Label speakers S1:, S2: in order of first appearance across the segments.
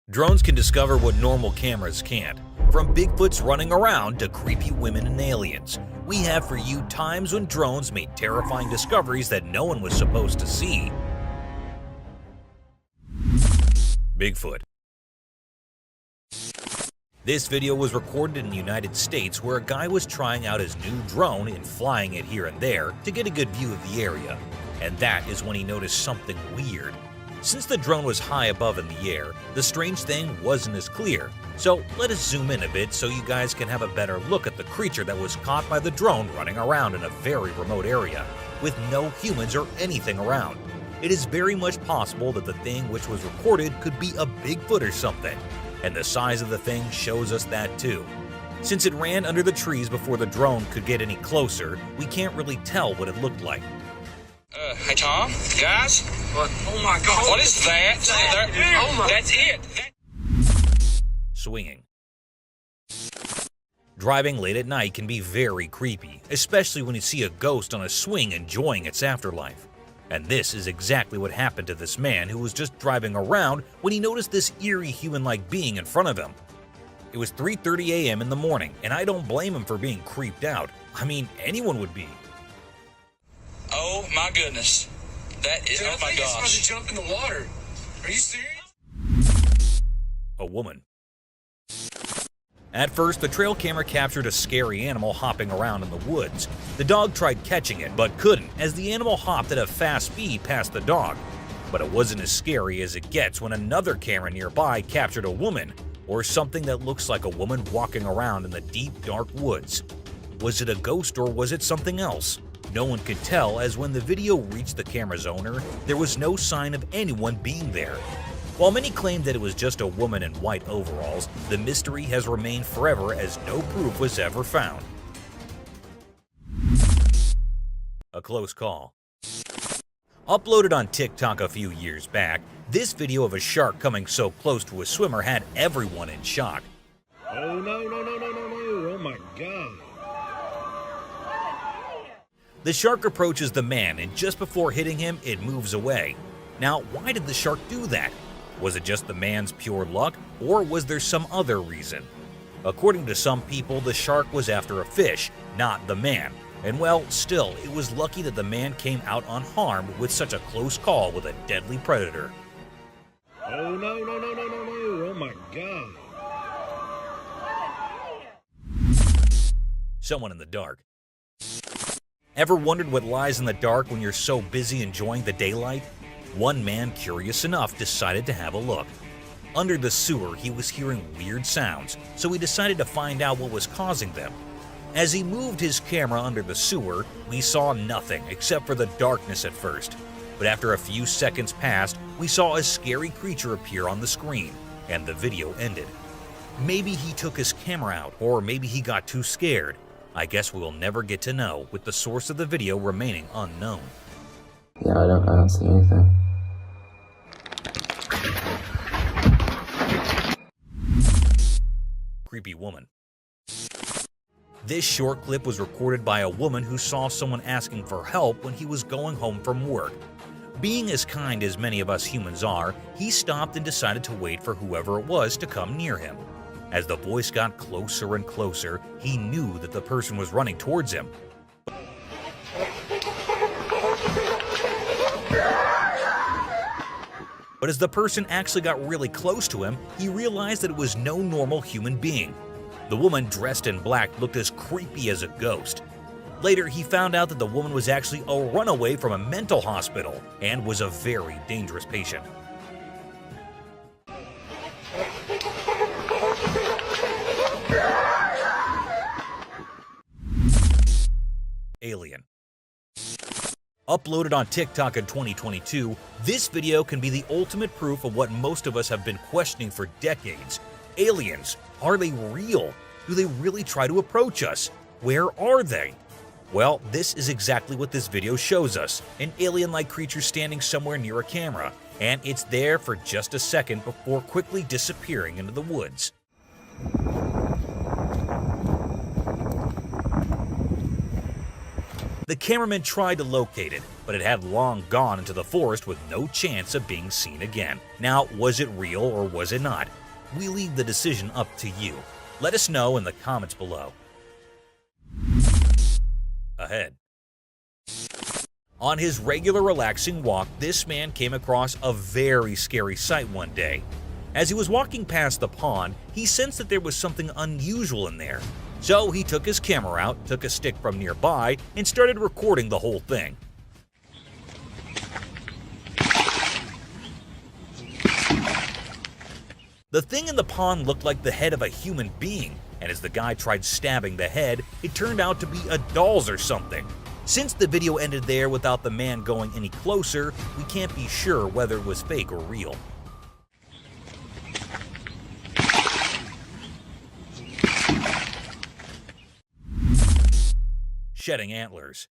S1: Drones can discover what normal cameras can't. From Bigfoots running around to creepy women and aliens, we have for you times when drones made terrifying discoveries that no one was supposed to see. Bigfoot. This video was recorded in the United States where a guy was trying out his new drone and flying it here and there to get a good view of the area. And that is when he noticed something weird. Since the drone was high above in the air, the strange thing wasn't as clear. So let us zoom in a bit so you guys can have a better look at the creature that was caught by the drone running around in a very remote area, with no humans or anything around. It is very much possible that the thing which was recorded could be a Bigfoot or something, and the size of the thing shows us that too. Since it ran under the trees before the drone could get any closer, we can't really tell what it looked like.
S2: Hey Tom, guys. What? Oh my God! What is that? That's it.
S1: Swinging. Driving late at night can be very creepy, especially when you see a ghost on a swing enjoying its afterlife. And this is exactly what happened to this man who was just driving around when he noticed this eerie human-like being in front of him. It was 3:30 a.m. in the morning, and I don't blame him for being creeped out. I mean, anyone would be.
S2: Oh my goodness. That is,
S3: Dude,
S2: oh my gosh.
S3: I think jump in the water. Are you serious?
S1: A woman. At first, the trail camera captured a scary animal hopping around in the woods. The dog tried catching it, but couldn't, as the animal hopped at a fast speed past the dog. But it wasn't as scary as it gets when another camera nearby captured a woman, or something that looks like a woman walking around in the deep, dark woods. Was it a ghost or was it something else? No one could tell, as when the video reached the camera's owner, there was no sign of anyone being there. While many claim that it was just a woman in white overalls, the mystery has remained forever as no proof was ever found. A close call. Uploaded on TikTok a few years back, this video of a shark coming so close to a swimmer had everyone in shock.
S4: Oh no, no, no, no, no, no, oh my God.
S1: The shark approaches the man, and just before hitting him, it moves away. Now, why did the shark do that? Was it just the man's pure luck, or was there some other reason? According to some people, the shark was after a fish, not the man. And well, still, it was lucky that the man came out unharmed with such a close call with a deadly predator.
S4: Oh no, no, no, no, no, no, oh my God.
S1: Someone in the dark. Ever wondered what lies in the dark when you're so busy enjoying the daylight? One man, curious enough, decided to have a look. Under the sewer, he was hearing weird sounds, so he decided to find out what was causing them. As he moved his camera under the sewer, we saw nothing except for the darkness at first. But after a few seconds passed, we saw a scary creature appear on the screen, and the video ended. Maybe he took his camera out, or maybe he got too scared. I guess we'll never get to know, with the source of the video remaining unknown.
S5: Yeah, I don't see anything.
S1: Creepy woman. This short clip was recorded by a woman who saw someone asking for help when he was going home from work. Being as kind as many of us humans are, he stopped and decided to wait for whoever it was to come near him. As the voice got closer and closer, he knew that the person was running towards him. But as the person actually got really close to him, he realized that it was no normal human being. The woman dressed in black looked as creepy as a ghost. Later, he found out that the woman was actually a runaway from a mental hospital and was a very dangerous patient. Alien. Uploaded on TikTok in 2022, this video can be the ultimate proof of what most of us have been questioning for decades. Aliens, are they real? Do they really try to approach us? Where are they? Well, this is exactly what this video shows us, an alien-like creature standing somewhere near a camera, and it's there for just a second before quickly disappearing into the woods. The cameraman tried to locate it, but it had long gone into the forest with no chance of being seen again. Now, was it real or was it not? We leave the decision up to you. Let us know in the comments below. Ahead. On his regular relaxing walk, this man came across a very scary sight one day. As he was walking past the pond, he sensed that there was something unusual in there. So he took his camera out, took a stick from nearby, and started recording the whole thing. The thing in the pond looked like the head of a human being, and as the guy tried stabbing the head, it turned out to be a doll's or something. Since the video ended there without the man going any closer, we can't be sure whether it was fake or real. Shedding antlers.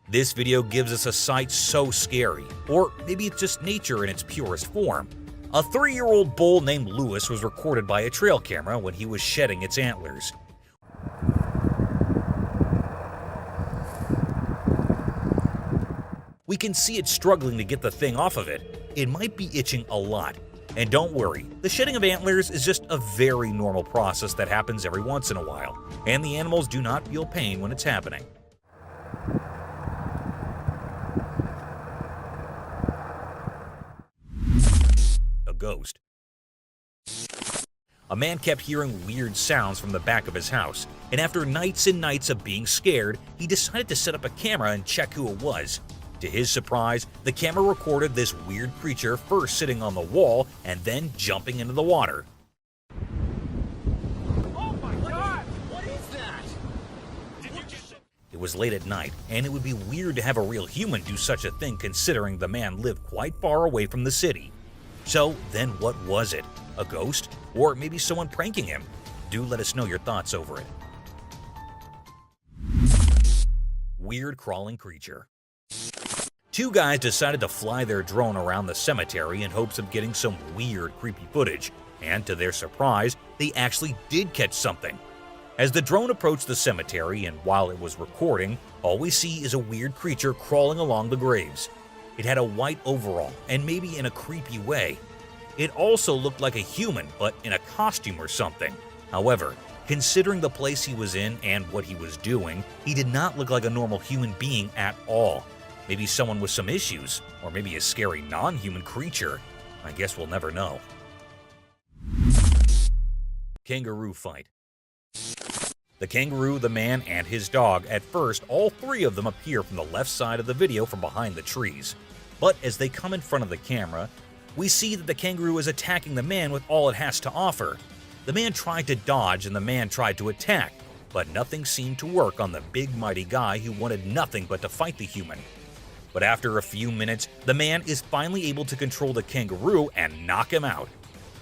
S1: This video gives us a sight so scary, or maybe it's just nature in its purest form. A 3-year-old bull named Lewis was recorded by a trail camera when he was shedding its antlers. We can see it struggling to get the thing off of it. It might be itching a lot. And don't worry, the shedding of antlers is just a very normal process that happens every once in a while, and the animals do not feel pain when it's happening. A ghost. A man kept hearing weird sounds from the back of his house, and after nights and nights of being scared, he decided to set up a camera and check who it was. To his surprise, the camera recorded this weird creature first sitting on the wall and then jumping into the water.
S3: Oh my God! What is that? Did you just...
S1: It was late at night, and it would be weird to have a real human do such a thing considering the man lived quite far away from the city. So then what was it? A ghost? Or maybe someone pranking him? Do let us know your thoughts over it. Weird crawling creature. Two guys decided to fly their drone around the cemetery in hopes of getting some weird, creepy footage, and to their surprise, they actually did catch something. As the drone approached the cemetery and while it was recording, all we see is a weird creature crawling along the graves. It had a white overall, and maybe in a creepy way. It also looked like a human, but in a costume or something. However, considering the place he was in and what he was doing, he did not look like a normal human being at all. Maybe someone with some issues, or maybe a scary non-human creature. I guess we'll never know. Kangaroo fight. The kangaroo, the man, and his dog. At first, all three of them appear from the left side of the video from behind the trees. But as they come in front of the camera, we see that the kangaroo is attacking the man with all it has to offer. The man tried to dodge and the man tried to attack, but nothing seemed to work on the big mighty guy who wanted nothing but to fight the human. But after a few minutes, the man is finally able to control the kangaroo and knock him out.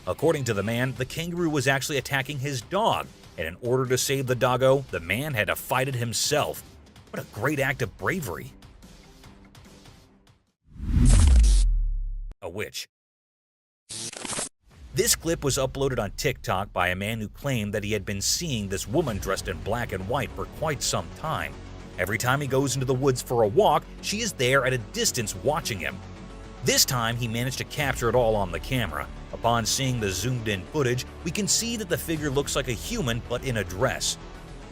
S1: According to the man, the kangaroo was actually attacking his dog, and in order to save the doggo, the man had to fight it himself. What a great act of bravery. A witch. This clip was uploaded on TikTok by a man who claimed that he had been seeing this woman dressed in black and white for quite some time. Every time he goes into the woods for a walk, she is there at a distance watching him. This time, he managed to capture it all on the camera. Upon seeing the zoomed-in footage, we can see that the figure looks like a human but in a dress.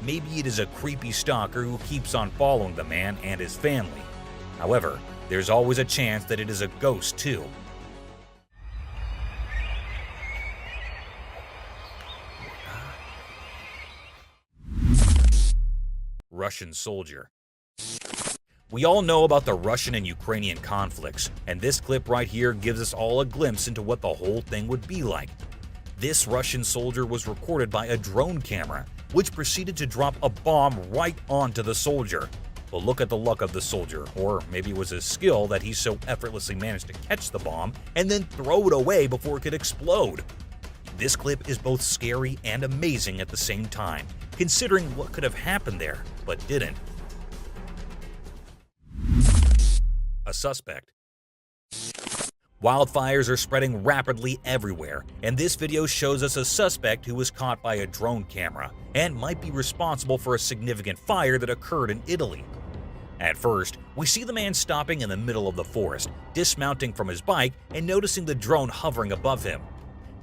S1: Maybe it is a creepy stalker who keeps on following the man and his family. However, there's always a chance that it is a ghost too. Russian soldier. We all know about the Russian and Ukrainian conflicts, and this clip right here gives us all a glimpse into what the whole thing would be like. This Russian soldier was recorded by a drone camera, which proceeded to drop a bomb right onto the soldier. But look at the luck of the soldier, or maybe it was his skill that he so effortlessly managed to catch the bomb and then throw it away before it could explode. This clip is both scary and amazing at the same time, considering what could have happened there, but didn't. A suspect. Wildfires are spreading rapidly everywhere, and this video shows us a suspect who was caught by a drone camera and might be responsible for a significant fire that occurred in Italy. At first, we see the man stopping in the middle of the forest, dismounting from his bike and noticing the drone hovering above him.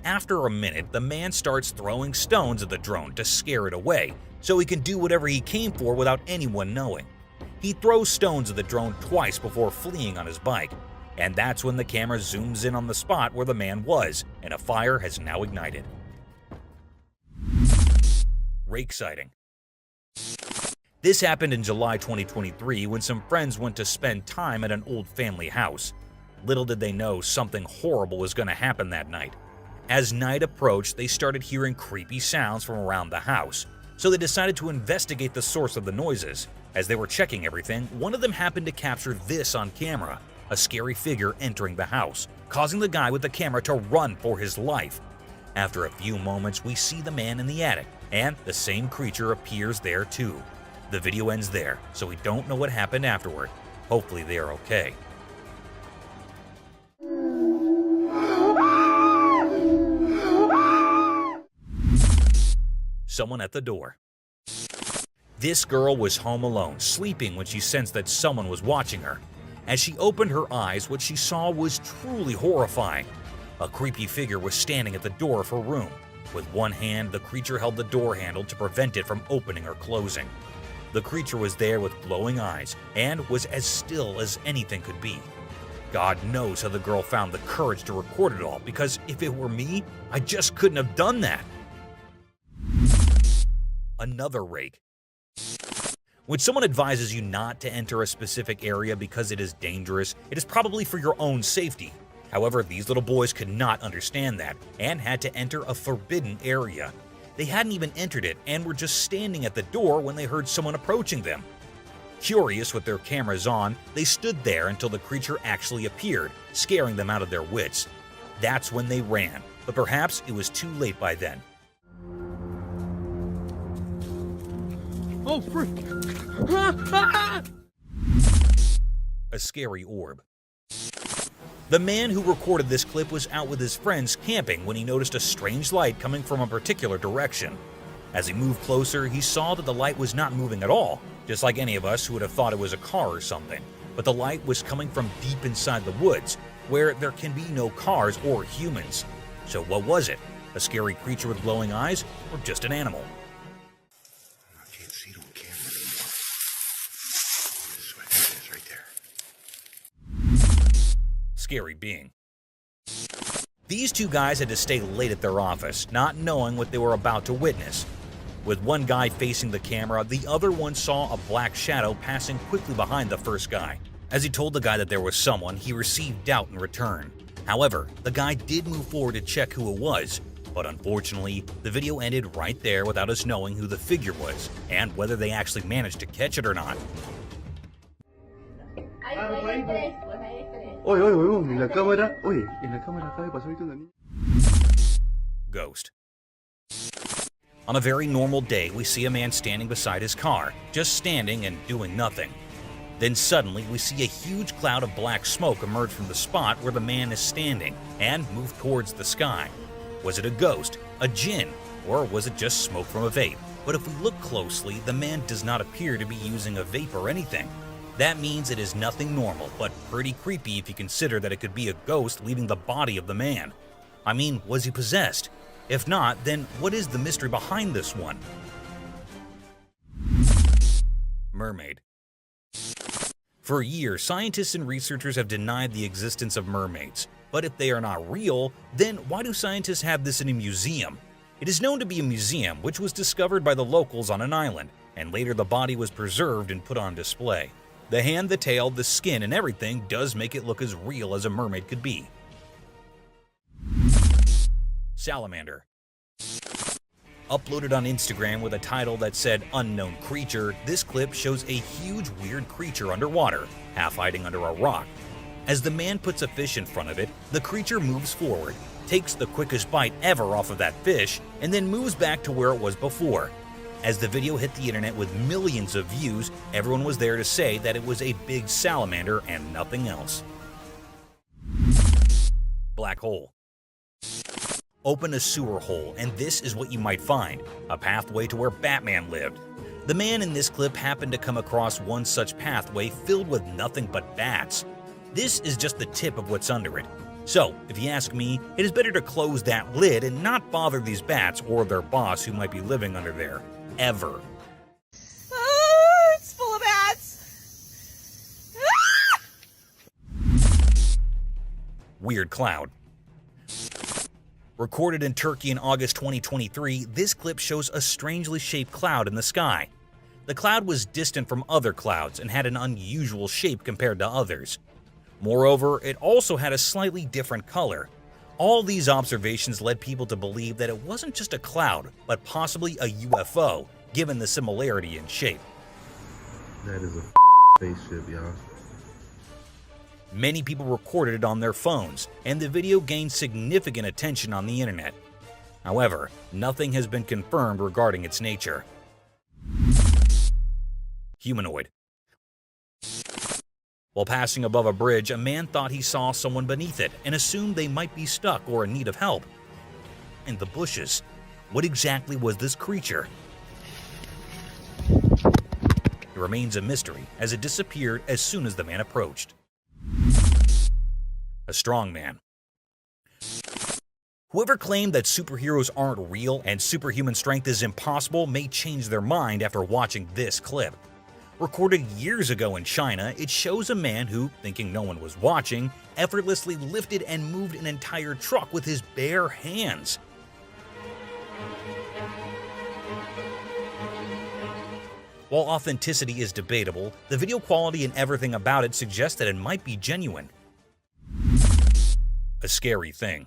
S1: After a minute, the man starts throwing stones at the drone to scare it away, so he can do whatever he came for without anyone knowing. He throws stones at the drone twice before fleeing on his bike, and that's when the camera zooms in on the spot where the man was, and a fire has now ignited. Rake sighting. This happened in July 2023 when some friends went to spend time at an old family house. Little did they know something horrible was going to happen that night. As night approached, they started hearing creepy sounds from around the house, so they decided to investigate the source of the noises. As they were checking everything, one of them happened to capture this on camera, a scary figure entering the house, causing the guy with the camera to run for his life. After a few moments, we see the man in the attic, and the same creature appears there too. The video ends there, so we don't know what happened afterward. Hopefully they are okay. Someone at the door. This girl was home alone, sleeping when she sensed that someone was watching her. As she opened her eyes, what she saw was truly horrifying. A creepy figure was standing at the door of her room. With one hand, the creature held the door handle to prevent it from opening or closing. The creature was there with glowing eyes and was as still as anything could be. God knows how the girl found the courage to record it all, because if it were me, I just couldn't have done that. Another rake. When someone advises you not to enter a specific area because it is dangerous, it is probably for your own safety. However, these little boys could not understand that and had to enter a forbidden area. They hadn't even entered it and were just standing at the door when they heard someone approaching them. Curious with their cameras on, they stood there until the creature actually appeared, scaring them out of their wits. That's when they ran, but perhaps it was too late by then.
S4: Oh, frick!
S1: A scary orb. The man who recorded this clip was out with his friends camping when he noticed a strange light coming from a particular direction. As he moved closer, he saw that the light was not moving at all, just like any of us who would have thought it was a car or something. But the light was coming from deep inside the woods, where there can be no cars or humans. So what was it? A scary creature with glowing eyes, or just an animal?
S3: I can't see it on camera anymore. It's right there.
S1: Scary being. These two guys had to stay late at their office, not knowing what they were about to witness. With one guy facing the camera, the other one saw a black shadow passing quickly behind the first guy. As he told the guy that there was someone, he received doubt in return. However, the guy did move forward to check who it was, but unfortunately, the video ended right there without us knowing who the figure was, and whether they actually managed to catch it or not.
S6: Oye, oye, oye, en la cámara, oye, en la cámara acaba de pasar ahorita una niña.
S1: Ghost. On a very normal day, we see a man standing beside his car, just standing and doing nothing. Then suddenly, we see a huge cloud of black smoke emerge from the spot where the man is standing and move towards the sky. Was it a ghost, a jinn, or was it just smoke from a vape? But if we look closely, the man does not appear to be using a vape or anything. That means it is nothing normal, but pretty creepy if you consider that it could be a ghost leaving the body of the man. I mean, was he possessed? If not, then what is the mystery behind this one? Mermaid. For years, scientists and researchers have denied the existence of mermaids. But if they are not real, then why do scientists have this in a museum? It is known to be a museum which was discovered by the locals on an island, and later the body was preserved and put on display. The hand, the tail, the skin, and everything does make it look as real as a mermaid could be. Salamander. Uploaded on Instagram with a title that said Unknown Creature, this clip shows a huge weird creature underwater, half hiding under a rock. As the man puts a fish in front of it, the creature moves forward, takes the quickest bite ever off of that fish, and then moves back to where it was before. As the video hit the internet with millions of views, everyone was there to say that it was a big salamander and nothing else. Black hole. Open a sewer hole, and this is what you might find: a pathway to where Batman lived. The man in this clip happened to come across one such pathway filled with nothing but bats. This is just the tip of what's under it. So, if you ask me, it is better to close that lid and not bother these bats or their boss who might be living under there. Ever.
S7: Oh, it's full of bats.
S1: Weird cloud. Recorded in Turkey in August 2023, this clip shows a strangely shaped cloud in the sky. The cloud was distant from other clouds and had an unusual shape compared to others. Moreover, it also had a slightly different color. All these observations led people to believe that it wasn't just a cloud, but possibly a UFO, given the similarity in shape.
S6: That is a spaceship, y'all.
S1: Many people recorded it on their phones, and the video gained significant attention on the internet. However, nothing has been confirmed regarding its nature. Humanoid. While passing above a bridge, a man thought he saw someone beneath it and assumed they might be stuck or in need of help. In the bushes, what exactly was this creature? It remains a mystery, as it disappeared as soon as the man approached. A strong man. Whoever claimed that superheroes aren't real and superhuman strength is impossible may change their mind after watching this clip. Recorded years ago in China, it shows a man who, thinking no one was watching, effortlessly lifted and moved an entire truck with his bare hands. While authenticity is debatable, the video quality and everything about it suggests that it might be genuine. A scary thing.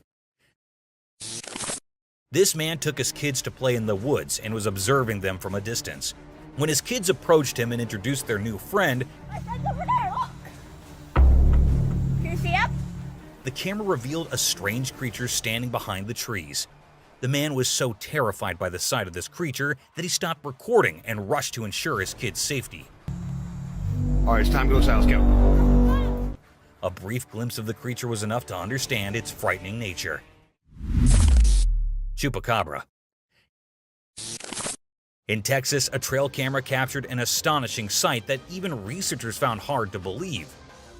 S1: This man took his kids to play in the woods and was observing them from a distance. When his kids approached him and introduced their new friend,
S7: My son's over there, look! Can you see him?
S1: the camera revealed a strange creature standing behind the trees. The man was so terrified by the sight of this creature that he stopped recording and rushed to ensure his kids' safety.
S3: All right, it's time to go south. Let's go.
S1: A brief glimpse of the creature was enough to understand its frightening nature. Chupacabra. In Texas, a trail camera captured an astonishing sight that even researchers found hard to believe.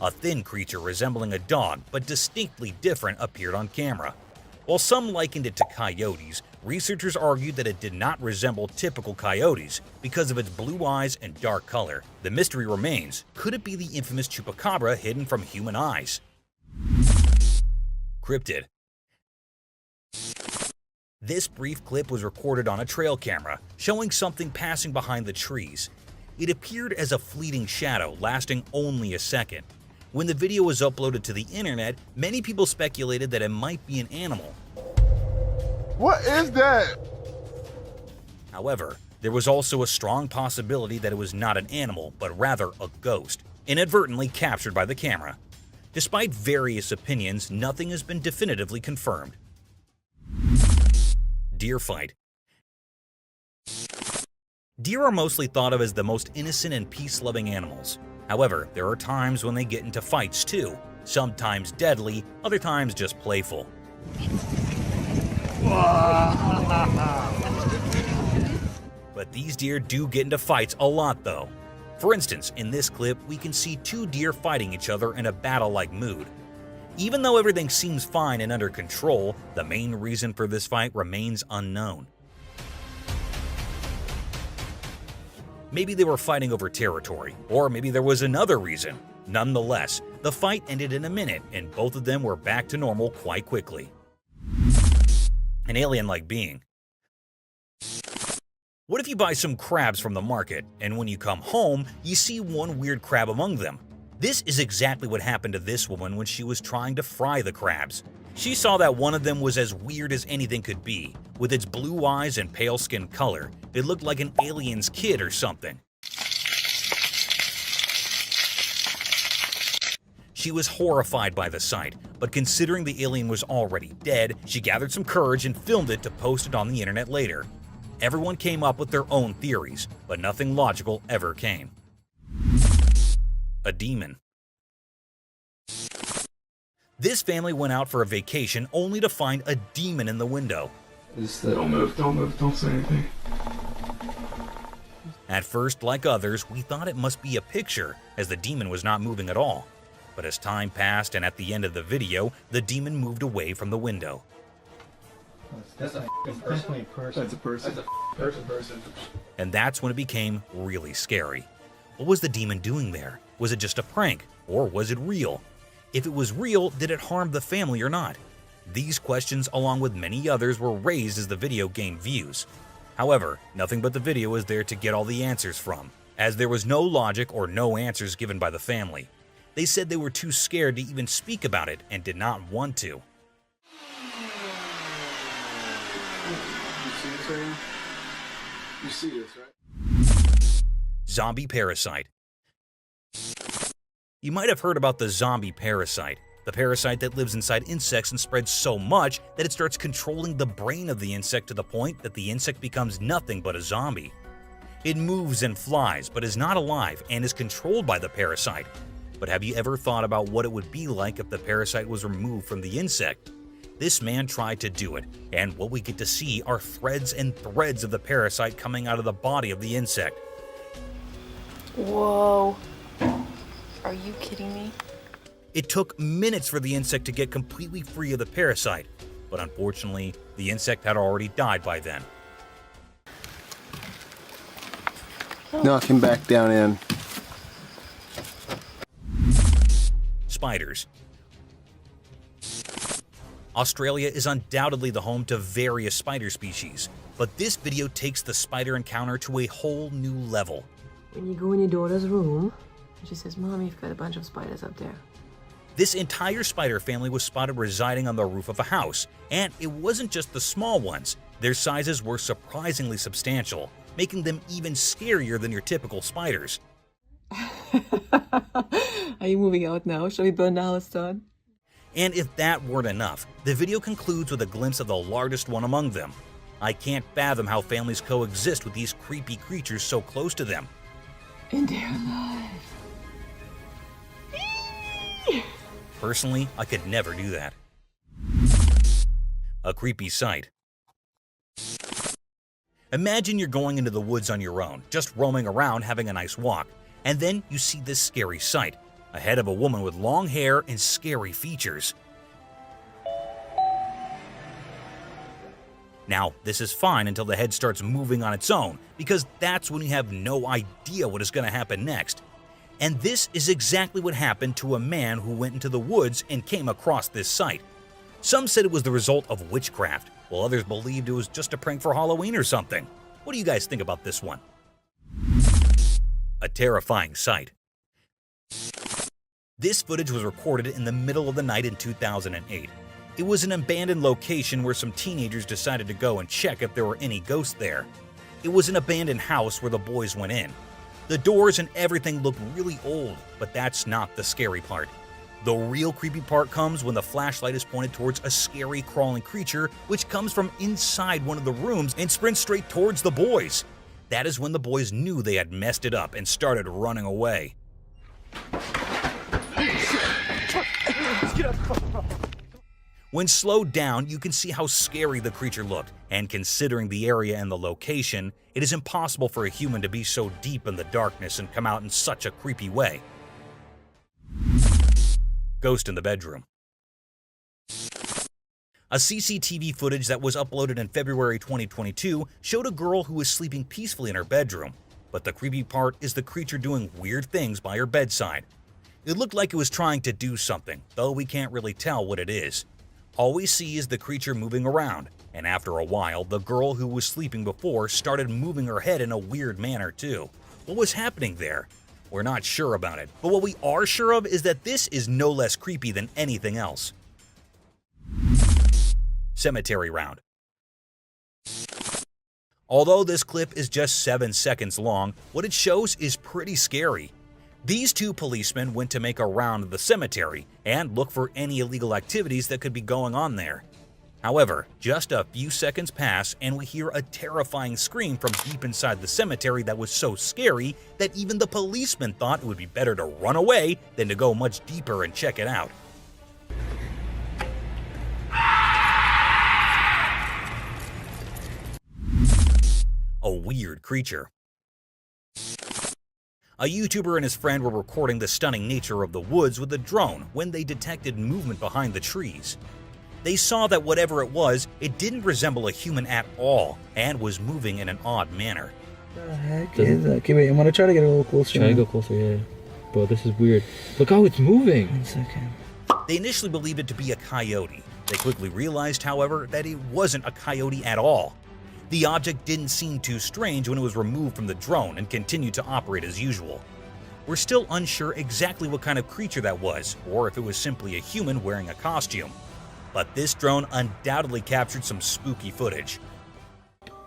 S1: A thin creature resembling a dog, but distinctly different, appeared on camera. While some likened it to coyotes, researchers argued that it did not resemble typical coyotes because of its blue eyes and dark color. The mystery remains, could it be the infamous Chupacabra hidden from human eyes? Cryptid. This brief clip was recorded on a trail camera, showing something passing behind the trees. It appeared as a fleeting shadow, lasting only a second. When the video was uploaded to the internet, many people speculated that it might be an animal.
S6: What is that?
S1: However, there was also a strong possibility that it was not an animal, but rather a ghost, inadvertently captured by the camera. Despite various opinions, nothing has been definitively confirmed. Deer fight. Deer are mostly thought of as the most innocent and peace-loving animals. However, there are times when they get into fights too, sometimes deadly, other times just playful. But these deer do get into fights a lot though. For instance, in this clip, we can see two deer fighting each other in a battle-like mood. Even though everything seems fine and under control, the main reason for this fight remains unknown. Maybe they were fighting over territory, or maybe there was another reason. Nonetheless, the fight ended in a minute, and both of them were back to normal quite quickly. An alien-like being. What if you buy some crabs from the market, and when you come home, you see one weird crab among them? This is exactly what happened to this woman when she was trying to fry the crabs. She saw that one of them was as weird as anything could be. With its blue eyes and pale skin color, it looked like an alien's kid or something. She was horrified by the sight, but considering the alien was already dead, she gathered some courage and filmed it to post it on the internet later. Everyone came up with their own theories, but nothing logical ever came. A demon. This family went out for a vacation only to find a demon in the window.
S3: Don't move. Don't move. Don't say anything.
S1: At first, like others, we thought it must be a picture, as the demon was not moving at all. But as time passed and at the end of the video, the demon moved away from the window.
S6: That's a person. That's a person. Person.
S1: And that's when it became really scary. What was the demon doing there? Was it just a prank, or was it real? If it was real, did it harm the family or not? These questions, along with many others, were raised as the video gained views. However, nothing but the video was there to get all the answers from, as there was no logic or no answers given by the family. They said they were too scared to even speak about it and did not want to.
S6: You see this right here? You see this, right?
S1: Zombie parasite. You might have heard about the zombie parasite, the parasite that lives inside insects and spreads so much that it starts controlling the brain of the insect to the point that the insect becomes nothing but a zombie. It moves and flies, but is not alive and is controlled by the parasite. But have you ever thought about what it would be like if the parasite was removed from the insect? This man tried to do it, and what we get to see are threads and threads of the parasite coming out of the body of the insect.
S7: Whoa. Are you kidding me?
S1: It took minutes for the insect to get completely free of the parasite, but unfortunately, the insect had already died by then.
S6: Knock him back down in.
S1: Spiders. Australia is undoubtedly the home to various spider species, but this video takes the spider encounter to a whole new level.
S8: When you go in your daughter's room, she says, "Mom, you've got a bunch of spiders up there."
S1: This entire spider family was spotted residing on the roof of a house, and it wasn't just the small ones. Their sizes were surprisingly substantial, making them even scarier than your typical spiders.
S8: Are you moving out now? Shall we burn the house down?
S1: And if that weren't enough, the video concludes with a glimpse of the largest one among them. I can't fathom how families coexist with these creepy creatures so close to them.
S8: And they're alive.
S1: Personally, I could never do that. A creepy sight. Imagine you're going into the woods on your own, just roaming around having a nice walk, and then you see this scary sight, a head of a woman with long hair and scary features. Now, this is fine until the head starts moving on its own, because that's when you have no idea what is going to happen next. And this is exactly what happened to a man who went into the woods and came across this sight. Some said it was the result of witchcraft, while others believed it was just a prank for Halloween or something. What do you guys think about this one? A terrifying sight. This footage was recorded in the middle of the night in 2008. It was an abandoned location where some teenagers decided to go and check if there were any ghosts there. It was an abandoned house where the boys went in. The doors and everything looked really old, but that's not the scary part. The real creepy part comes when the flashlight is pointed towards a scary crawling creature which comes from inside one of the rooms and sprints straight towards the boys. That is when the boys knew they had messed it up and started running away. When slowed down, you can see how scary the creature looked, and considering the area and the location, it is impossible for a human to be so deep in the darkness and come out in such a creepy way. Ghost in the bedroom. A CCTV footage that was uploaded in February 2022 showed a girl who was sleeping peacefully in her bedroom, but the creepy part is the creature doing weird things by her bedside. It looked like it was trying to do something, though we can't really tell what it is. All we see is the creature moving around, and after a while, the girl who was sleeping before started moving her head in a weird manner too. What was happening there? We're not sure about it, but what we are sure of is that this is no less creepy than anything else. Cemetery round. Although this clip is just 7 seconds long, what it shows is pretty scary. These two policemen went to make a round of the cemetery and look for any illegal activities that could be going on there. However, just a few seconds pass and we hear a terrifying scream from deep inside the cemetery that was so scary that even the policemen thought it would be better to run away than to go much deeper and check it out. A weird creature. A YouTuber and his friend were recording the stunning nature of the woods with a drone when they detected movement behind the trees. They saw that whatever it was, it didn't resemble a human at all and was moving in an odd manner.
S9: What the heck is that? Okay, wait, I'm gonna try to get a little closer.
S10: Try to go closer, yeah. Bro, this is weird. Look how it's moving.
S9: 1 second.
S1: They initially believed it to be a coyote. They quickly realized, however, that it wasn't a coyote at all. The object didn't seem too strange when it was removed from the drone and continued to operate as usual. We're still unsure exactly what kind of creature that was, or if it was simply a human wearing a costume. But this drone undoubtedly captured some spooky footage.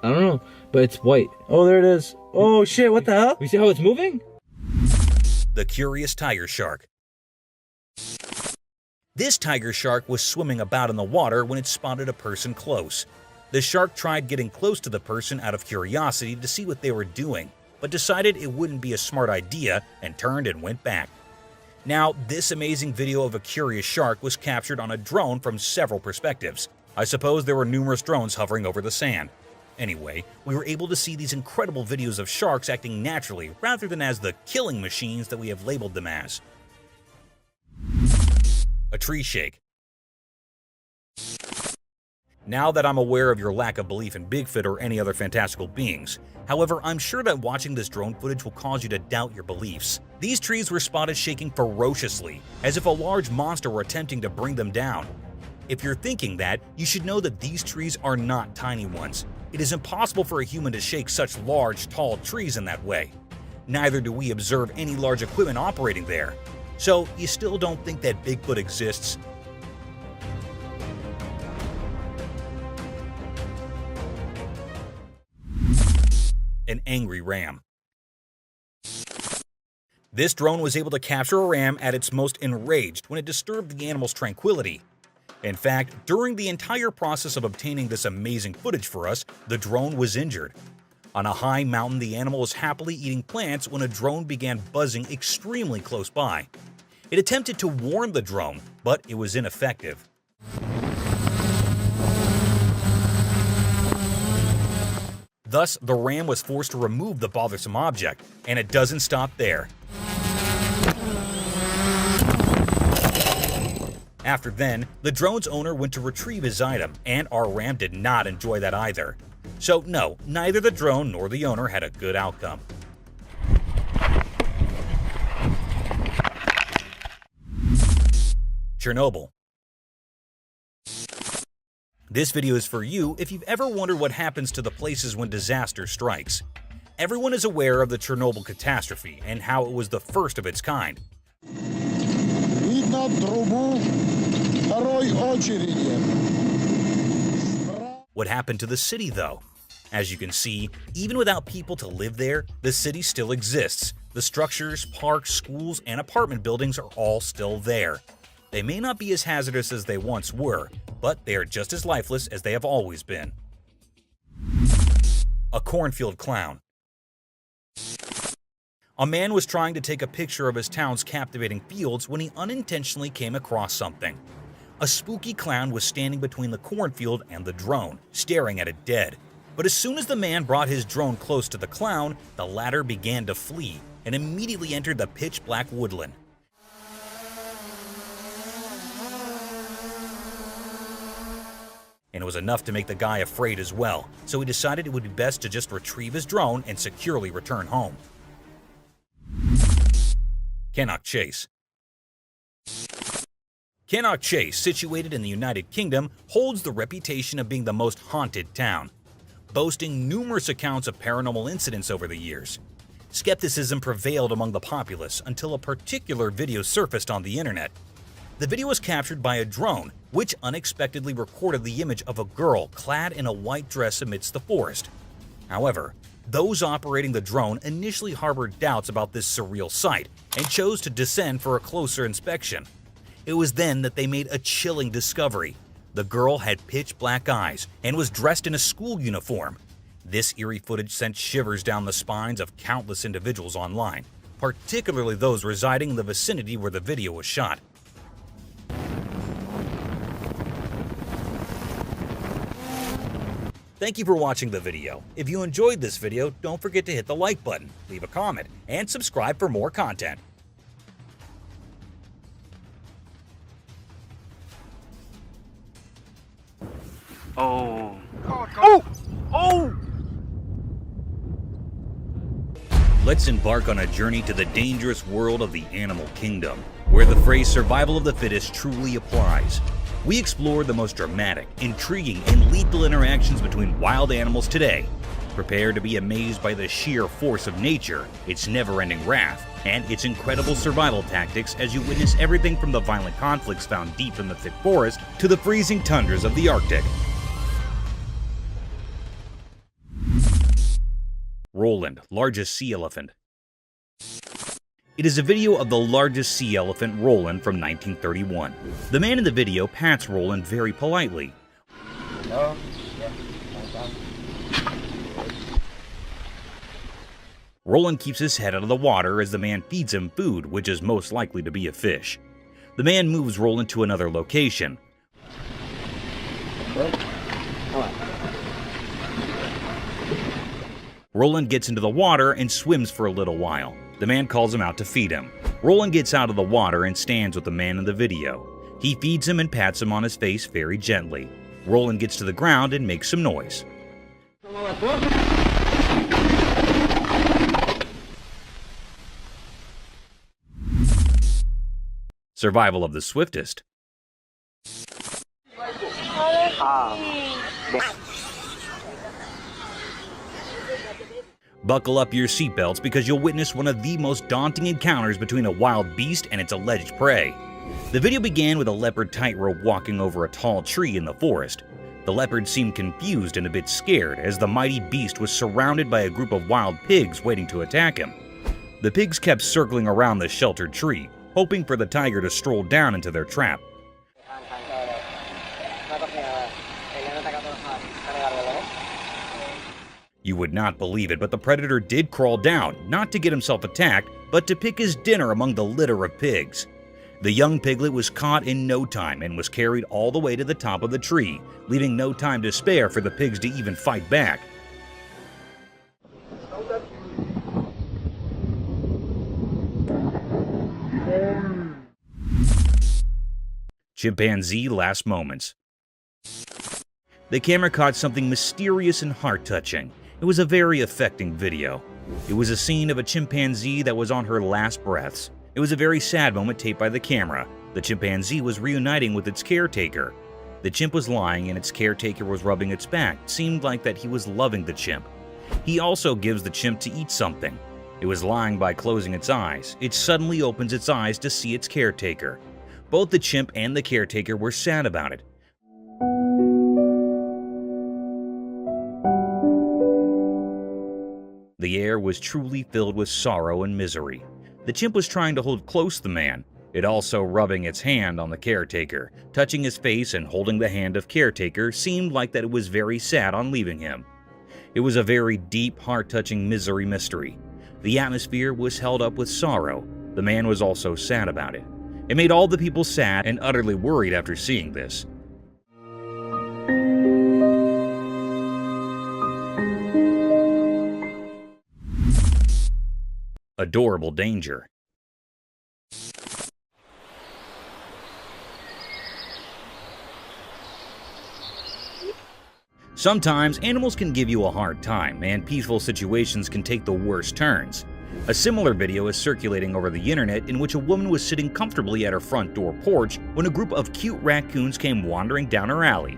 S10: I don't know, but it's white.
S9: Oh, there it is. Oh shit, what the hell?
S10: We see how it's moving?
S1: The curious tiger shark. This tiger shark was swimming about in the water when it spotted a person close. The shark tried getting close to the person out of curiosity to see what they were doing, but decided it wouldn't be a smart idea and turned and went back. Now, this amazing video of a curious shark was captured on a drone from several perspectives. I suppose there were numerous drones hovering over the sand. Anyway, we were able to see these incredible videos of sharks acting naturally rather than as the killing machines that we have labeled them as. A tree shake. Now that I'm aware of your lack of belief in Bigfoot or any other fantastical beings, however, I'm sure that watching this drone footage will cause you to doubt your beliefs. These trees were spotted shaking ferociously, as if a large monster were attempting to bring them down. If you're thinking that, you should know that these trees are not tiny ones. It is impossible for a human to shake such large, tall trees in that way. Neither do we observe any large equipment operating there. So, you still don't think that Bigfoot exists? An angry ram. This drone was able to capture a ram at its most enraged when it disturbed the animal's tranquility. In fact, during the entire process of obtaining this amazing footage for us, the drone was injured. On a high mountain, the animal was happily eating plants when a drone began buzzing extremely close by. It attempted to warn the drone, but it was ineffective. Thus, the ram was forced to remove the bothersome object, and it doesn't stop there. After then, the drone's owner went to retrieve his item, and our ram did not enjoy that either. So no, neither the drone nor the owner had a good outcome. Chernobyl. This video is for you if you've ever wondered what happens to the places when disaster strikes. Everyone is aware of the Chernobyl catastrophe and how it was the first of its kind. What happened to the city, though? As you can see, even without people to live there, the city still exists. The structures, parks, schools, and apartment buildings are all still there. They may not be as hazardous as they once were, but they are just as lifeless as they have always been. A cornfield clown. A man was trying to take a picture of his town's captivating fields when he unintentionally came across something. A spooky clown was standing between the cornfield and the drone, staring at it dead. But as soon as the man brought his drone close to the clown, the latter began to flee and immediately entered the pitch-black woodland. And it was enough to make the guy afraid as well, so he decided it would be best to just retrieve his drone and securely return home. Cannock Chase. Cannock Chase, situated in the United Kingdom, holds the reputation of being the most haunted town, boasting numerous accounts of paranormal incidents over the years. Skepticism prevailed among the populace until a particular video surfaced on the internet. The video was captured by a drone, which unexpectedly recorded the image of a girl clad in a white dress amidst the forest. However, those operating the drone initially harbored doubts about this surreal sight and chose to descend for a closer inspection. It was then that they made a chilling discovery. The girl had pitch-black eyes and was dressed in a school uniform. This eerie footage sent shivers down the spines of countless individuals online, particularly those residing in the vicinity where the video was shot. Thank you for watching the video. If you enjoyed this video, don't forget to hit the like button, leave a comment, and subscribe for more content.
S2: Oh.
S1: Let's embark on a journey to the dangerous world of the animal kingdom, where the phrase survival of the fittest truly applies. We explore the most dramatic, intriguing, and lethal interactions between wild animals today. Prepare to be amazed by the sheer force of nature, its never-ending wrath, and its incredible survival tactics as you witness everything from the violent conflicts found deep in the thick forest to the freezing tundras of the Arctic. Roland, largest sea elephant. It is a video of the largest sea elephant, Roland, from 1931. The man in the video pats Roland very politely. Roland keeps his head out of the water as the man feeds him food, which is most likely to be a fish. The man moves Roland to another location. Roland gets into the water and swims for a little while. The man calls him out to feed him. Roland gets out of the water and stands with the man in the video. He feeds him and pats him on his face very gently. Roland gets to the ground and makes some noise. Survival of the swiftest. Buckle up your seatbelts because you'll witness one of the most daunting encounters between a wild beast and its alleged prey. The video began with a leopard tightrope walking over a tall tree in the forest. The leopard seemed confused and a bit scared as the mighty beast was surrounded by a group of wild pigs waiting to attack him. The pigs kept circling around the sheltered tree, hoping for the tiger to stroll down into their trap. You would not believe it, but the predator did crawl down, not to get himself attacked, but to pick his dinner among the litter of pigs. The young piglet was caught in no time and was carried all the way to the top of the tree, leaving no time to spare for the pigs to even fight back. Chimpanzee last moments. The camera caught something mysterious and heart-touching. It was a very affecting video. It was a scene of a chimpanzee that was on her last breaths. It was a very sad moment taped by the camera. The chimpanzee was reuniting with its caretaker. The chimp was lying and its caretaker was rubbing its back. It seemed like that he was loving the chimp. He also gives the chimp to eat something. It was lying by closing its eyes. It suddenly opens its eyes to see its caretaker. Both the chimp and the caretaker were sad about it. The air was truly filled with sorrow and misery. The chimp was trying to hold close the man, it also rubbing its hand on the caretaker. Touching his face and holding the hand of caretaker seemed like that it was very sad on leaving him. It was a very deep, heart-touching misery mystery. The atmosphere was held up with sorrow. The man was also sad about it. It made all the people sad and utterly worried after seeing this. Adorable danger. Sometimes animals can give you a hard time, and peaceful situations can take the worst turns. A similar video is circulating over the internet in which a woman was sitting comfortably at her front door porch when a group of cute raccoons came wandering down her alley.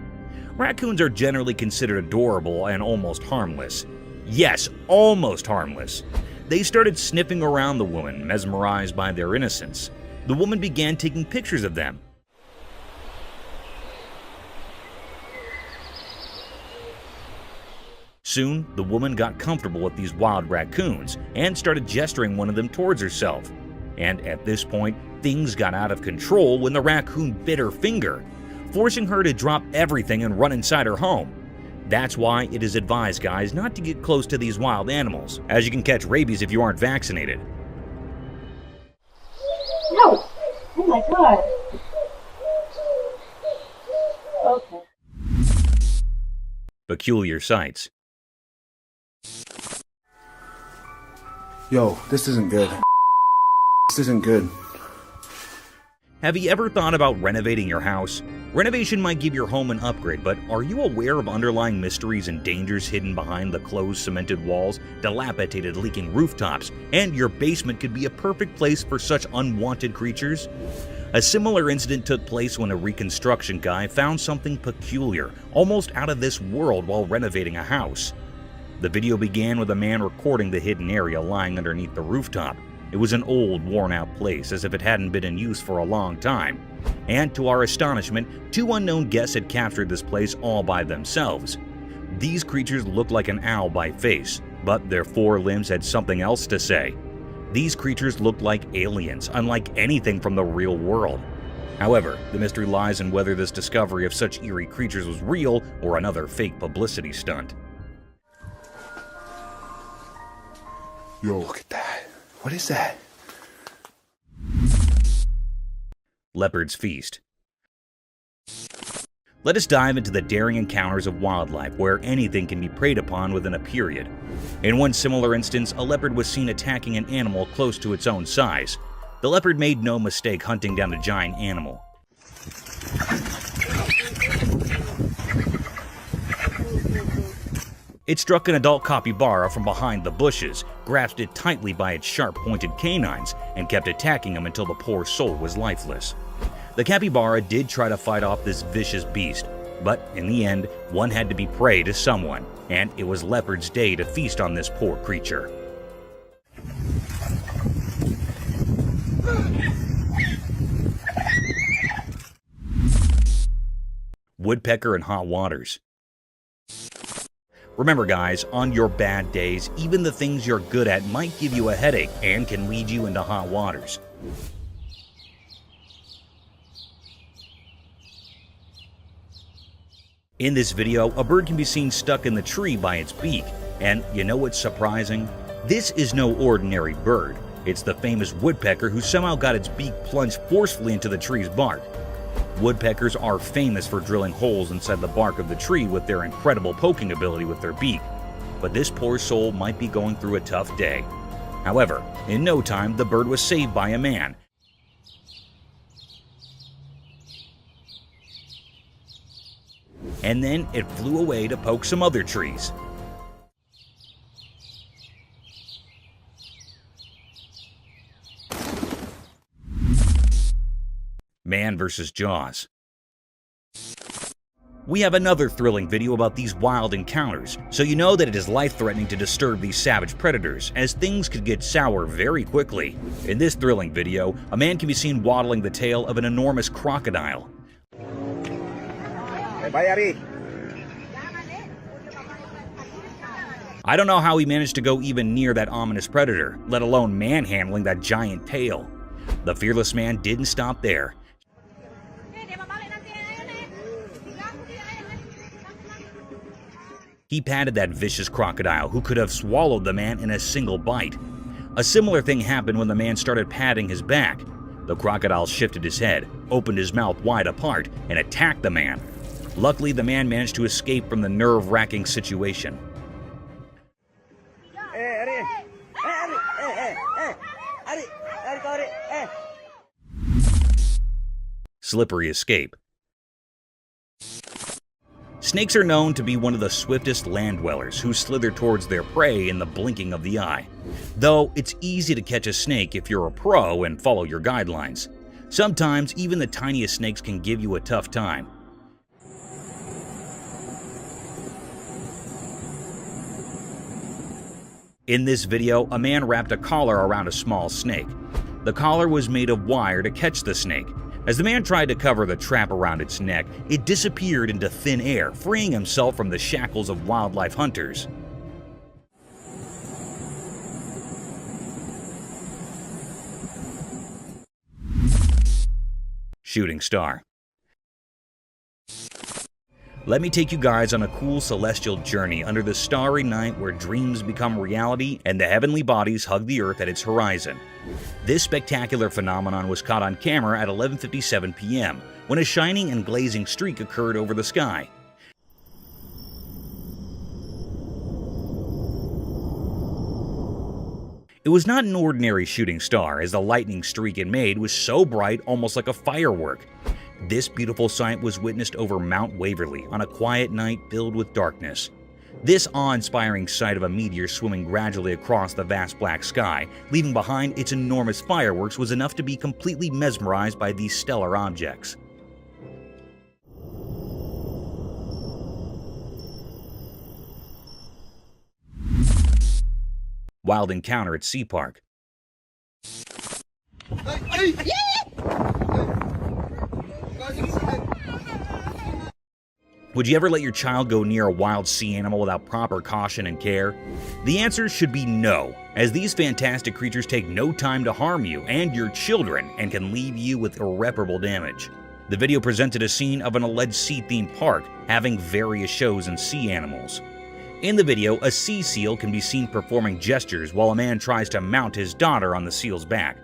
S1: Raccoons are generally considered adorable and almost harmless. Yes, almost harmless. They started sniffing around the woman, mesmerized by their innocence. The woman began taking pictures of them. Soon, the woman got comfortable with these wild raccoons and started gesturing one of them towards herself. And at this point, things got out of control when the raccoon bit her finger, forcing her to drop everything and run inside her home. That's why it is advised, guys, not to get close to these wild animals, as you can catch rabies if you aren't vaccinated.
S7: No! Oh my god. Okay.
S1: Peculiar sights.
S6: Yo, this isn't good. This isn't good.
S1: Have you ever thought about renovating your house? Renovation might give your home an upgrade, but are you aware of underlying mysteries and dangers hidden behind the closed cemented walls, dilapidated leaking rooftops, and your basement could be a perfect place for such unwanted creatures? A similar incident took place when a reconstruction guy found something peculiar, almost out of this world while renovating a house. The video began with a man recording the hidden area lying underneath the rooftop. It was an old, worn-out place, as if it hadn't been in use for a long time. And to our astonishment, two unknown guests had captured this place all by themselves. These creatures looked like an owl by face, but their four limbs had something else to say. These creatures looked like aliens, unlike anything from the real world. However, the mystery lies in whether this discovery of such eerie creatures was real or another fake publicity stunt.
S6: Yo, look at that. What is that?
S1: Leopard's Feast. Let us dive into the daring encounters of wildlife where anything can be preyed upon within a period. In one similar instance, a leopard was seen attacking an animal close to its own size. The leopard made no mistake hunting down the giant animal. It struck an adult capybara from behind the bushes, grasped it tightly by its sharp-pointed canines, and kept attacking him until the poor soul was lifeless. The capybara did try to fight off this vicious beast, but in the end, one had to be prey to someone, and it was Leopard's day to feast on this poor creature. Woodpecker in hot waters. Remember guys, on your bad days, even the things you're good at might give you a headache and can lead you into hot waters. In this video, a bird can be seen stuck in the tree by its beak, and you know what's surprising? This is no ordinary bird. It's the famous woodpecker who somehow got its beak plunged forcefully into the tree's bark. Woodpeckers are famous for drilling holes inside the bark of the tree with their incredible poking ability with their beak. But this poor soul might be going through a tough day. However, in no time, the bird was saved by a man. And then it flew away to poke some other trees. Man vs. Jaws. We have another thrilling video about these wild encounters, so you know that it is life-threatening to disturb these savage predators, as things could get sour very quickly. In this thrilling video, a man can be seen waddling the tail of an enormous crocodile. I don't know how he managed to go even near that ominous predator, let alone manhandling that giant tail. The fearless man didn't stop there. He patted that vicious crocodile who could have swallowed the man in a single bite. A similar thing happened when the man started patting his back. The crocodile shifted his head, opened his mouth wide apart, and attacked the man. Luckily, the man managed to escape from the nerve-wracking situation. Slippery escape. Snakes are known to be one of the swiftest land dwellers who slither towards their prey in the blinking of the eye. Though it's easy to catch a snake if you're a pro and follow your guidelines. Sometimes even the tiniest snakes can give you a tough time. In this video, a man wrapped a collar around a small snake. The collar was made of wire to catch the snake. As the man tried to cover the trap around its neck, it disappeared into thin air, freeing himself from the shackles of wildlife hunters. Shooting star. Let me take you guys on a cool celestial journey under the starry night where dreams become reality and the heavenly bodies hug the earth at its horizon. This spectacular phenomenon was caught on camera at 11:57 p.m. when a shining and glazing streak occurred over the sky. It was not an ordinary shooting star, as the lightning streak it made was so bright, almost like a firework. This beautiful sight was witnessed over Mount Waverly on a quiet night filled with darkness. This awe-inspiring sight of a meteor swimming gradually across the vast black sky, leaving behind its enormous fireworks, was enough to be completely mesmerized by these stellar objects. Wild encounter at Sea Park. Would you ever let your child go near a wild sea animal without proper caution and care? The answer should be no, as these fantastic creatures take no time to harm you and your children and can leave you with irreparable damage. The video presented a scene of an alleged sea-themed park having various shows and sea animals. In the video, a sea seal can be seen performing gestures while a man tries to mount his daughter on the seal's back.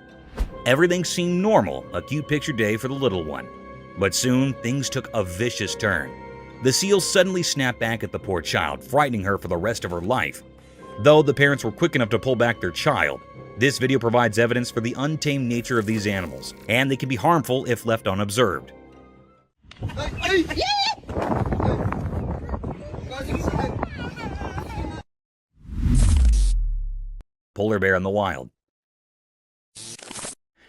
S1: Everything seemed normal, a cute picture day for the little one. But soon, things took a vicious turn. The seal suddenly snapped back at the poor child, frightening her for the rest of her life. Though the parents were quick enough to pull back their child, this video provides evidence for the untamed nature of these animals, and they can be harmful if left unobserved. Polar bear in the wild.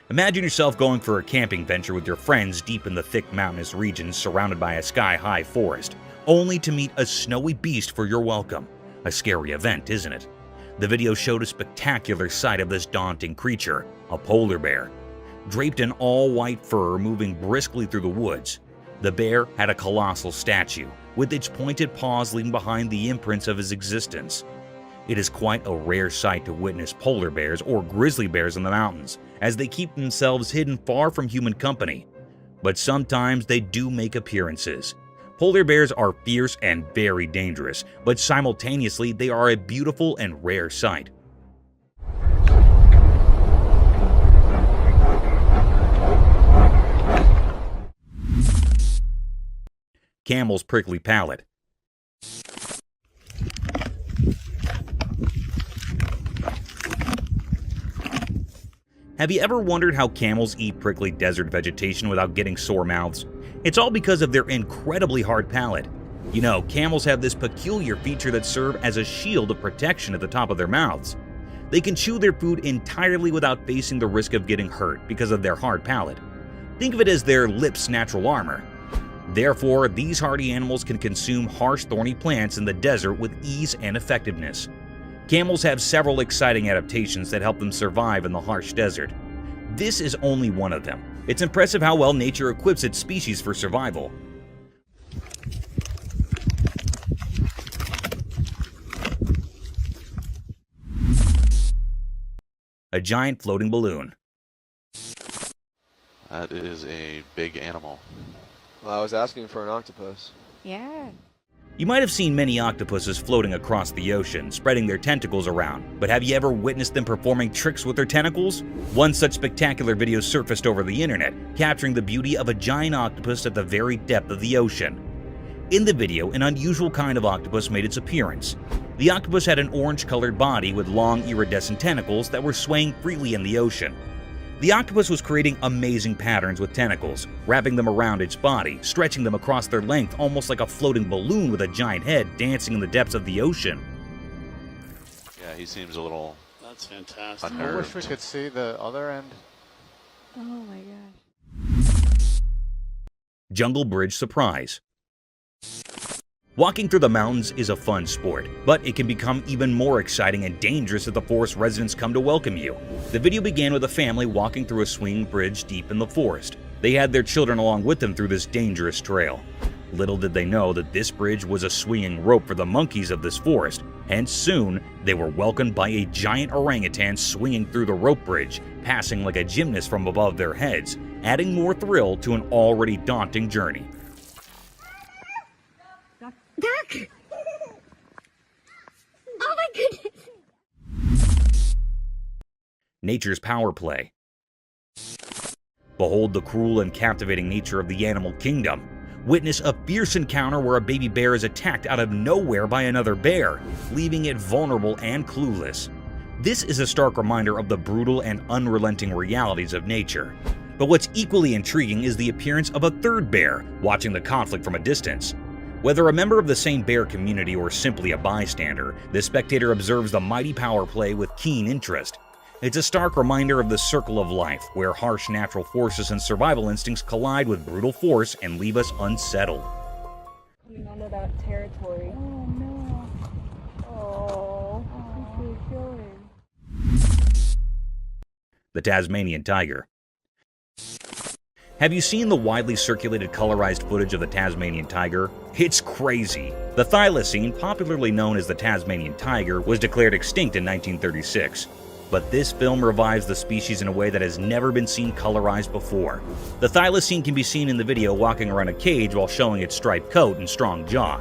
S1: Imagine yourself going for a camping venture with your friends deep in the thick mountainous regions surrounded by a sky-high forest, only to meet a snowy beast for your welcome. A scary event, isn't it? The video showed a spectacular sight of this daunting creature, a polar bear. Draped in all-white fur moving briskly through the woods, the bear had a colossal statue, with its pointed paws leaving behind the imprints of his existence. It is quite a rare sight to witness polar bears or grizzly bears in the mountains, as they keep themselves hidden far from human company. But sometimes they do make appearances. Polar bears are fierce and very dangerous, but simultaneously they are a beautiful and rare sight. Camel's prickly palate. Have you ever wondered how camels eat prickly desert vegetation without getting sore mouths? It's all because of their incredibly hard palate. You know, camels have this peculiar feature that serves as a shield of protection at the top of their mouths. They can chew their food entirely without facing the risk of getting hurt because of their hard palate. Think of it as their lips' natural armor. Therefore, these hardy animals can consume harsh, thorny plants in the desert with ease and effectiveness. Camels have several exciting adaptations that help them survive in the harsh desert. This is only one of them. It's impressive how well nature equips its species for survival. A giant floating balloon.
S11: That is a big animal.
S6: Well, I was asking for an octopus.
S7: Yeah.
S1: You might have seen many octopuses floating across the ocean, spreading their tentacles around, but have you ever witnessed them performing tricks with their tentacles? One such spectacular video surfaced over the internet, capturing the beauty of a giant octopus at the very depth of the ocean. In the video, an unusual kind of octopus made its appearance. The octopus had an orange-colored body with long iridescent tentacles that were swaying freely in the ocean. The octopus was creating amazing patterns with tentacles, wrapping them around its body, stretching them across their length almost like a floating balloon with a giant head dancing in the depths of the ocean.
S11: Yeah, he seems a little
S3: That's fantastic.
S11: unnerved.
S6: I wish we could see the other end.
S7: Oh my gosh.
S1: Jungle Bridge surprise. Walking through the mountains is a fun sport, but it can become even more exciting and dangerous if the forest residents come to welcome you. The video began with a family walking through a swinging bridge deep in the forest. They had their children along with them through this dangerous trail. Little did they know that this bridge was a swinging rope for the monkeys of this forest, and soon they were welcomed by a giant orangutan swinging through the rope bridge, passing like a gymnast from above their heads, adding more thrill to an already daunting journey.
S7: Duck! Oh my goodness!
S1: Nature's power play. Behold the cruel and captivating nature of the animal kingdom. Witness a fierce encounter where a baby bear is attacked out of nowhere by another bear, leaving it vulnerable and clueless. This is a stark reminder of the brutal and unrelenting realities of nature. But what's equally intriguing is the appearance of a third bear watching the conflict from a distance. Whether a member of the same bear community or simply a bystander, the spectator observes the mighty power play with keen interest. It's a stark reminder of the circle of life, where harsh natural forces and survival instincts collide with brutal force and leave us unsettled.
S7: Coming onto that territory. Oh no. Oh, he's really killing.
S1: The Tasmanian tiger. Have you seen the widely circulated colorized footage of the Tasmanian tiger? It's crazy. The thylacine, popularly known as the Tasmanian tiger, was declared extinct in 1936. But this film revives the species in a way that has never been seen colorized before. The thylacine can be seen in the video walking around a cage while showing its striped coat and strong jaw.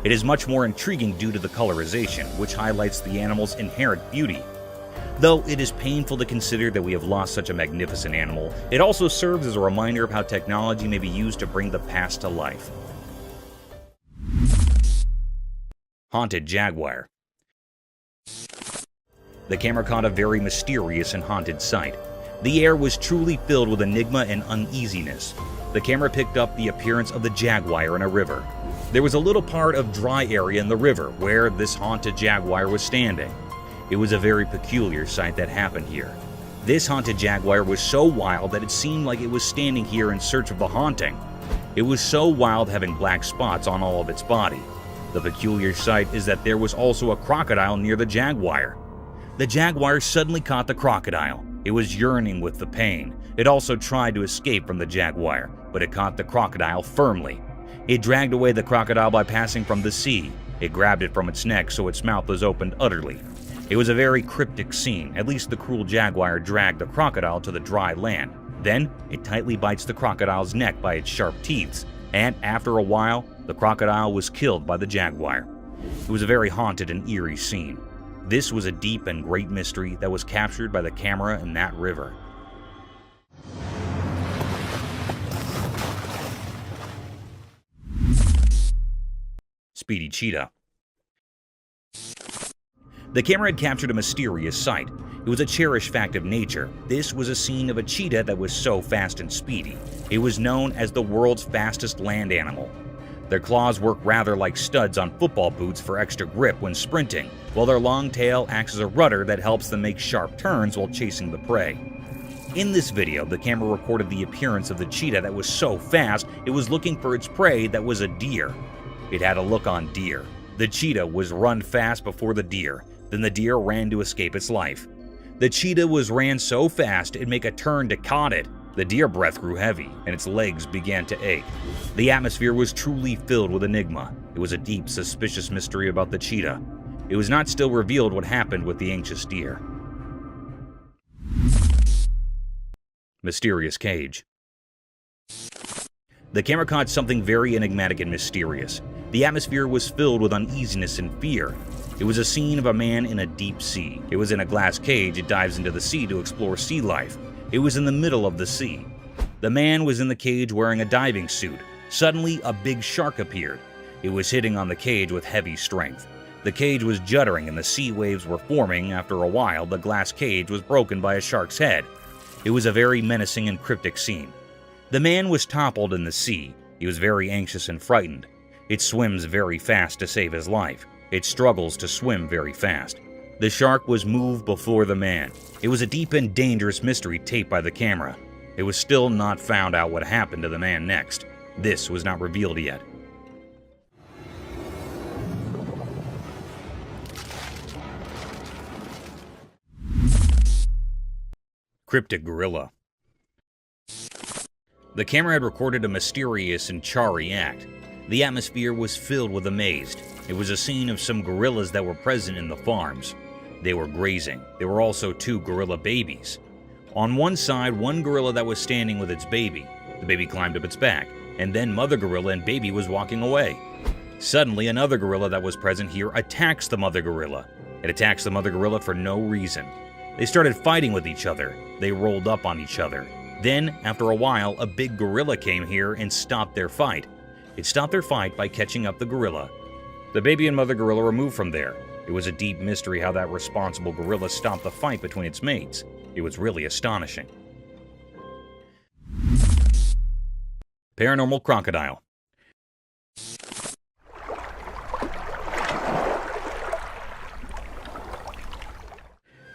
S1: It is much more intriguing due to the colorization, which highlights the animal's inherent beauty. Though it is painful to consider that we have lost such a magnificent animal, it also serves as a reminder of how technology may be used to bring the past to life. Haunted jaguar. The camera caught a very mysterious and haunted sight. The air was truly filled with enigma and uneasiness. The camera picked up the appearance of the jaguar in a river. There was a little part of dry area in the river where this haunted jaguar was standing. It was a very peculiar sight that happened here. This haunted jaguar was so wild that it seemed like it was standing here in search of the haunting. It was so wild, having black spots on all of its body. The peculiar sight is that there was also a crocodile near the jaguar. The jaguar suddenly caught the crocodile. It was yearning with the pain. It also tried to escape from the jaguar, but it caught the crocodile firmly. It dragged away the crocodile by passing from the sea. It grabbed it from its neck so its mouth was opened utterly. It was a very cryptic scene. At least the cruel jaguar dragged the crocodile to the dry land. Then, it tightly bites the crocodile's neck by its sharp teeth, and after a while, the crocodile was killed by the jaguar. It was a very haunted and eerie scene. This was a deep and great mystery that was captured by the camera in that river. Speedy cheetah. The camera had captured a mysterious sight. It was a cherished fact of nature. This was a scene of a cheetah that was so fast and speedy. It was known as the world's fastest land animal. Their claws work rather like studs on football boots for extra grip when sprinting, while their long tail acts as a rudder that helps them make sharp turns while chasing the prey. In this video, the camera recorded the appearance of the cheetah that was so fast it was looking for its prey that was a deer. It had a look on deer. The cheetah was run fast before the deer. Then the deer ran to escape its life. The cheetah ran so fast it'd make a turn to caught it. The deer breath grew heavy, and its legs began to ache. The atmosphere was truly filled with enigma. It was a deep, suspicious mystery about the cheetah. It was not still revealed what happened with the anxious deer. Mysterious cage. The camera caught something very enigmatic and mysterious. The atmosphere was filled with uneasiness and fear. It was a scene of a man in a deep sea. It was in a glass cage. It dives into the sea to explore sea life. It was in the middle of the sea. The man was in the cage wearing a diving suit. Suddenly, a big shark appeared. It was hitting on the cage with heavy strength. The cage was juddering and the sea waves were forming. After a while, the glass cage was broken by a shark's head. It was a very menacing and cryptic scene. The man was toppled in the sea. He was very anxious and frightened. It swims very fast to save his life. It struggles to swim very fast. The shark was moved before the man. It was a deep and dangerous mystery taped by the camera. It was still not found out what happened to the man next. This was not revealed yet. Cryptic gorilla. The camera had recorded a mysterious and charry act. The atmosphere was filled with amaze. It was a scene of some gorillas that were present in the farms. They were grazing. There were also 2 gorilla babies. On one side, one gorilla that was standing with its baby. The baby climbed up its back, and then mother gorilla and baby was walking away. Suddenly, another gorilla that was present here attacks the mother gorilla. It attacks the mother gorilla for no reason. They started fighting with each other. They rolled up on each other. Then, after a while, a big gorilla came here and stopped their fight. It stopped their fight by catching up the gorilla. The baby and mother gorilla were moved from there. It was a deep mystery how that responsible gorilla stopped the fight between its mates. It was really astonishing. Paranormal crocodile.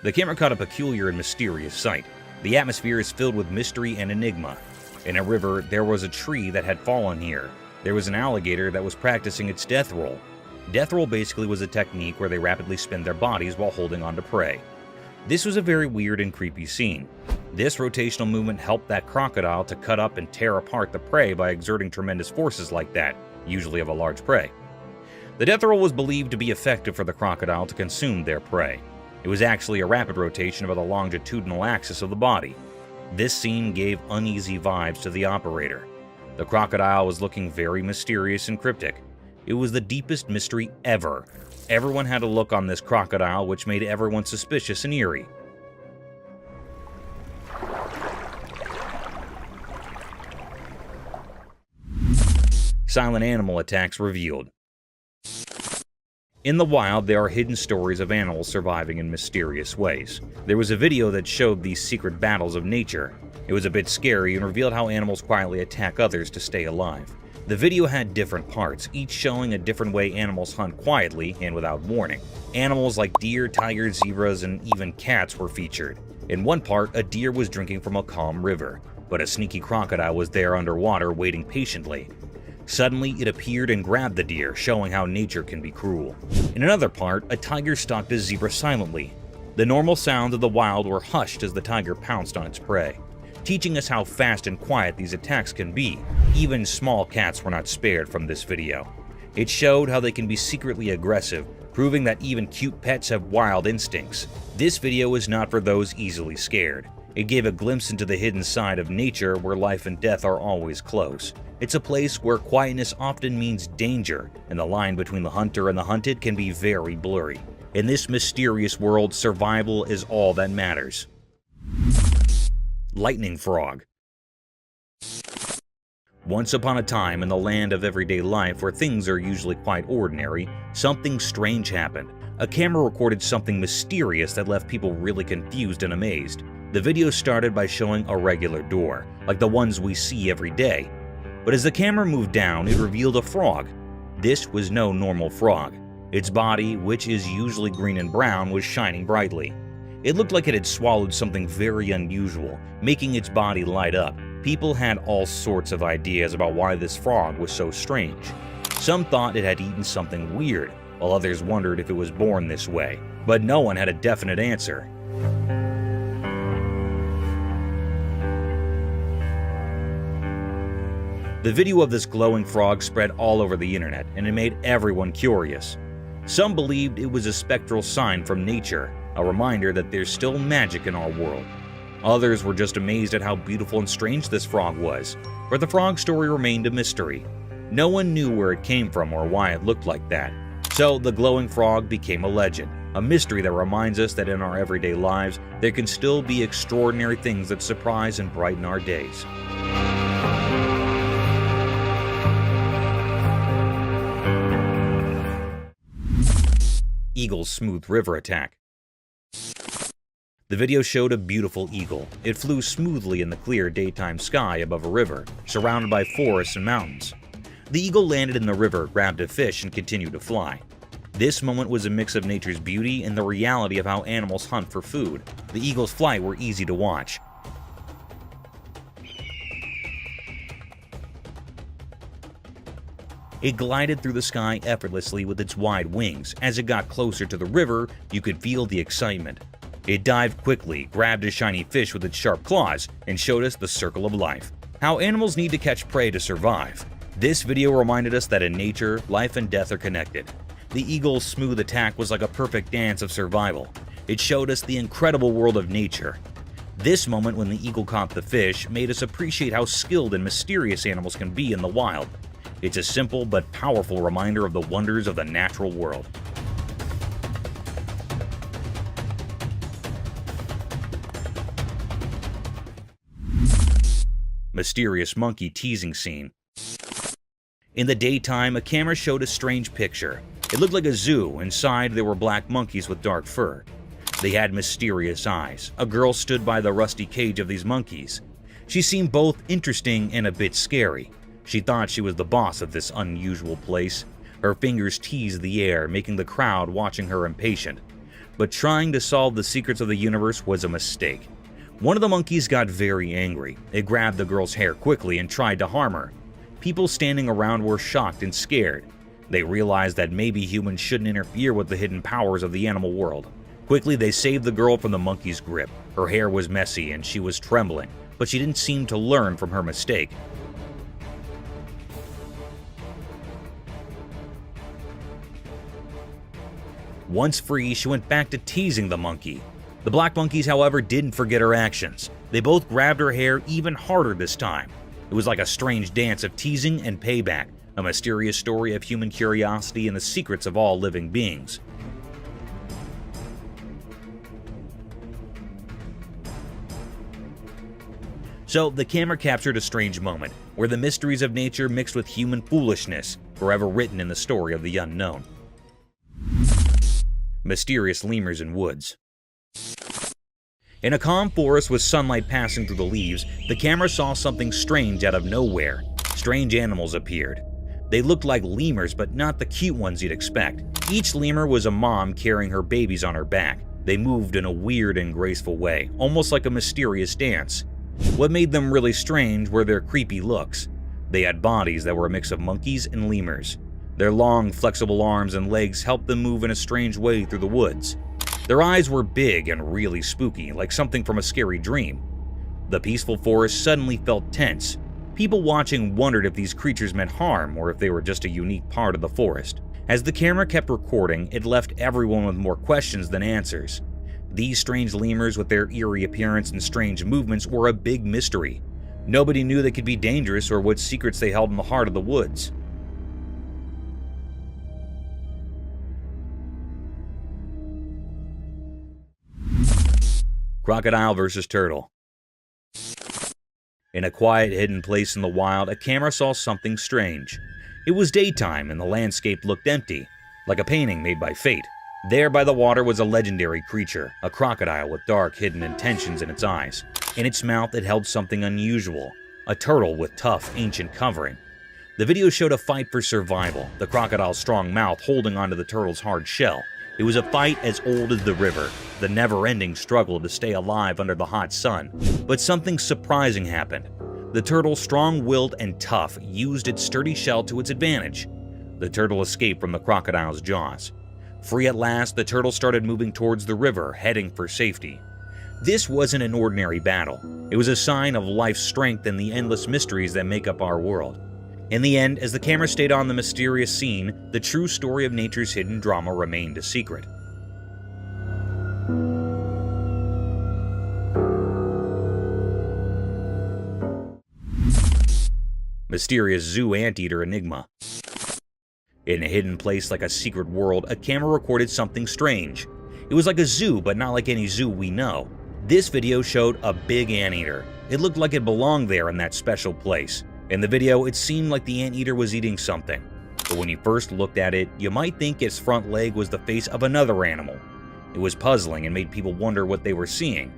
S1: The camera caught a peculiar and mysterious sight. The atmosphere is filled with mystery and enigma. In a river, there was a tree that had fallen here. There was an alligator that was practicing its death roll. Death roll basically was a technique where they rapidly spin their bodies while holding on to prey. This was a very weird and creepy scene. This rotational movement helped that crocodile to cut up and tear apart the prey by exerting tremendous forces like that, usually of a large prey. The death roll was believed to be effective for the crocodile to consume their prey. It was actually a rapid rotation about the longitudinal axis of the body. This scene gave uneasy vibes to the operator. The crocodile was looking very mysterious and cryptic. It was the deepest mystery ever. Everyone had a look on this crocodile which made everyone suspicious and eerie. Silent animal attacks revealed. In the wild, there are hidden stories of animals surviving in mysterious ways. There was a video that showed these secret battles of nature. It was a bit scary and revealed how animals quietly attack others to stay alive. The video had different parts, each showing a different way animals hunt quietly and without warning. Animals like deer, tigers, zebras, and even cats were featured. In one part, a deer was drinking from a calm river, but a sneaky crocodile was there underwater waiting patiently. Suddenly, it appeared and grabbed the deer, showing how nature can be cruel. In another part, a tiger stalked a zebra silently. The normal sounds of the wild were hushed as the tiger pounced on its prey, teaching us how fast and quiet these attacks can be. Even small cats were not spared from this video. It showed how they can be secretly aggressive, proving that even cute pets have wild instincts. This video is not for those easily scared. It gave a glimpse into the hidden side of nature where life and death are always close. It's a place where quietness often means danger, and the line between the hunter and the hunted can be very blurry. In this mysterious world, survival is all that matters. Lightning frog. Once upon a time in the land of everyday life where things are usually quite ordinary, something strange happened. A camera recorded something mysterious that left people really confused and amazed. The video started by showing a regular door, like the ones we see every day. But as the camera moved down, it revealed a frog. This was no normal frog. Its body, which is usually green and brown, was shining brightly. It looked like it had swallowed something very unusual, making its body light up. People had all sorts of ideas about why this frog was so strange. Some thought it had eaten something weird, while others wondered if it was born this way. But no one had a definite answer. The video of this glowing frog spread all over the internet, and it made everyone curious. Some believed it was a spectral sign from nature, a reminder that there's still magic in our world. Others were just amazed at how beautiful and strange this frog was, but the frog story remained a mystery. No one knew where it came from or why it looked like that. So the glowing frog became a legend, a mystery that reminds us that in our everyday lives, there can still be extraordinary things that surprise and brighten our days. Eagle's smooth river attack. The video showed a beautiful eagle. It flew smoothly in the clear daytime sky above a river, surrounded by forests and mountains. The eagle landed in the river, grabbed a fish, and continued to fly. This moment was a mix of nature's beauty and the reality of how animals hunt for food. The eagle's flight were easy to watch. It glided through the sky effortlessly with its wide wings. As it got closer to the river, you could feel the excitement. It dived quickly, grabbed a shiny fish with its sharp claws, and showed us the circle of life. How animals need to catch prey to survive. This video reminded us that in nature, life and death are connected. The eagle's smooth attack was like a perfect dance of survival. It showed us the incredible world of nature. This moment when the eagle caught the fish made us appreciate how skilled and mysterious animals can be in the wild. It's a simple but powerful reminder of the wonders of the natural world. Mysterious monkey teasing scene. In the daytime, a camera showed a strange picture. It looked like a zoo. Inside there were black monkeys with dark fur. They had mysterious eyes. A girl stood by the rusty cage of these monkeys. She seemed both interesting and a bit scary. She thought she was the boss of this unusual place. Her fingers teased the air, making the crowd watching her impatient. But trying to solve the secrets of the universe was a mistake. One of the monkeys got very angry. It grabbed the girl's hair quickly and tried to harm her. People standing around were shocked and scared. They realized that maybe humans shouldn't interfere with the hidden powers of the animal world. Quickly, they saved the girl from the monkey's grip. Her hair was messy and she was trembling, but she didn't seem to learn from her mistake. Once free, she went back to teasing the monkey. The black monkeys, however, didn't forget her actions. They both grabbed her hair even harder this time. It was like a strange dance of teasing and payback, a mysterious story of human curiosity and the secrets of all living beings. So, the camera captured a strange moment, where the mysteries of nature mixed with human foolishness, forever written in the story of the unknown. Mysterious lemurs in woods. In a calm forest with sunlight passing through the leaves, the camera saw something strange out of nowhere. Strange animals appeared. They looked like lemurs, but not the cute ones you'd expect. Each lemur was a mom carrying her babies on her back. They moved in a weird and graceful way, almost like a mysterious dance. What made them really strange were their creepy looks. They had bodies that were a mix of monkeys and lemurs. Their long, flexible arms and legs helped them move in a strange way through the woods. Their eyes were big and really spooky, like something from a scary dream. The peaceful forest suddenly felt tense. People watching wondered if these creatures meant harm or if they were just a unique part of the forest. As the camera kept recording, it left everyone with more questions than answers. These strange lemurs with their eerie appearance and strange movements were a big mystery. Nobody knew they could be dangerous or what secrets they held in the heart of the woods. Crocodile versus turtle. In a quiet, hidden place in the wild, a camera saw something strange. It was daytime and the landscape looked empty, like a painting made by fate. There by the water was a legendary creature, a crocodile with dark, hidden intentions in its eyes. In its mouth it held something unusual, a turtle with tough, ancient covering. The video showed a fight for survival, the crocodile's strong mouth holding onto the turtle's hard shell. It was a fight as old as the river, the never-ending struggle to stay alive under the hot sun. But something surprising happened. The turtle, strong-willed and tough, used its sturdy shell to its advantage. The turtle escaped from the crocodile's jaws. Free at last, the turtle started moving towards the river, heading for safety. This wasn't an ordinary battle. It was a sign of life's strength and the endless mysteries that make up our world. In the end, as the camera stayed on the mysterious scene, the true story of nature's hidden drama remained a secret. Mysterious zoo anteater enigma. In a hidden place like a secret world, a camera recorded something strange. It was like a zoo, but not like any zoo we know. This video showed a big anteater. It looked like it belonged there in that special place. In the video, it seemed like the anteater was eating something. But when you first looked at it, you might think its front leg was the face of another animal. It was puzzling and made people wonder what they were seeing.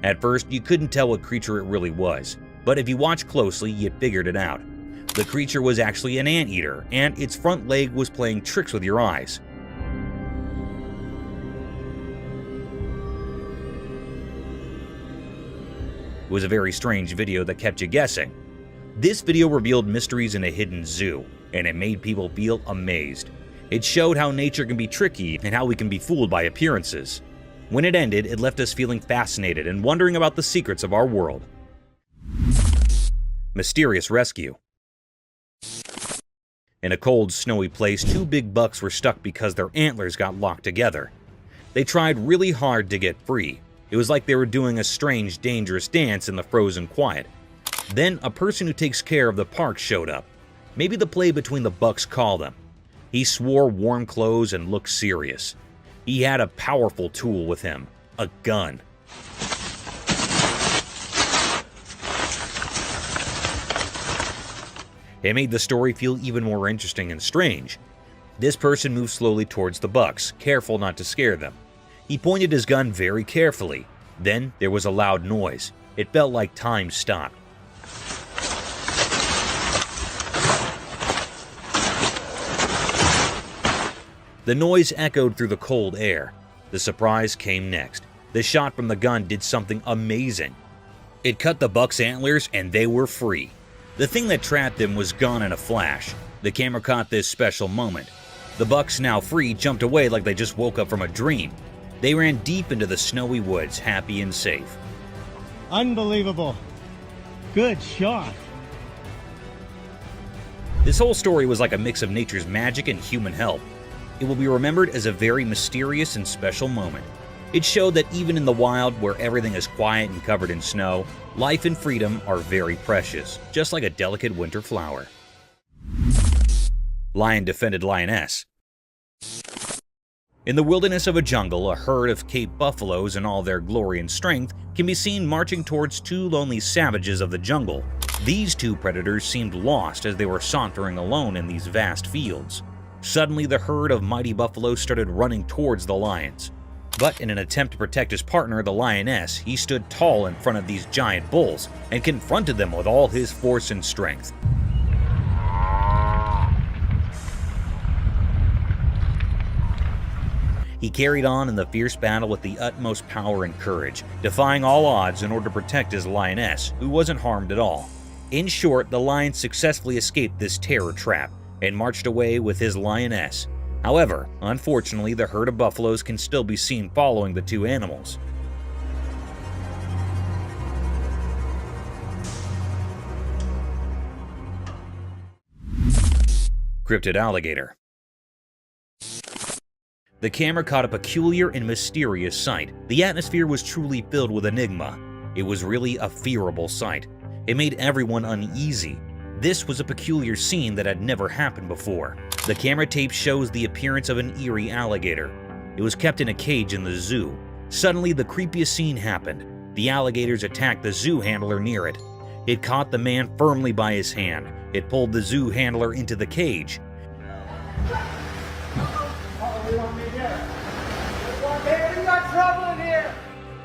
S1: At first, you couldn't tell what creature it really was, but if you watched closely, you figured it out. The creature was actually an anteater, and its front leg was playing tricks with your eyes. It was a very strange video that kept you guessing. This video revealed mysteries in a hidden zoo, and it made people feel amazed. It showed how nature can be tricky and how we can be fooled by appearances. When it ended, it left us feeling fascinated and wondering about the secrets of our world. Mysterious rescue. In a cold, snowy place, two big bucks were stuck because their antlers got locked together. They tried really hard to get free. It was like they were doing a strange, dangerous dance in the frozen quiet. Then, a person who takes care of the park showed up. Maybe the play between the bucks called him. He swore warm clothes and looked serious. He had a powerful tool with him, a gun. It made the story feel even more interesting and strange. This person moved slowly towards the bucks, careful not to scare them. He pointed his gun very carefully. Then there was a loud noise. It felt like time stopped. The noise echoed through the cold air. The surprise came next. The shot from the gun did something amazing. It cut the buck's antlers and they were free. The thing that trapped them was gone in a flash. The camera caught this special moment. The bucks, now free, jumped away like they just woke up from a dream. They ran deep into the snowy woods, happy and safe.
S9: Unbelievable. Good shot.
S1: This whole story was like a mix of nature's magic and human help. It will be remembered as a very mysterious and special moment. It showed that even in the wild, where everything is quiet and covered in snow, life and freedom are very precious, just like a delicate winter flower. Lion defended lioness. In the wilderness of a jungle, a herd of Cape buffaloes in all their glory and strength can be seen marching towards two lonely savages of the jungle. These two predators seemed lost as they were sauntering alone in these vast fields. Suddenly, the herd of mighty buffaloes started running towards the lions. But in an attempt to protect his partner, the lioness, he stood tall in front of these giant bulls and confronted them with all his force and strength. He carried on in the fierce battle with the utmost power and courage, defying all odds in order to protect his lioness, who wasn't harmed at all. In short, the lion successfully escaped this terror trap and marched away with his lioness. However, unfortunately, the herd of buffaloes can still be seen following the two animals. Cryptid alligator. The camera caught a peculiar and mysterious sight. The atmosphere was truly filled with enigma. It was really a fearable sight. It made everyone uneasy. This was a peculiar scene that had never happened before. The camera tape shows the appearance of an eerie alligator. It was kept in a cage in the zoo. Suddenly, the creepiest scene happened. The alligators attacked the zoo handler near it. It caught the man firmly by his hand. It pulled the zoo handler into the cage.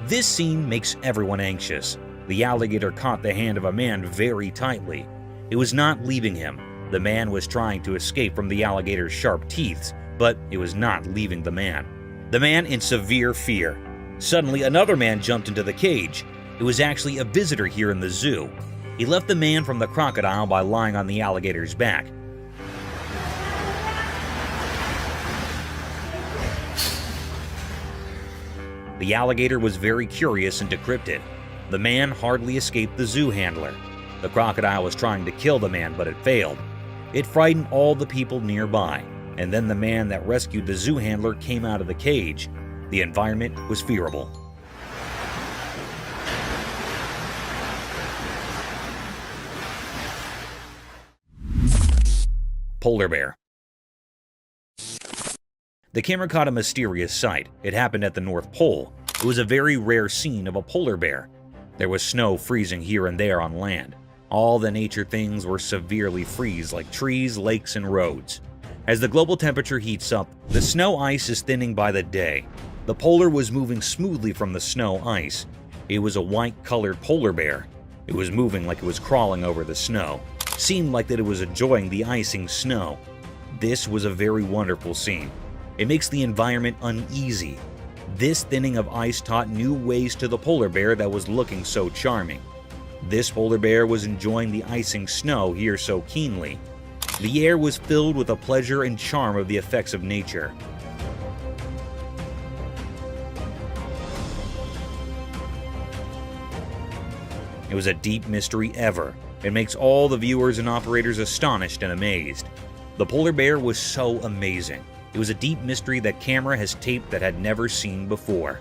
S1: This scene makes everyone anxious. The alligator caught the hand of a man very tightly. It was not leaving him. The man was trying to escape from the alligator's sharp teeth, but it was not leaving the man. The man in severe fear. Suddenly, another man jumped into the cage. It was actually a visitor here in the zoo. He left the man from the crocodile by lying on the alligator's back. The alligator was very curious and decrypted. The man hardly escaped the zoo handler. The crocodile was trying to kill the man, but it failed. It frightened all the people nearby, and then the man that rescued the zoo handler came out of the cage. The environment was fearable. Polar bear. The camera caught a mysterious sight. It happened at the North Pole. It was a very rare scene of a polar bear. There was snow freezing here and there on land. All the nature things were severely freeze, like trees, lakes, and roads. As the global temperature heats up, the snow ice is thinning by the day. The polar was moving smoothly from the snow ice. It was a white-colored polar bear. It was moving like it was crawling over the snow. Seemed like that it was enjoying the icing snow. This was a very wonderful scene. It makes the environment uneasy. This thinning of ice taught new ways to the polar bear that was looking so charming. This polar bear was enjoying the icing snow here so keenly. The air was filled with the pleasure and charm of the effects of nature. It was a deep mystery ever. It makes all the viewers and operators astonished and amazed. The polar bear was so amazing. It was a deep mystery that camera has taped that had never seen before.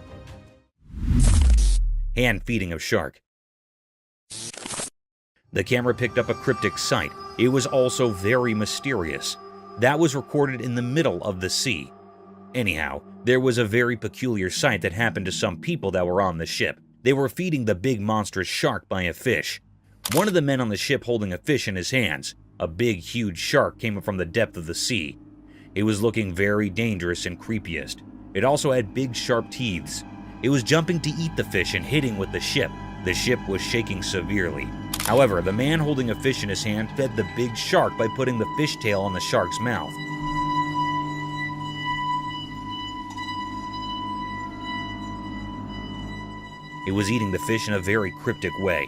S1: Hand feeding of shark. The camera picked up a cryptic sight. It was also very mysterious. That was recorded in the middle of the sea. Anyhow, there was a very peculiar sight that happened to some people that were on the ship. They were feeding the big monstrous shark by a fish. One of the men on the ship holding a fish in his hands. A big, huge shark came from the depth of the sea. It was looking very dangerous and creepiest. It also had big sharp teeth. It was jumping to eat the fish and hitting with the ship. The ship was shaking severely. However, the man holding a fish in his hand fed the big shark by putting the fish tail on the shark's mouth. It was eating the fish in a very cryptic way.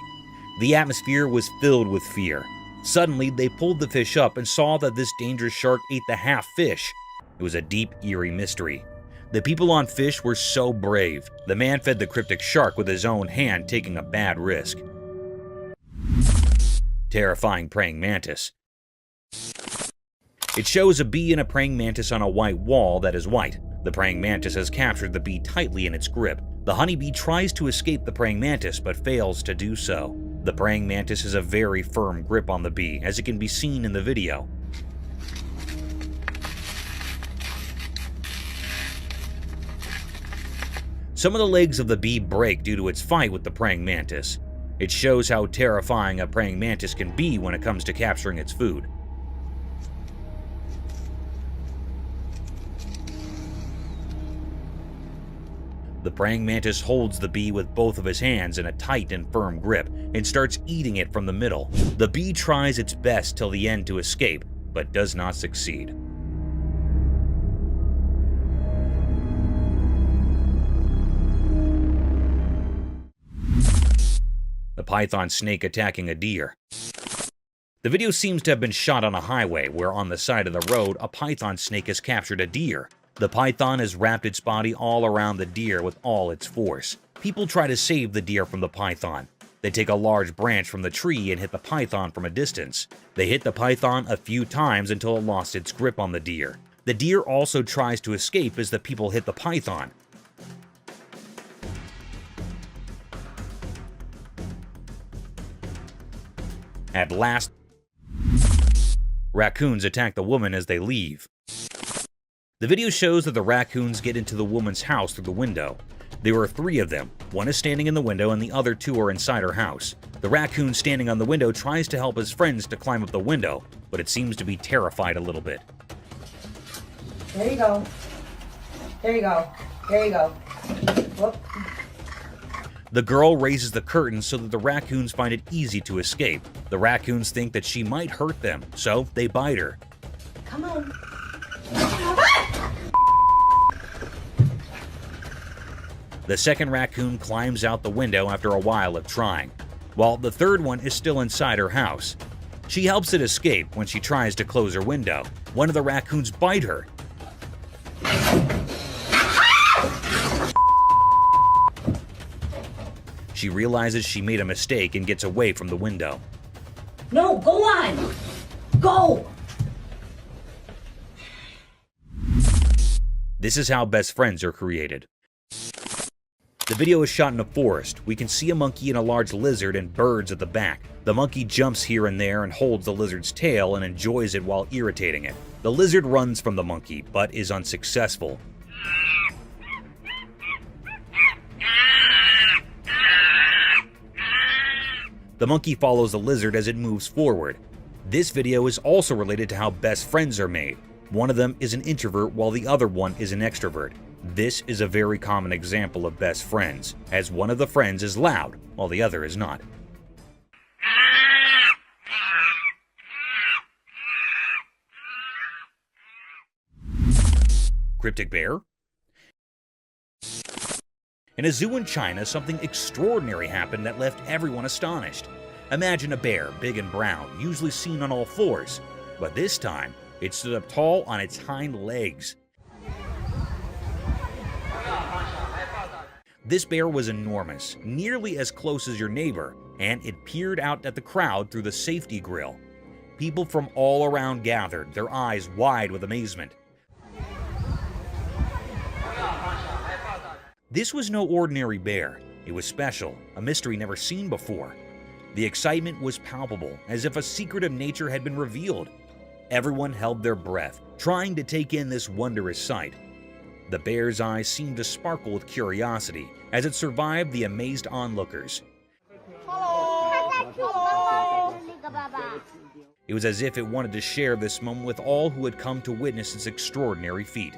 S1: The atmosphere was filled with fear. Suddenly, they pulled the fish up and saw that this dangerous shark ate the half fish. It was a deep, eerie mystery. The people on fish were so brave. The man fed the cryptic shark with his own hand, taking a bad risk. Terrifying praying mantis. It shows a bee and a praying mantis on a white wall that is white. The praying mantis has captured the bee tightly in its grip. The honeybee tries to escape the praying mantis but fails to do so. The praying mantis has a very firm grip on the bee, as it can be seen in the video. Some of the legs of the bee break due to its fight with the praying mantis. It shows how terrifying a praying mantis can be when it comes to capturing its food. The praying mantis holds the bee with both of his hands in a tight and firm grip and starts eating it from the middle. The bee tries its best till the end to escape, but does not succeed. The python snake attacking a deer. The video seems to have been shot on a highway where on the side of the road a python snake has captured a deer. The python has wrapped its body all around the deer with all its force. People try to save the deer from the python. They take a large branch from the tree and hit the python from a distance. They hit the python a few times until it lost its grip on the deer. The deer also tries to escape as the people hit the python. At last, raccoons attack the woman as they leave. The video shows that the raccoons get into the woman's house through the window. There are 3 of them. One is standing in the window and the other 2 are inside her house. The raccoon standing on the window tries to help his friends to climb up the window, but it seems to be terrified a little bit.
S7: There you go. There you go. There you go. Whoop.
S1: The girl raises the curtain so that the raccoons find it easy to escape. The raccoons think that she might hurt them, so they bite her.
S7: Come on.
S1: The second raccoon climbs out the window after a while of trying, while the third one is still inside her house. She helps it escape when she tries to close her window. One of the raccoons bite her. She realizes she made a mistake and gets away from the window.
S7: No, go on. Go.
S1: This is how best friends are created. The video is shot in a forest. We can see a monkey and a large lizard and birds at the back. The monkey jumps here and there and holds the lizard's tail and enjoys it while irritating it. The lizard runs from the monkey, but is unsuccessful. The monkey follows the lizard as it moves forward. This video is also related to how best friends are made. One of them is an introvert while the other one is an extrovert. This is a very common example of best friends, as one of the friends is loud while the other is not. Cryptic bear? In a zoo in China, something extraordinary happened that left everyone astonished. Imagine a bear, big and brown, usually seen on all fours, but this time, it stood up tall on its hind legs. This bear was enormous, nearly as close as your neighbor, and it peered out at the crowd through the safety grill. People from all around gathered, their eyes wide with amazement. This was no ordinary bear. It was special, a mystery never seen before. The excitement was palpable, as if a secret of nature had been revealed. Everyone held their breath, trying to take in this wondrous sight. The bear's eyes seemed to sparkle with curiosity as it survived the amazed onlookers. It was as if it wanted to share this moment with all who had come to witness its extraordinary feat.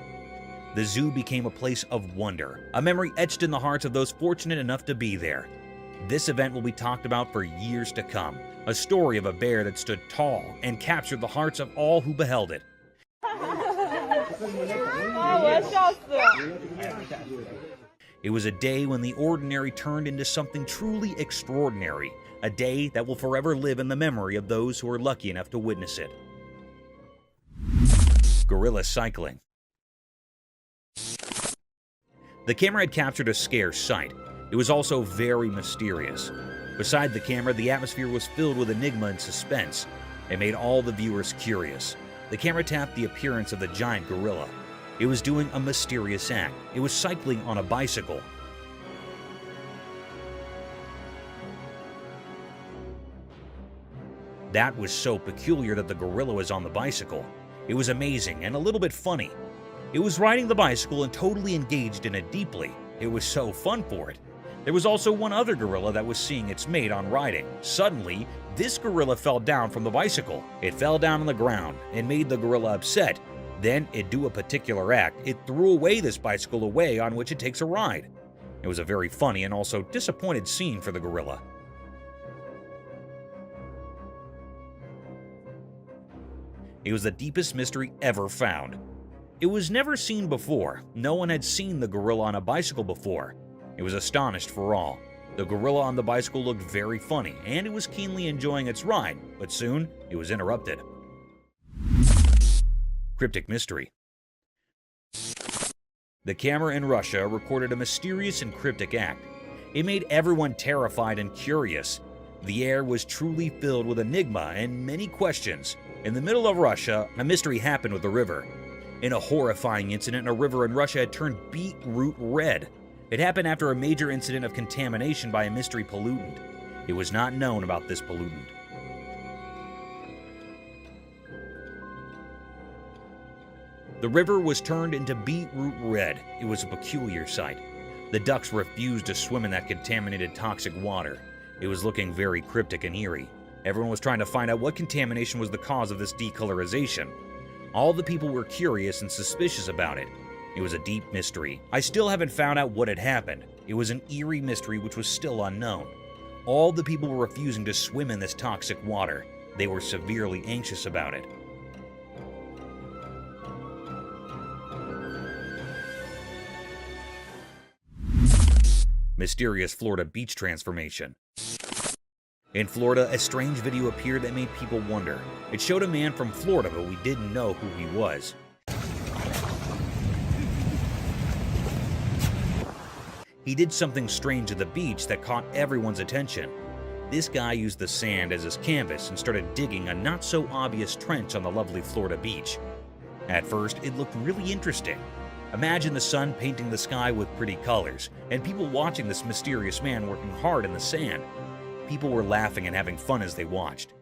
S1: The zoo became a place of wonder, a memory etched in the hearts of those fortunate enough to be there. This event will be talked about for years to come, a story of a bear that stood tall and captured the hearts of all who beheld it. It was a day when the ordinary turned into something truly extraordinary, a day that will forever live in the memory of those who were lucky enough to witness it. Gorilla cycling. The camera had captured a scarce sight. It was also very mysterious. Beside the camera, the atmosphere was filled with enigma and suspense. It made all the viewers curious. The camera tapped the appearance of the giant gorilla. It was doing a mysterious act. It was cycling on a bicycle. That was so peculiar that the gorilla was on the bicycle. It was amazing and a little bit funny. It was riding the bicycle and totally engaged in it deeply. It was so fun for it. There was also one other gorilla that was seeing its mate on riding. Suddenly, this gorilla fell down from the bicycle. It fell down on the ground and made the gorilla upset. Then it do a particular act. It threw away this bicycle away on which it takes a ride. It was a very funny and also disappointed scene for the gorilla. It was the deepest mystery ever found. It was never seen before. No one had seen the gorilla on a bicycle before. It was astonished for all. The gorilla on the bicycle looked very funny, and it was keenly enjoying its ride, but soon it was interrupted. Cryptic mystery. The camera in Russia recorded a mysterious and cryptic act. It made everyone terrified and curious. The air was truly filled with enigma and many questions. In the middle of Russia, a mystery happened with the river. In a horrifying incident, a river in Russia had turned beetroot red. It happened after a major incident of contamination by a mystery pollutant. It was not known about this pollutant. The river was turned into beetroot red. It was a peculiar sight. The ducks refused to swim in that contaminated toxic water. It was looking very cryptic and eerie. Everyone was trying to find out what contamination was the cause of this decolorization. All the people were curious and suspicious about it. It was a deep mystery. I still haven't found out what had happened. It was an eerie mystery which was still unknown. All the people were refusing to swim in this toxic water. They were severely anxious about it. Mysterious Florida beach transformation. In Florida, a strange video appeared that made people wonder. It showed a man from Florida, but we didn't know who he was. He did something strange at the beach that caught everyone's attention. This guy used the sand as his canvas and started digging a not-so-obvious trench on the lovely Florida beach. At first, it looked really interesting. Imagine the sun painting the sky with pretty colors, and people watching this mysterious man working hard in the sand. People were laughing and having fun as they watched.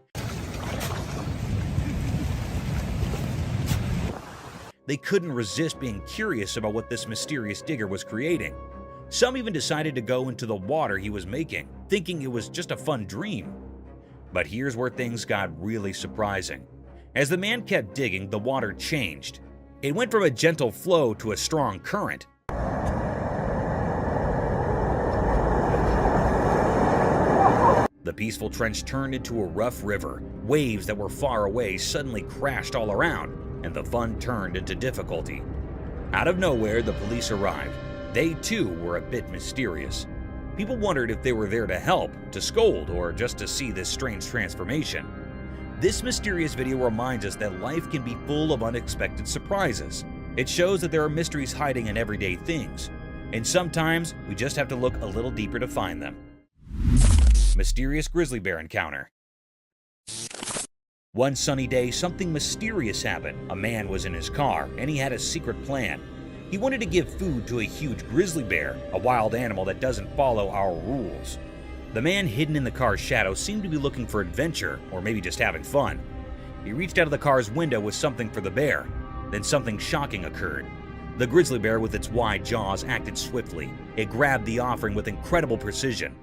S1: They couldn't resist being curious about what this mysterious digger was creating. Some even decided to go into the water he was making, thinking it was just a fun dream. But here's where things got really surprising. As the man kept digging, the water changed. It went from a gentle flow to a strong current. The peaceful trench turned into a rough river. Waves that were far away suddenly crashed all around, and the fun turned into difficulty. Out of nowhere, the police arrived. They too were a bit mysterious. People wondered if they were there to help, to scold, or just to see this strange transformation. This mysterious video reminds us that life can be full of unexpected surprises. It shows that there are mysteries hiding in everyday things, and sometimes we just have to look a little deeper to find them. Mysterious grizzly bear encounter. One sunny day, something mysterious happened. A man was in his car, and he had a secret plan. He wanted to give food to a huge grizzly bear, a wild animal that doesn't follow our rules. The man hidden in the car's shadow seemed to be looking for adventure, or maybe just having fun. He reached out of the car's window with something for the bear. Then something shocking occurred. The grizzly bear with its wide jaws acted swiftly. It grabbed the offering with incredible precision.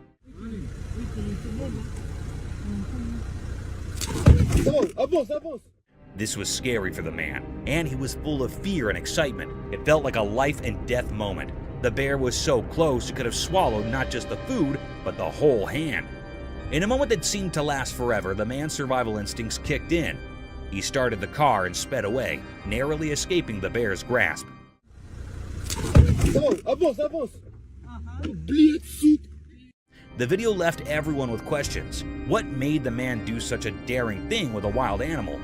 S1: This was scary for the man, and he was full of fear and excitement. It felt like a life and death moment. The bear was so close it could have swallowed not just the food, but the whole hand. In a moment that seemed to last forever, the man's survival instincts kicked in. He started the car and sped away, narrowly escaping the bear's grasp. The video left everyone with questions. What made the man do such a daring thing with a wild animal?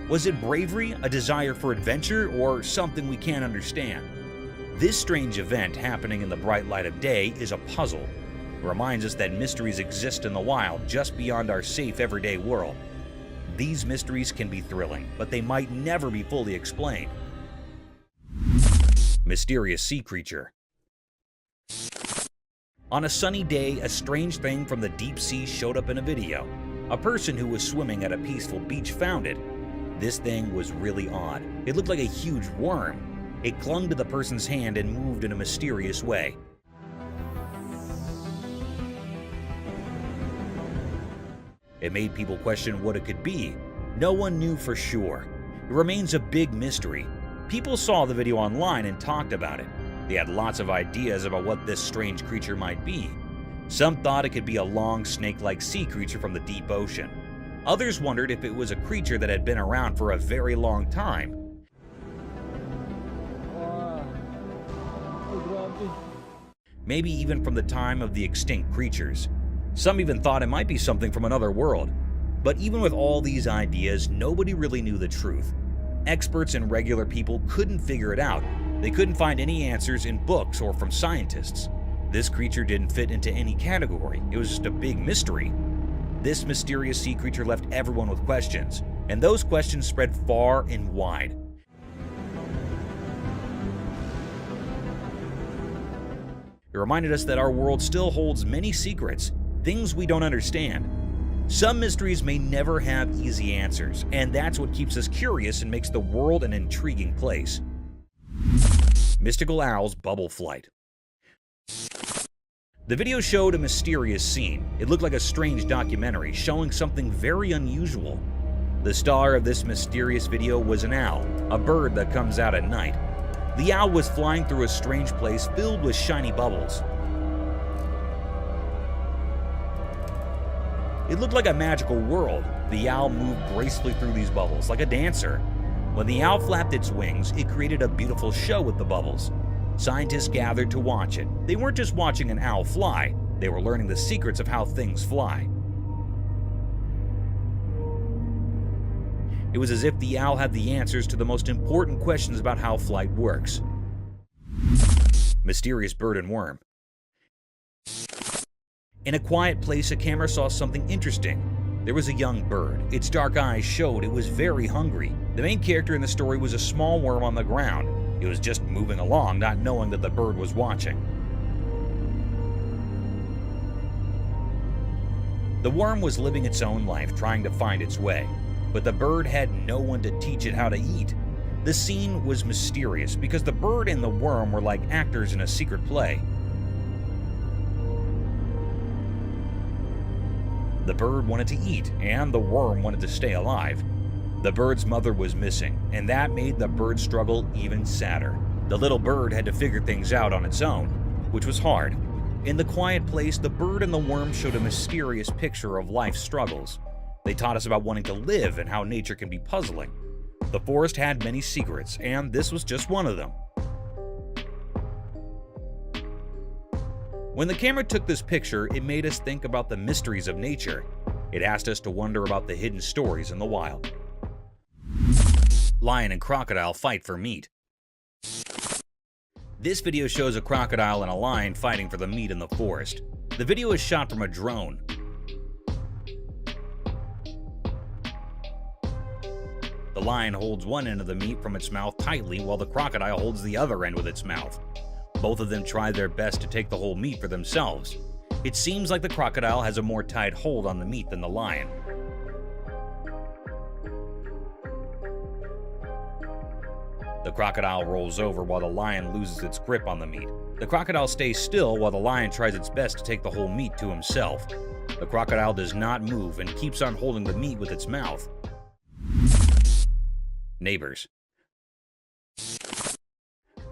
S1: Was it bravery, a desire for adventure, or something we can't understand? This strange event happening in the bright light of day is a puzzle. It reminds us that mysteries exist in the wild just beyond our safe everyday world. These mysteries can be thrilling, but they might never be fully explained. Mysterious sea creature. On a sunny day, a strange thing from the deep sea showed up in a video. A person who was swimming at a peaceful beach found it. This thing was really odd. It looked like a huge worm. It clung to the person's hand and moved in a mysterious way. It made people question what it could be. No one knew for sure. It remains a big mystery. People saw the video online and talked about it. They had lots of ideas about what this strange creature might be. Some thought it could be a long, snake-like sea creature from the deep ocean. Others wondered if it was a creature that had been around for a very long time. Maybe even from the time of the extinct creatures. Some even thought it might be something from another world. But even with all these ideas, nobody really knew the truth. Experts and regular people couldn't figure it out. They couldn't find any answers in books or from scientists. This creature didn't fit into any category. It was just a big mystery. This mysterious sea creature left everyone with questions, and those questions spread far and wide. It reminded us that our world still holds many secrets, things we don't understand. Some mysteries may never have easy answers, and that's what keeps us curious and makes the world an intriguing place. Mystical Owl's Bubble Flight. The video showed a mysterious scene. It looked like a strange documentary showing something very unusual. The star of this mysterious video was an owl, a bird that comes out at night. The owl was flying through a strange place filled with shiny bubbles. It looked like a magical world. The owl moved gracefully through these bubbles, like a dancer. When the owl flapped its wings, it created a beautiful show with the bubbles. Scientists gathered to watch it. They weren't just watching an owl fly, they were learning the secrets of how things fly. It was as if the owl had the answers to the most important questions about how flight works. Mysterious bird and worm. In a quiet place, a camera saw something interesting. There was a young bird. Its dark eyes showed it was very hungry. The main character in the story was a small worm on the ground. It was just moving along, not knowing that the bird was watching. The worm was living its own life, trying to find its way. But the bird had no one to teach it how to eat. The scene was mysterious because the bird and the worm were like actors in a secret play. The bird wanted to eat, and the worm wanted to stay alive. The bird's mother was missing, and that made the bird's struggle even sadder. The little bird had to figure things out on its own, which was hard. In the quiet place, the bird and the worm showed a mysterious picture of life's struggles. They taught us about wanting to live and how nature can be puzzling. The forest had many secrets, and this was just one of them. When the camera took this picture, it made us think about the mysteries of nature. It asked us to wonder about the hidden stories in the wild. Lion and crocodile fight for meat. This video shows a crocodile and a lion fighting for the meat in the forest. The video is shot from a drone. The lion holds one end of the meat from its mouth tightly while the crocodile holds the other end with its mouth. Both of them try their best to take the whole meat for themselves. It seems like the crocodile has a more tight hold on the meat than the lion. The crocodile rolls over while the lion loses its grip on the meat. The crocodile stays still while the lion tries its best to take the whole meat to himself. The crocodile does not move and keeps on holding the meat with its mouth. Neighbors.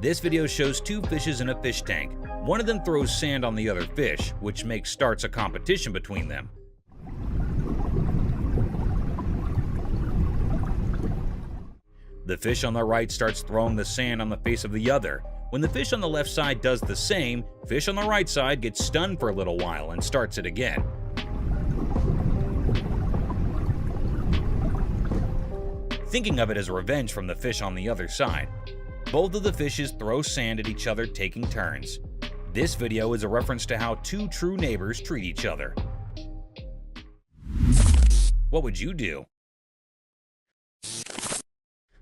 S1: This video shows two fishes in a fish tank. One of them throws sand on the other fish, which starts a competition between them. The fish on the right starts throwing the sand on the face of the other. When the fish on the left side does the same, fish on the right side gets stunned for a little while and starts it again. Thinking of it as revenge from the fish on the other side. Both of the fishes throw sand at each other, taking turns. This video is a reference to how two true neighbors treat each other. What would you do?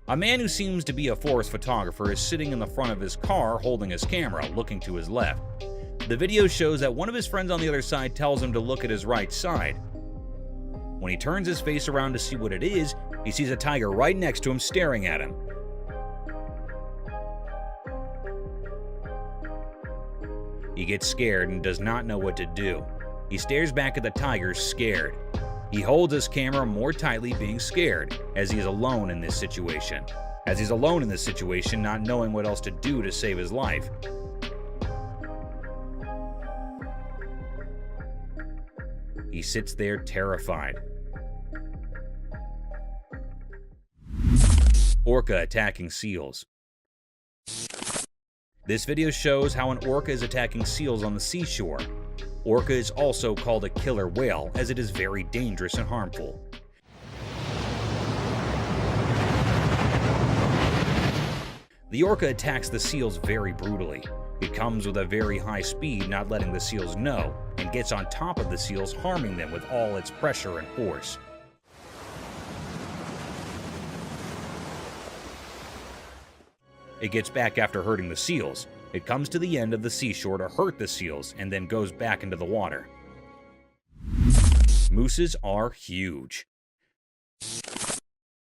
S1: A man who seems to be a forest photographer is sitting in the front of his car holding his camera, looking to his left. The video shows that one of his friends on the other side tells him to look at his right side. When he turns his face around to see what it is, he sees a tiger right next to him staring at him. He gets scared and does not know what to do. He stares back at the tiger, scared. He holds his camera more tightly, being scared, as he is alone in this situation. Not knowing what else to do to save his life. He sits there terrified. Orca attacking seals. This video shows how an orca is attacking seals on the seashore. Orca is also called a killer whale, as it is very dangerous and harmful. The orca attacks the seals very brutally. It comes with a very high speed, not letting the seals know, and gets on top of the seals, harming them with all its pressure and force. It gets back after hurting the seals. It comes to the end of the seashore to hurt the seals and then goes back into the water. Mooses are huge.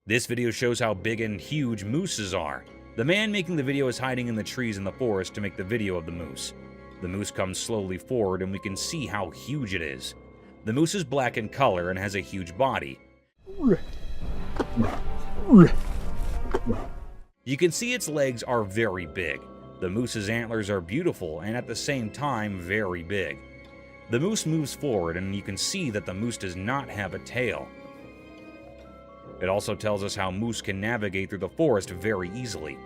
S1: This video shows how big and huge mooses are. The man making the video is hiding in the trees in the forest to make the video of the moose. The moose comes slowly forward and we can see how huge it is. The moose is black in color and has a huge body. You can see its legs are very big. The moose's antlers are beautiful and at the same time very big. The moose moves forward and you can see that the moose does not have a tail. It also tells us how moose can navigate through the forest very easily.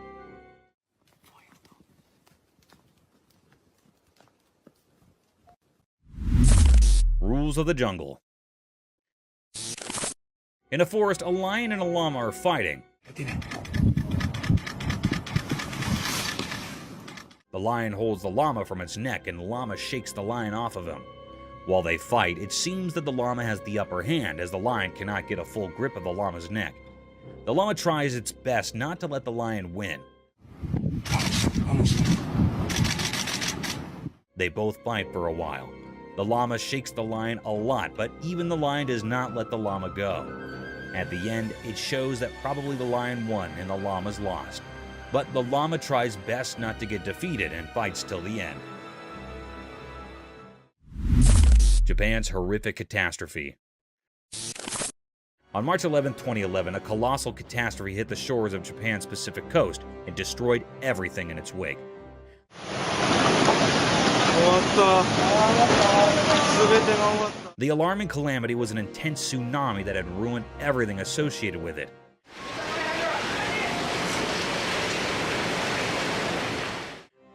S1: Rules of the jungle. In a forest, a lion and a llama are fighting. The lion holds the llama from its neck, and the llama shakes the lion off of him. While they fight, it seems that the llama has the upper hand, as the lion cannot get a full grip of the llama's neck. The llama tries its best not to let the lion win. They both fight for a while. The llama shakes the lion a lot, but even the lion does not let the llama go. At the end, it shows that probably the lion won and the llama's lost. But the llama tries best not to get defeated and fights till the end. Japan's horrific catastrophe. On March 11, 2011, a colossal catastrophe hit the shores of Japan's Pacific coast and destroyed everything in its wake. The alarming calamity was an intense tsunami that had ruined everything associated with it.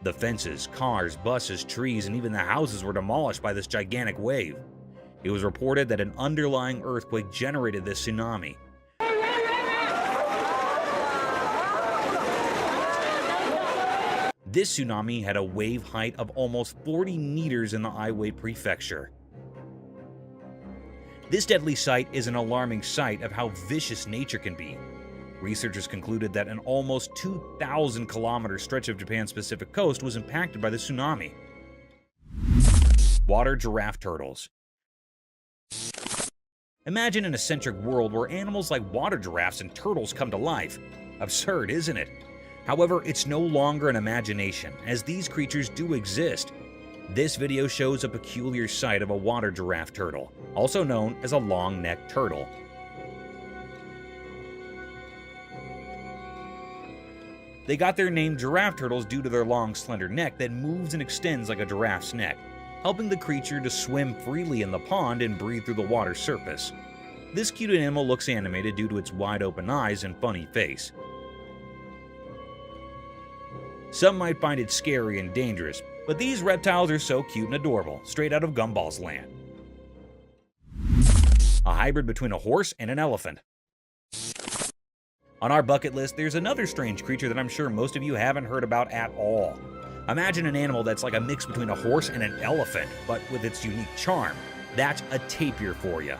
S1: The fences, cars, buses, trees, and even the houses were demolished by this gigantic wave. It was reported that an underlying earthquake generated this tsunami. This tsunami had a wave height of almost 40 meters in the Aiwei Prefecture. This deadly sight is an alarming sight of how vicious nature can be. Researchers concluded that an almost 2,000-kilometer stretch of Japan's Pacific coast was impacted by the tsunami. Water giraffe turtles. Imagine an eccentric world where animals like water giraffes and turtles come to life. Absurd, isn't it? However, it's no longer an imagination, as these creatures do exist. This video shows a peculiar sight of a water giraffe turtle, also known as a long-necked turtle. They got their name giraffe turtles due to their long, slender neck that moves and extends like a giraffe's neck, helping the creature to swim freely in the pond and breathe through the water's surface. This cute animal looks animated due to its wide-open eyes and funny face. Some might find it scary and dangerous, but these reptiles are so cute and adorable, straight out of Gumball's land. A hybrid between a horse and an elephant. On our bucket list, there's another strange creature that I'm sure most of you haven't heard about at all. Imagine an animal that's like a mix between a horse and an elephant, but with its unique charm. That's a tapir for you.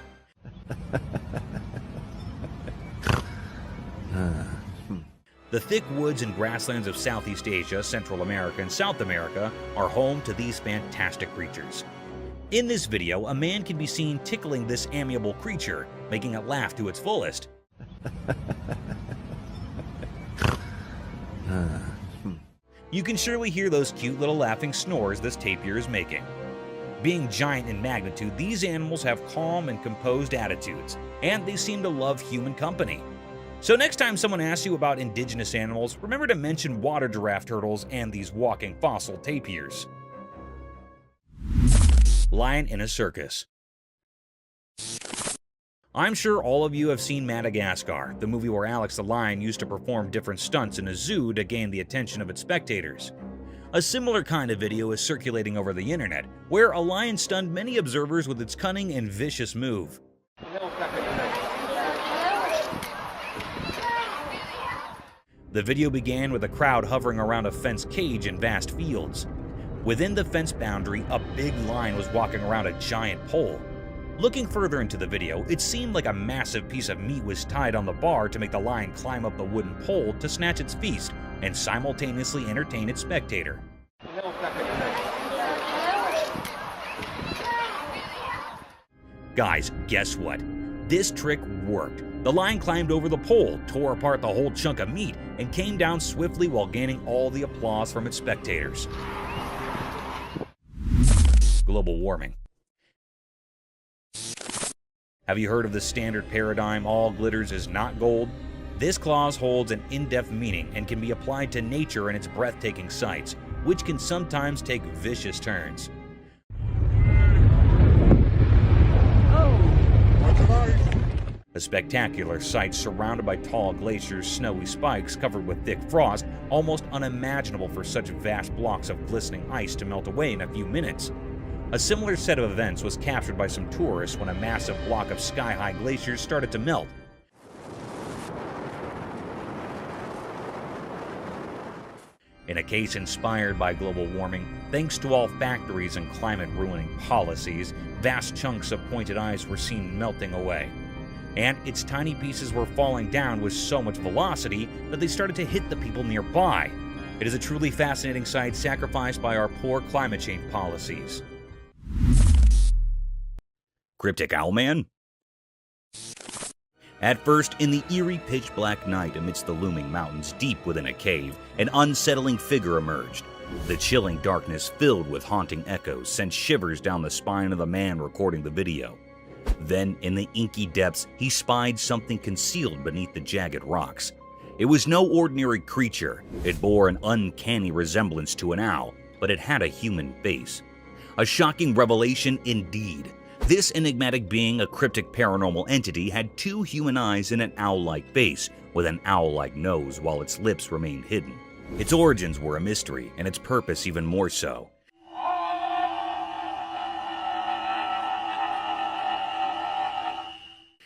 S1: The thick woods and grasslands of Southeast Asia, Central America, and South America are home to these fantastic creatures. In this video, a man can be seen tickling this amiable creature, making it laugh to its fullest. You can surely hear those cute little laughing snores this tapir is making. Being giant in magnitude, these animals have calm and composed attitudes, and they seem to love human company. So next time someone asks you about indigenous animals, remember to mention water giraffe turtles and these walking fossil tapirs. Lion in a circus. I'm sure all of you have seen Madagascar, the movie where Alex the lion used to perform different stunts in a zoo to gain the attention of its spectators. A similar kind of video is circulating over the internet, where a lion stunned many observers with its cunning and vicious move. The video began with a crowd hovering around a fenced cage in vast fields. Within the fence boundary, a big lion was walking around a giant pole. Looking further into the video, it seemed like a massive piece of meat was tied on the bar to make the lion climb up the wooden pole to snatch its feast and simultaneously entertain its spectator. Guys, guess what? This trick worked. The lion climbed over the pole, tore apart the whole chunk of meat, and came down swiftly while gaining all the applause from its spectators. Global warming. Have you heard of the standard paradigm, all glitters is not gold? This clause holds an in-depth meaning and can be applied to nature and its breathtaking sights, which can sometimes take vicious turns. A spectacular sight surrounded by tall glaciers, snowy spikes covered with thick frost, almost unimaginable for such vast blocks of glistening ice to melt away in a few minutes. A similar set of events was captured by some tourists when a massive block of sky-high glaciers started to melt. In a case inspired by global warming, thanks to all factories and climate-ruining policies, vast chunks of pointed ice were seen melting away. And its tiny pieces were falling down with so much velocity that they started to hit the people nearby. It is a truly fascinating sight sacrificed by our poor climate change policies. Cryptic Owlman? At first, in the eerie pitch-black night amidst the looming mountains deep within a cave, an unsettling figure emerged. The chilling darkness filled with haunting echoes sent shivers down the spine of the man recording the video. Then, in the inky depths, he spied something concealed beneath the jagged rocks. It was no ordinary creature. It bore an uncanny resemblance to an owl, but it had a human face. A shocking revelation indeed. This enigmatic being, a cryptic paranormal entity, had two human eyes and an owl-like face, with an owl-like nose while its lips remained hidden. Its origins were a mystery, and its purpose even more so.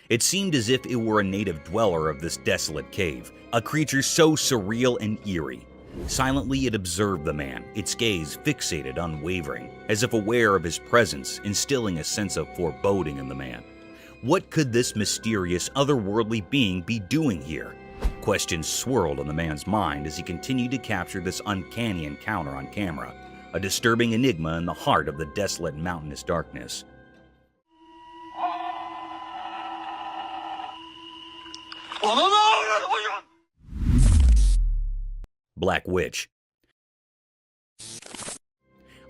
S1: It seemed as if it were a native dweller of this desolate cave, a creature so surreal and eerie. Silently it observed the man, its gaze fixated, unwavering, as if aware of his presence, instilling a sense of foreboding in the man. What could this mysterious, otherworldly being be doing here? Questions swirled in the man's mind as he continued to capture this uncanny encounter on camera, a disturbing enigma in the heart of the desolate mountainous darkness. Black Witch.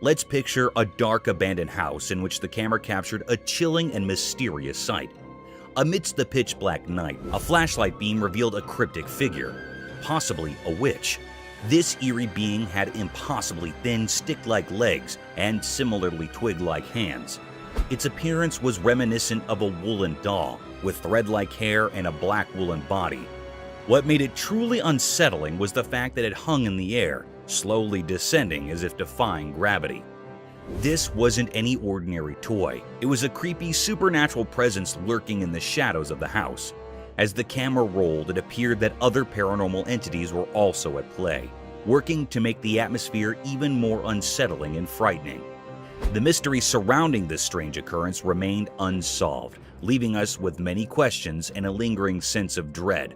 S1: Let's picture a dark abandoned house in which the camera captured a chilling and mysterious sight. Amidst the pitch black night, a flashlight beam revealed a cryptic figure, possibly a witch. This eerie being had impossibly thin, stick-like legs and similarly twig-like hands. Its appearance was reminiscent of a woolen doll, with thread-like hair and a black woolen body. What made it truly unsettling was the fact that it hung in the air, slowly descending as if defying gravity. This wasn't any ordinary toy. It was a creepy supernatural presence lurking in the shadows of the house. As the camera rolled, it appeared that other paranormal entities were also at play, working to make the atmosphere even more unsettling and frightening. The mystery surrounding this strange occurrence remained unsolved, leaving us with many questions and a lingering sense of dread.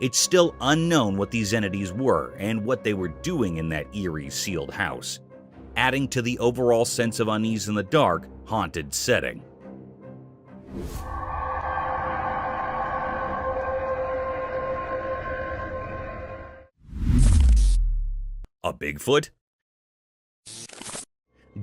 S1: It's still unknown what these entities were and what they were doing in that eerie, sealed house, adding to the overall sense of unease in the dark, haunted setting. A Bigfoot?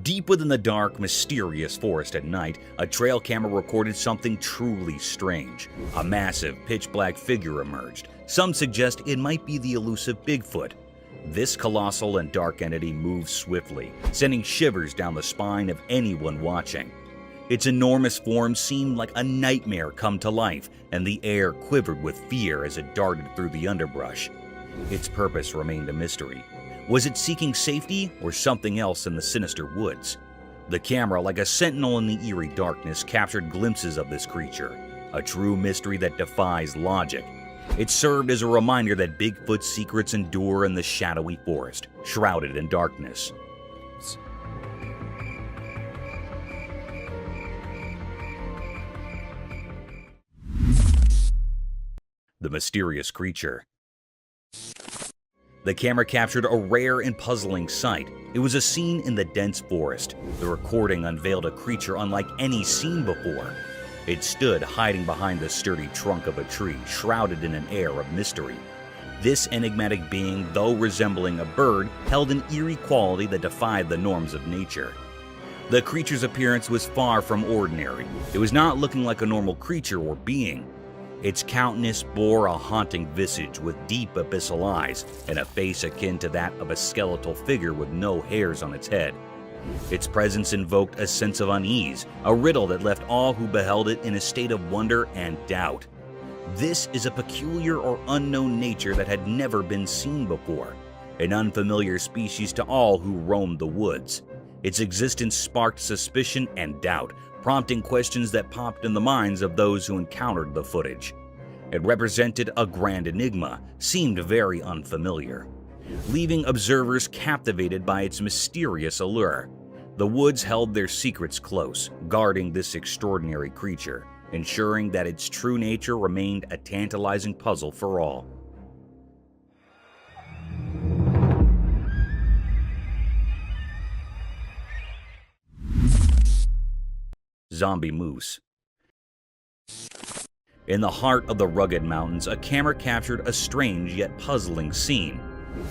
S1: Deep within the dark, mysterious forest at night, a trail camera recorded something truly strange. A massive, pitch-black figure emerged. Some suggest it might be the elusive Bigfoot. This colossal and dark entity moved swiftly, sending shivers down the spine of anyone watching. Its enormous form seemed like a nightmare come to life, and the air quivered with fear as it darted through the underbrush. Its purpose remained a mystery. Was it seeking safety or something else in the sinister woods? The camera, like a sentinel in the eerie darkness, captured glimpses of this creature, a true mystery that defies logic. It served as a reminder that Bigfoot's secrets endure in the shadowy forest, shrouded in darkness. The mysterious creature. The camera captured a rare and puzzling sight. It was a scene in the dense forest. The recording unveiled a creature unlike any seen before. It stood hiding behind the sturdy trunk of a tree, shrouded in an air of mystery. This enigmatic being, though resembling a bird, held an eerie quality that defied the norms of nature. The creature's appearance was far from ordinary. It was not looking like a normal creature or being. Its countenance bore a haunting visage with deep abyssal eyes and a face akin to that of a skeletal figure with no hairs on its head. Its presence invoked a sense of unease, a riddle that left all who beheld it in a state of wonder and doubt. This is a peculiar or unknown nature that had never been seen before, an unfamiliar species to all who roamed the woods. Its existence sparked suspicion and doubt, prompting questions that popped in the minds of those who encountered the footage. It represented a grand enigma, seemed very unfamiliar, leaving observers captivated by its mysterious allure. The woods held their secrets close, guarding this extraordinary creature, ensuring that its true nature remained a tantalizing puzzle for all. Zombie moose. In the heart of the rugged mountains, a camera captured a strange yet puzzling scene.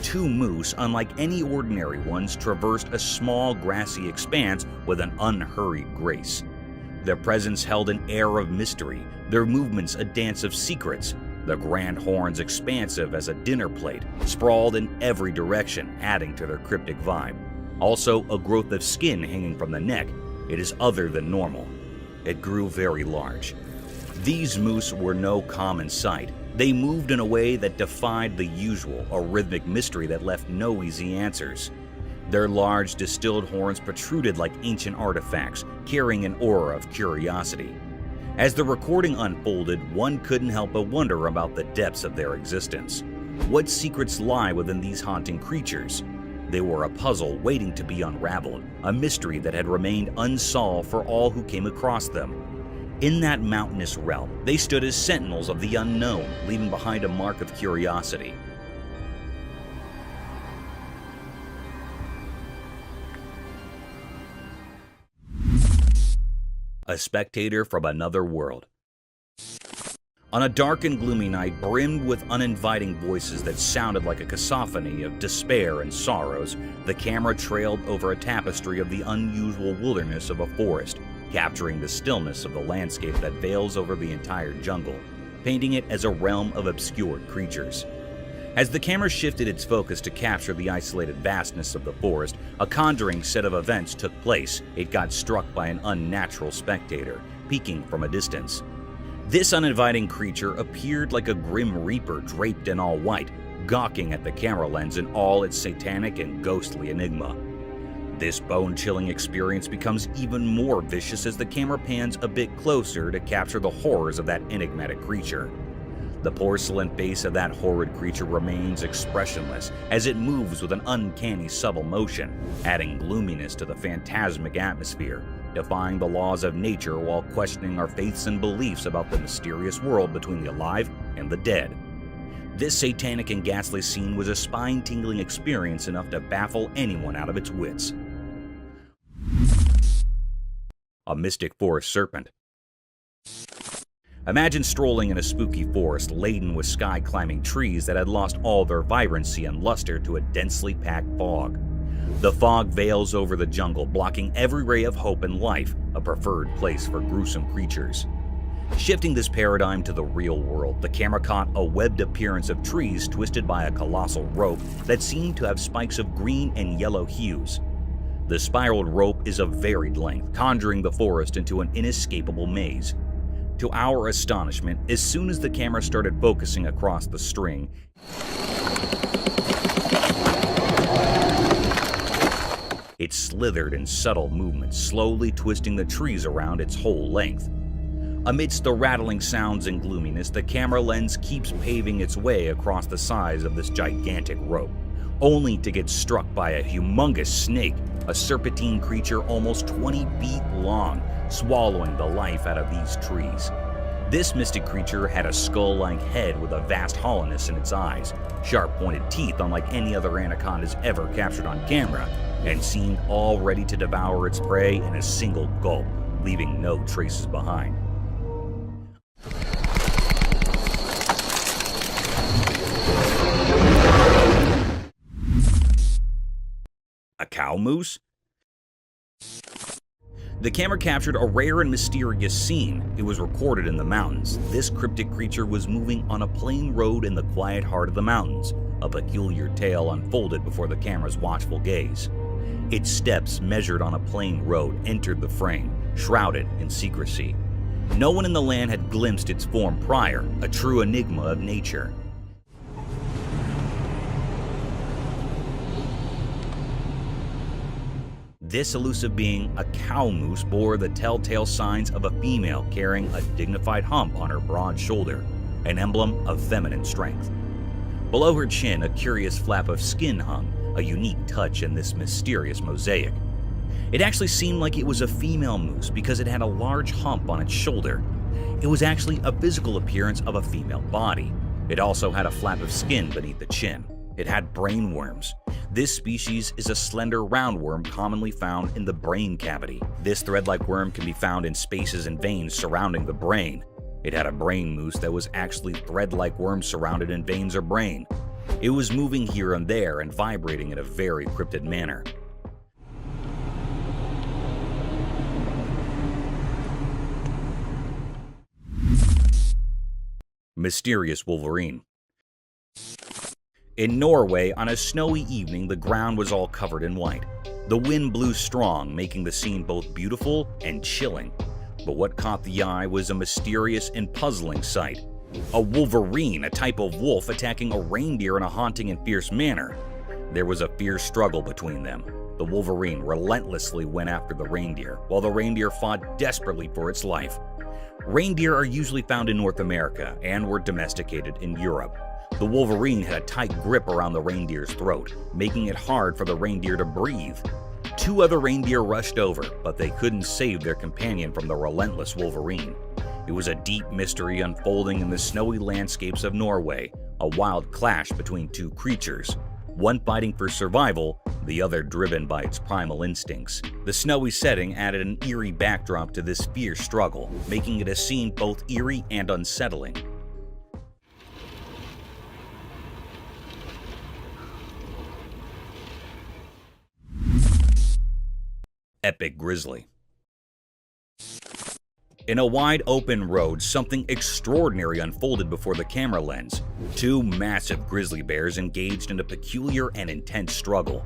S1: Two moose, unlike any ordinary ones, traversed a small grassy expanse with an unhurried grace. Their presence held an air of mystery, their movements a dance of secrets, the grand horns expansive as a dinner plate, sprawled in every direction, adding to their cryptic vibe. Also, a growth of skin hanging from the neck. It is other than normal. It grew very large. These moose were no common sight. They moved in a way that defied the usual, a rhythmic mystery that left no easy answers. Their large, distilled horns protruded like ancient artifacts, carrying an aura of curiosity. As the recording unfolded, one couldn't help but wonder about the depths of their existence. What secrets lie within these haunting creatures? They were a puzzle waiting to be unraveled, a mystery that had remained unsolved for all who came across them. In that mountainous realm, they stood as sentinels of the unknown, leaving behind a mark of curiosity. A spectator from another world. On a dark and gloomy night brimmed with uninviting voices that sounded like a cacophony of despair and sorrows, the camera trailed over a tapestry of the unusual wilderness of a forest, capturing the stillness of the landscape that veils over the entire jungle, painting it as a realm of obscured creatures. As the camera shifted its focus to capture the isolated vastness of the forest, a conjuring set of events took place. It got struck by an unnatural spectator, peeking from a distance. This uninviting creature appeared like a grim reaper draped in all white, gawking at the camera lens in all its satanic and ghostly enigma. This bone-chilling experience becomes even more vicious as the camera pans a bit closer to capture the horrors of that enigmatic creature. The porcelain face of that horrid creature remains expressionless as it moves with an uncanny subtle motion, adding gloominess to the phantasmic atmosphere, defying the laws of nature while questioning our faiths and beliefs about the mysterious world between the alive and the dead. This satanic and ghastly scene was a spine-tingling experience enough to baffle anyone out of its wits. A mystic forest serpent. Imagine strolling in a spooky forest laden with sky-climbing trees that had lost all their vibrancy and luster to a densely packed fog. The fog veils over the jungle, blocking every ray of hope and life, a preferred place for gruesome creatures. Shifting this paradigm to the real world, the camera caught a webbed appearance of trees twisted by a colossal rope that seemed to have spikes of green and yellow hues. The spiraled rope is of varied length, conjuring the forest into an inescapable maze. To our astonishment, as soon as the camera started focusing across the string, it slithered in subtle movements, slowly twisting the trees around its whole length. Amidst the rattling sounds and gloominess, the camera lens keeps paving its way across the sides of this gigantic rope, only to get struck by a humongous snake, a serpentine creature almost 20 feet long, swallowing the life out of these trees. This mystic creature had a skull-like head with a vast hollowness in its eyes, sharp-pointed teeth unlike any other anacondas ever captured on camera, and seemed all ready to devour its prey in a single gulp, leaving no traces behind. A cow moose? The camera captured a rare and mysterious scene. It was recorded in the mountains. This cryptic creature was moving on a plain road in the quiet heart of the mountains. A peculiar tale unfolded before the camera's watchful gaze. Its steps, measured on a plain road, entered the frame, shrouded in secrecy. No one in the land had glimpsed its form prior, a true enigma of nature. This elusive being, a cow moose, bore the telltale signs of a female carrying a dignified hump on her broad shoulder, an emblem of feminine strength. Below her chin, a curious flap of skin hung, a unique touch in this mysterious mosaic. It actually seemed like it was a female moose because it had a large hump on its shoulder. It was actually a physical appearance of a female body. It also had a flap of skin beneath the chin. It had brain worms. This species is a slender roundworm commonly found in the brain cavity. This thread-like worm can be found in spaces and veins surrounding the brain. It had a brain moose that was actually thread-like worms surrounded in veins or brain. It was moving here and there and vibrating in a very cryptid manner. Mysterious wolverine. In Norway, on a snowy evening, the ground was all covered in white. The wind blew strong, making the scene both beautiful and chilling. But what caught the eye was a mysterious and puzzling sight. A wolverine, a type of wolf, attacking a reindeer in a haunting and fierce manner. There was a fierce struggle between them. The wolverine relentlessly went after the reindeer, while the reindeer fought desperately for its life. Reindeer are usually found in North America and were domesticated in Europe. The wolverine had a tight grip around the reindeer's throat, making it hard for the reindeer to breathe. Two other reindeer rushed over, but they couldn't save their companion from the relentless wolverine. It was a deep mystery unfolding in the snowy landscapes of Norway, a wild clash between two creatures, one fighting for survival, the other driven by its primal instincts. The snowy setting added an eerie backdrop to this fierce struggle, making it a scene both eerie and unsettling. Epic grizzly. In a wide open road, something extraordinary unfolded before the camera lens. Two massive grizzly bears engaged in a peculiar and intense struggle.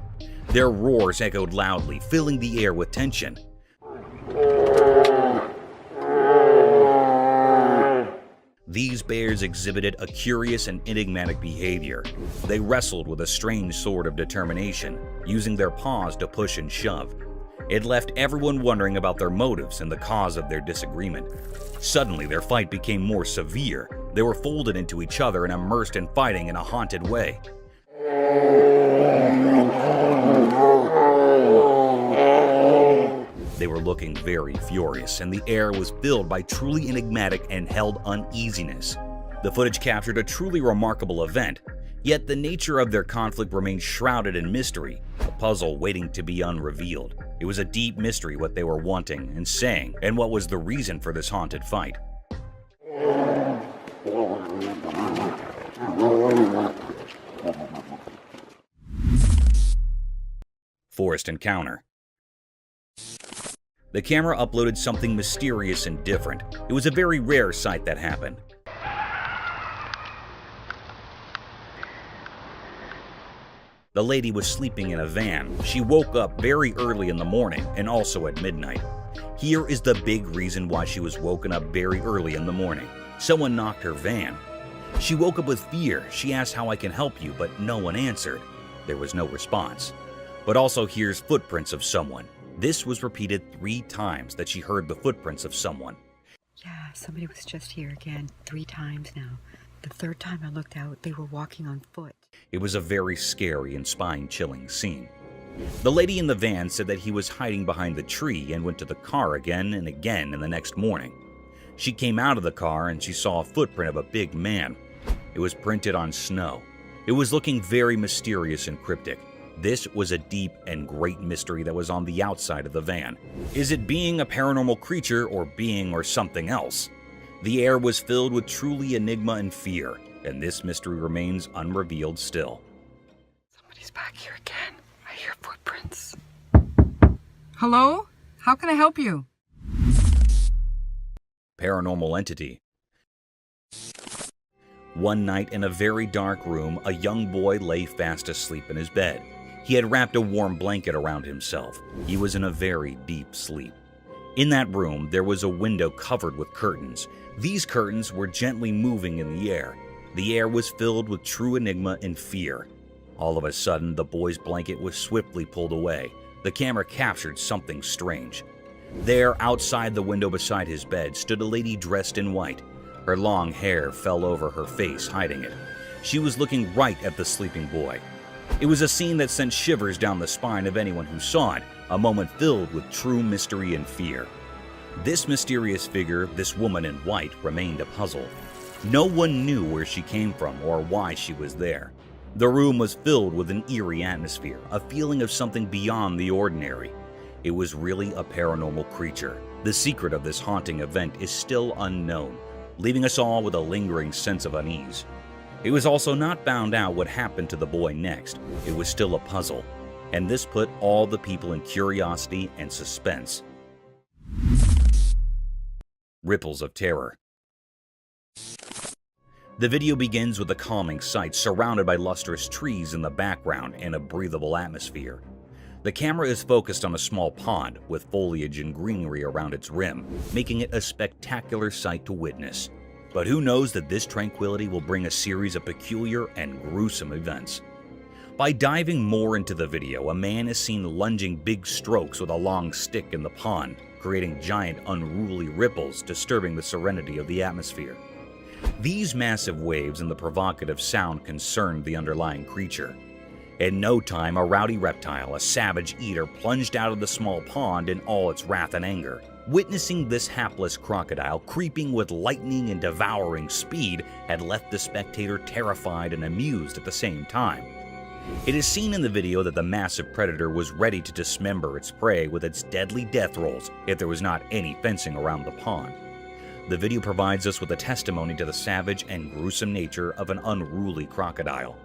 S1: Their roars echoed loudly, filling the air with tension. These bears exhibited a curious and enigmatic behavior. They wrestled with a strange sort of determination, using their paws to push and shove. It left everyone wondering about their motives and the cause of their disagreement. Suddenly, their fight became more severe. They were folded into each other and immersed in fighting in a haunted way. They were looking very furious, and the air was filled by truly enigmatic and held uneasiness. The footage captured a truly remarkable event, yet the nature of their conflict remained shrouded in mystery, a puzzle waiting to be unrevealed. It was a deep mystery what they were wanting and saying, and what was the reason for this haunted fight. Forest encounter. The camera uploaded something mysterious and different. It was a very rare sight that happened. The lady was sleeping in a van. She woke up very early in the morning and also at midnight. Here is the big reason why she was woken up very early in the morning. Someone knocked her van. She woke up with fear. She asked how I can help you, but no one answered. There was no response. But also here's footprints of someone. This was repeated 3 times that she heard the footprints of someone.
S12: Yeah, somebody was just here again 3 times now. The 3rd time I looked out, they were walking on foot.
S1: It was a very scary and spine-chilling scene. The lady in the van said that he was hiding behind the tree and went to the car again and again in the next morning. She came out of the car and she saw a footprint of a big man. It was printed on snow. It was looking very mysterious and cryptic. This was a deep and great mystery that was on the outside of the van. Is it being a paranormal creature or being or something else? The air was filled with truly enigma and fear, and this mystery remains unrevealed still.
S12: Somebody's back here again. I hear footprints.
S13: Hello? How can I help you?
S1: Paranormal entity. One night in a very dark room, a young boy lay fast asleep in his bed. He had wrapped a warm blanket around himself. He was in a very deep sleep. In that room, there was a window covered with curtains. These curtains were gently moving in the air. The air was filled with true enigma and fear. All of a sudden, the boy's blanket was swiftly pulled away. The camera captured something strange. There, outside the window beside his bed, stood a lady dressed in white. Her long hair fell over her face, hiding it. She was looking right at the sleeping boy. It was a scene that sent shivers down the spine of anyone who saw it, a moment filled with true mystery and fear. This mysterious figure, this woman in white, remained a puzzle. No one knew where she came from or why she was there. The room was filled with an eerie atmosphere, a feeling of something beyond the ordinary. It was really a paranormal creature. The secret of this haunting event is still unknown, leaving us all with a lingering sense of unease. It was also not found out what happened to the boy next. It was still a puzzle, and this put all the people in curiosity and suspense. Ripples of terror. The video begins with a calming sight surrounded by lustrous trees in the background and a breathable atmosphere. The camera is focused on a small pond with foliage and greenery around its rim, making it a spectacular sight to witness. But who knows that this tranquility will bring a series of peculiar and gruesome events. By diving more into the video, a man is seen lunging big strokes with a long stick in the pond, creating giant unruly ripples disturbing the serenity of the atmosphere. These massive waves and the provocative sound concerned the underlying creature. In no time, a rowdy reptile, a savage eater, plunged out of the small pond in all its wrath and anger. Witnessing this hapless crocodile creeping with lightning and devouring speed had left the spectator terrified and amused at the same time. It is seen in the video that the massive predator was ready to dismember its prey with its deadly death rolls if there was not any fencing around the pond. The video provides us with a testimony to the savage and gruesome nature of an unruly crocodile.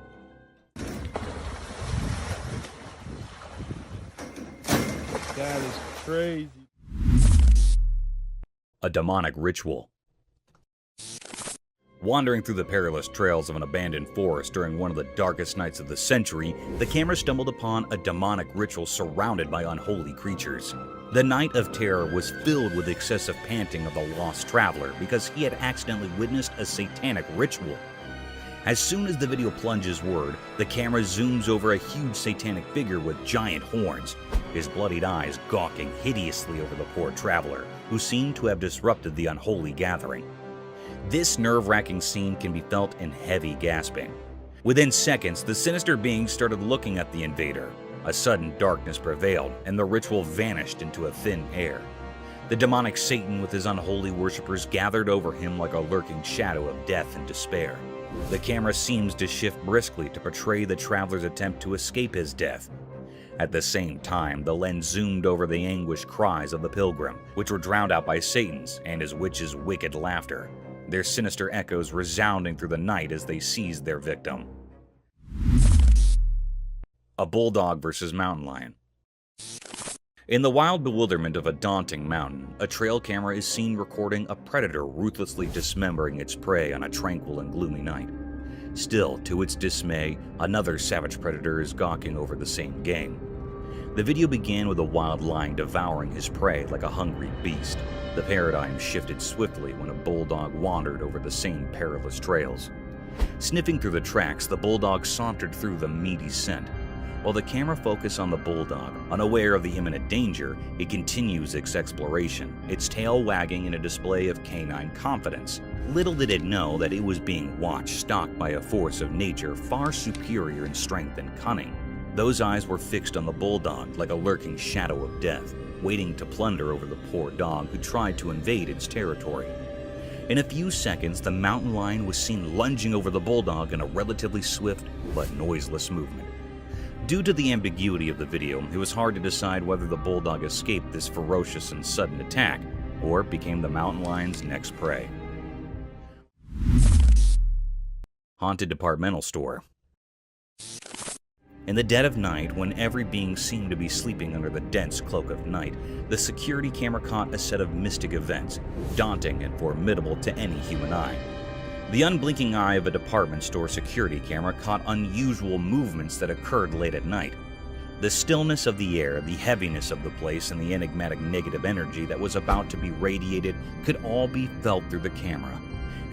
S9: That is crazy.
S1: A demonic ritual. Wandering through the perilous trails of an abandoned forest during one of the darkest nights of the century, the camera stumbled upon a demonic ritual surrounded by unholy creatures. The night of terror was filled with excessive panting of the lost traveler because he had accidentally witnessed a satanic ritual. As soon as the video plunges word, the camera zooms over a huge satanic figure with giant horns, his bloodied eyes gawking hideously over the poor traveler, who seemed to have disrupted the unholy gathering. This nerve-wracking scene can be felt in heavy gasping. Within seconds, the sinister being started looking at the invader. A sudden darkness prevailed, and the ritual vanished into a thin air. The demonic Satan with his unholy worshippers gathered over him like a lurking shadow of death and despair. The camera seems to shift briskly to portray the traveler's attempt to escape his death. At the same time, the lens zoomed over the anguished cries of the pilgrim, which were drowned out by Satan's and his witch's wicked laughter, their sinister echoes resounding through the night as they seized their victim. A bulldog versus mountain lion. In the wild bewilderment of a daunting mountain, a trail camera is seen recording a predator ruthlessly dismembering its prey on a tranquil and gloomy night. Still, to its dismay, another savage predator is gawking over the same game. The video began with a wild lion devouring his prey like a hungry beast. The paradigm shifted swiftly when a bulldog wandered over the same perilous trails. Sniffing through the tracks, the bulldog sauntered through the meaty scent. While the camera focused on the bulldog, unaware of the imminent danger, it continues its exploration, its tail wagging in a display of canine confidence. Little did it know that it was being watched, stalked by a force of nature far superior in strength and cunning. Those eyes were fixed on the bulldog like a lurking shadow of death, waiting to plunder over the poor dog who tried to invade its territory. In a few seconds, the mountain lion was seen lunging over the bulldog in a relatively swift but noiseless movement. Due to the ambiguity of the video, it was hard to decide whether the bulldog escaped this ferocious and sudden attack or became the mountain lion's next prey. Haunted departmental store. In the dead of night, when every being seemed to be sleeping under the dense cloak of night, the security camera caught a set of mystic events, daunting and formidable to any human eye. The unblinking eye of a department store security camera caught unusual movements that occurred late at night. The stillness of the air, the heaviness of the place, and the enigmatic negative energy that was about to be radiated could all be felt through the camera.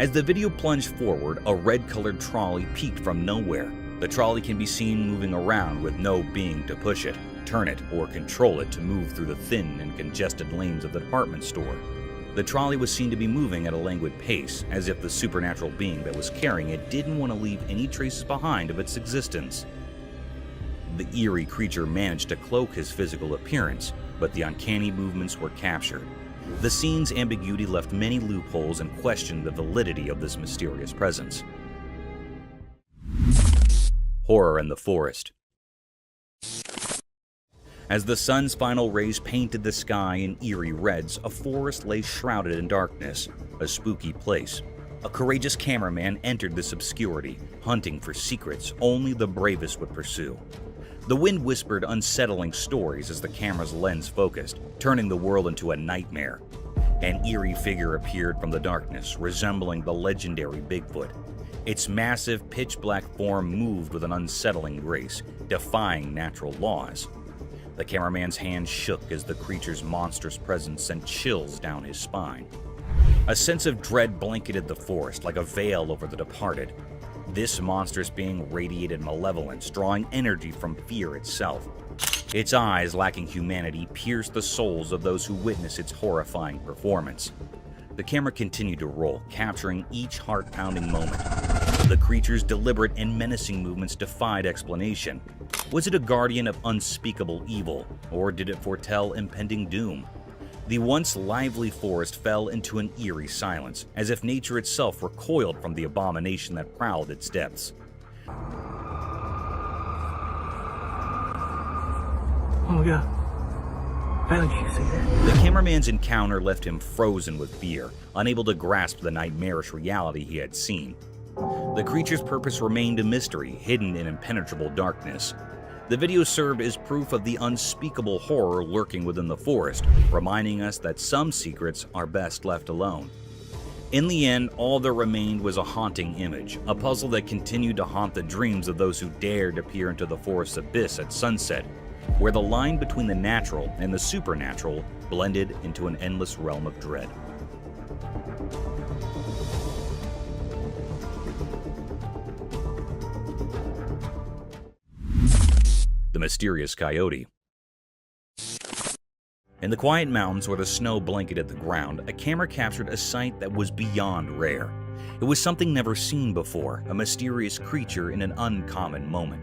S1: As the video plunged forward, a red-colored trolley peeked from nowhere. The trolley can be seen moving around with no being to push it, turn it, or control it to move through the thin and congested lanes of the department store. The trolley was seen to be moving at a languid pace, as if the supernatural being that was carrying it didn't want to leave any traces behind of its existence. The eerie creature managed to cloak his physical appearance, but the uncanny movements were captured. The scene's ambiguity left many loopholes and questioned the validity of this mysterious presence. Horror in the forest. As the sun's final rays painted the sky in eerie reds, a forest lay shrouded in darkness, a spooky place. A courageous cameraman entered this obscurity, hunting for secrets only the bravest would pursue. The wind whispered unsettling stories as the camera's lens focused, turning the world into a nightmare. An eerie figure appeared from the darkness, resembling the legendary Bigfoot. Its massive, pitch-black form moved with an unsettling grace, defying natural laws. The cameraman's hand shook as the creature's monstrous presence sent chills down his spine. A sense of dread blanketed the forest like a veil over the departed. This monstrous being radiated malevolence, drawing energy from fear itself. Its eyes, lacking humanity, pierced the souls of those who witnessed its horrifying performance. The camera continued to roll, capturing each heart-pounding moment. The creature's deliberate and menacing movements defied explanation. Was it a guardian of unspeakable evil, or did it foretell impending doom? The once lively forest fell into an eerie silence, as if nature itself recoiled from the abomination that prowled its depths.
S9: Oh my god. Did you see that?
S1: The cameraman's encounter left him frozen with fear, unable to grasp the nightmarish reality he had seen. The creature's purpose remained a mystery, hidden in impenetrable darkness. The video served as proof of the unspeakable horror lurking within the forest, reminding us that some secrets are best left alone. In the end, all that remained was a haunting image, a puzzle that continued to haunt the dreams of those who dared to peer into the forest's abyss at sunset, where the line between the natural and the supernatural blended into an endless realm of dread. The mysterious coyote. In the quiet mountains where the snow blanketed the ground, a camera captured a sight that was beyond rare. It was something never seen before, a mysterious creature in an uncommon moment.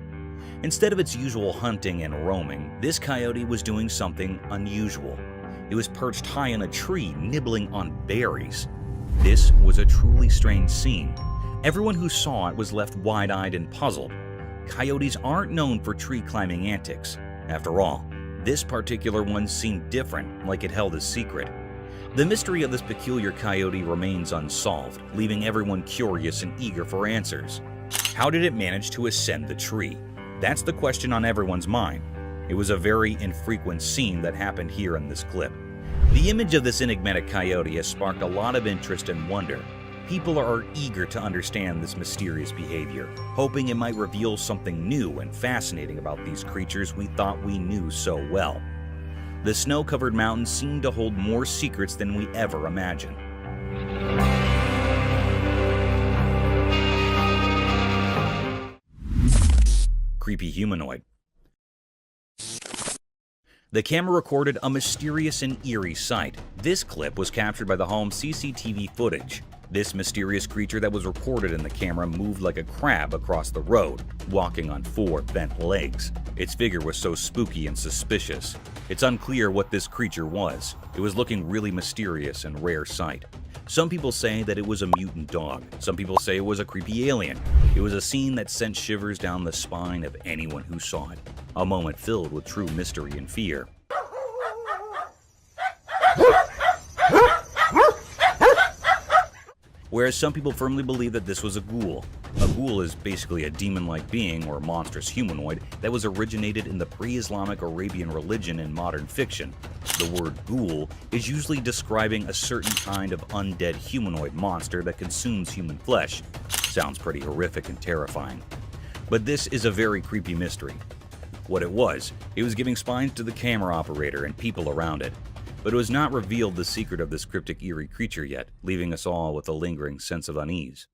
S1: Instead of its usual hunting and roaming, this coyote was doing something unusual. It was perched high in a tree, nibbling on berries. This was a truly strange scene. Everyone who saw it was left wide-eyed and puzzled. Coyotes aren't known for tree-climbing antics. After all, this particular one seemed different, like it held a secret. The mystery of this peculiar coyote remains unsolved, leaving everyone curious and eager for answers. How did it manage to ascend the tree? That's the question on everyone's mind. It was a very infrequent scene that happened here in this clip. The image of this enigmatic coyote has sparked a lot of interest and wonder. People are eager to understand this mysterious behavior, hoping it might reveal something new and fascinating about these creatures we thought we knew so well. The snow-covered mountains seem to hold more secrets than we ever imagined. Creepy humanoid. The camera recorded a mysterious and eerie sight. This clip was captured by the home's CCTV footage. This mysterious creature that was recorded in the camera moved like a crab across the road, walking on 4 bent legs. Its figure was so spooky and suspicious. It's unclear what this creature was. It was looking really mysterious and rare sight. Some people say that it was a mutant dog. Some people say it was a creepy alien. It was a scene that sent shivers down the spine of anyone who saw it. A moment filled with true mystery and fear. Whereas some people firmly believe that this was a ghoul. A ghoul is basically a demon-like being or monstrous humanoid that was originated in the pre-Islamic Arabian religion and modern fiction. The word ghoul is usually describing a certain kind of undead humanoid monster that consumes human flesh. Sounds pretty horrific and terrifying. But this is a very creepy mystery. What it was giving spines to the camera operator and people around it. But it was not revealed the secret of this cryptic eerie creature yet, leaving us all with a lingering sense of unease.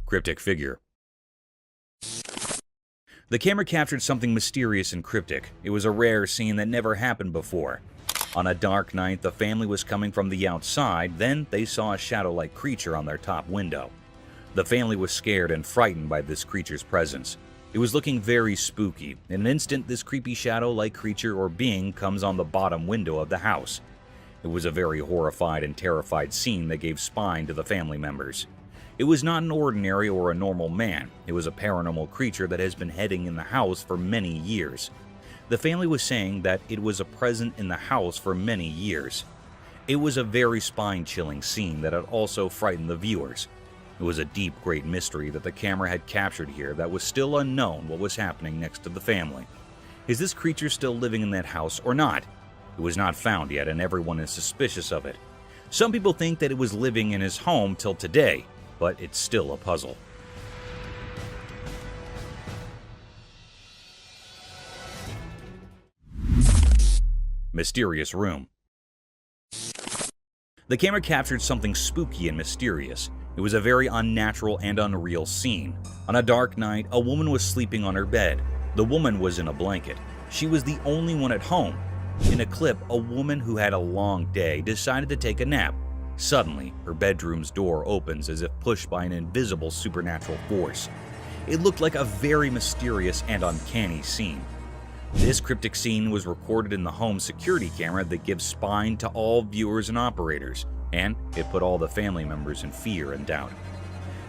S1: Cryptic figure. The camera captured something mysterious and cryptic. It was a rare scene that never happened before. On a dark night, the family was coming from the outside, then they saw a shadow-like creature on their top window. The family was scared and frightened by this creature's presence. It was looking very spooky. In an instant, this creepy shadow-like creature or being comes on the bottom window of the house. It was a very horrified and terrified scene that gave spine to the family members. It was not an ordinary or a normal man. It was a paranormal creature that has been hiding in the house for many years. The family was saying that it was a present in the house for many years. It was a very spine-chilling scene that had also frightened the viewers. It was a deep, great mystery that the camera had captured here that was still unknown what was happening next to the family. Is this creature still living in that house or not? It was not found yet and everyone is suspicious of it. Some people think that it was living in his home till today, but it's still a puzzle. Mysterious room. The camera captured something spooky and mysterious. It was a very unnatural and unreal scene. On a dark night, a woman was sleeping on her bed. The woman was in a blanket. She was the only one at home. In a clip, a woman who had a long day decided to take a nap. Suddenly, her bedroom's door opens as if pushed by an invisible supernatural force. It looked like a very mysterious and uncanny scene. This cryptic scene was recorded in the home security camera that gives spine to all viewers and operators, and it put all the family members in fear and doubt.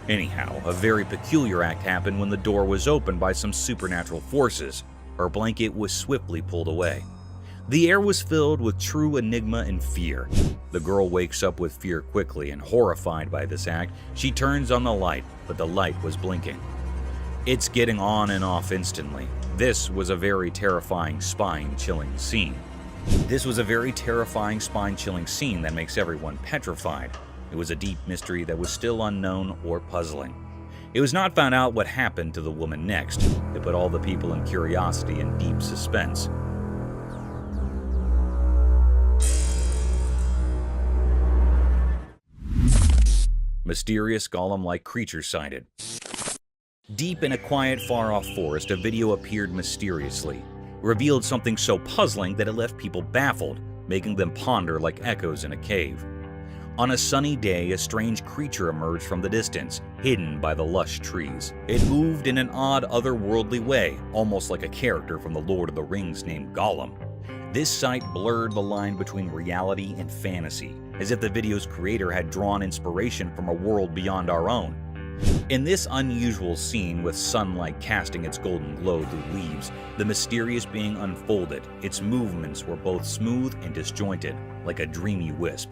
S1: Anyhow, a very peculiar act happened when the door was opened by some supernatural forces. Her blanket was swiftly pulled away. The air was filled with true enigma and fear. The girl wakes up with fear quickly, and horrified by this act, she turns on the light, but the light was blinking. It's getting on and off instantly. This was a very terrifying, spine-chilling scene. That makes everyone petrified. It was a deep mystery that was still unknown or puzzling. It was not found out what happened to the woman next. It put all the people in curiosity and deep suspense. Mysterious golem-like creature sighted. Deep in a quiet, far-off forest, a video appeared mysteriously, revealed something so puzzling that it left people baffled, making them ponder like echoes in a cave. On a sunny day, a strange creature emerged from the distance, hidden by the lush trees. It moved in an odd, otherworldly way, almost like a character from The Lord of the Rings named Gollum. This sight blurred the line between reality and fantasy, as if the video's creator had drawn inspiration from a world beyond our own. In this unusual scene, with sunlight casting its golden glow through leaves, the mysterious being unfolded. Its movements were both smooth and disjointed, like a dreamy wisp.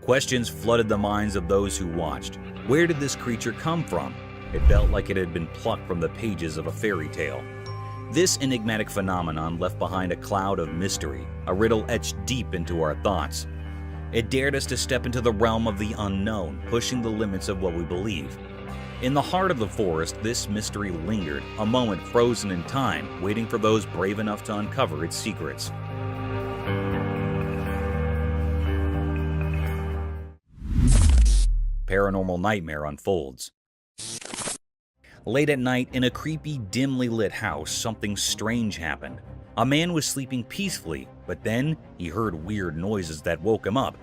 S1: Questions flooded the minds of those who watched. Where did this creature come from? It felt like it had been plucked from the pages of a fairy tale. This enigmatic phenomenon left behind a cloud of mystery, a riddle etched deep into our thoughts. It dared us to step into the realm of the unknown, pushing the limits of what we believe. In the heart of the forest, this mystery lingered, a moment frozen in time, waiting for those brave enough to uncover its secrets. Paranormal nightmare unfolds. Late at night, in a creepy, dimly lit house, something strange happened. A man was sleeping peacefully, but then he heard weird noises that woke him up.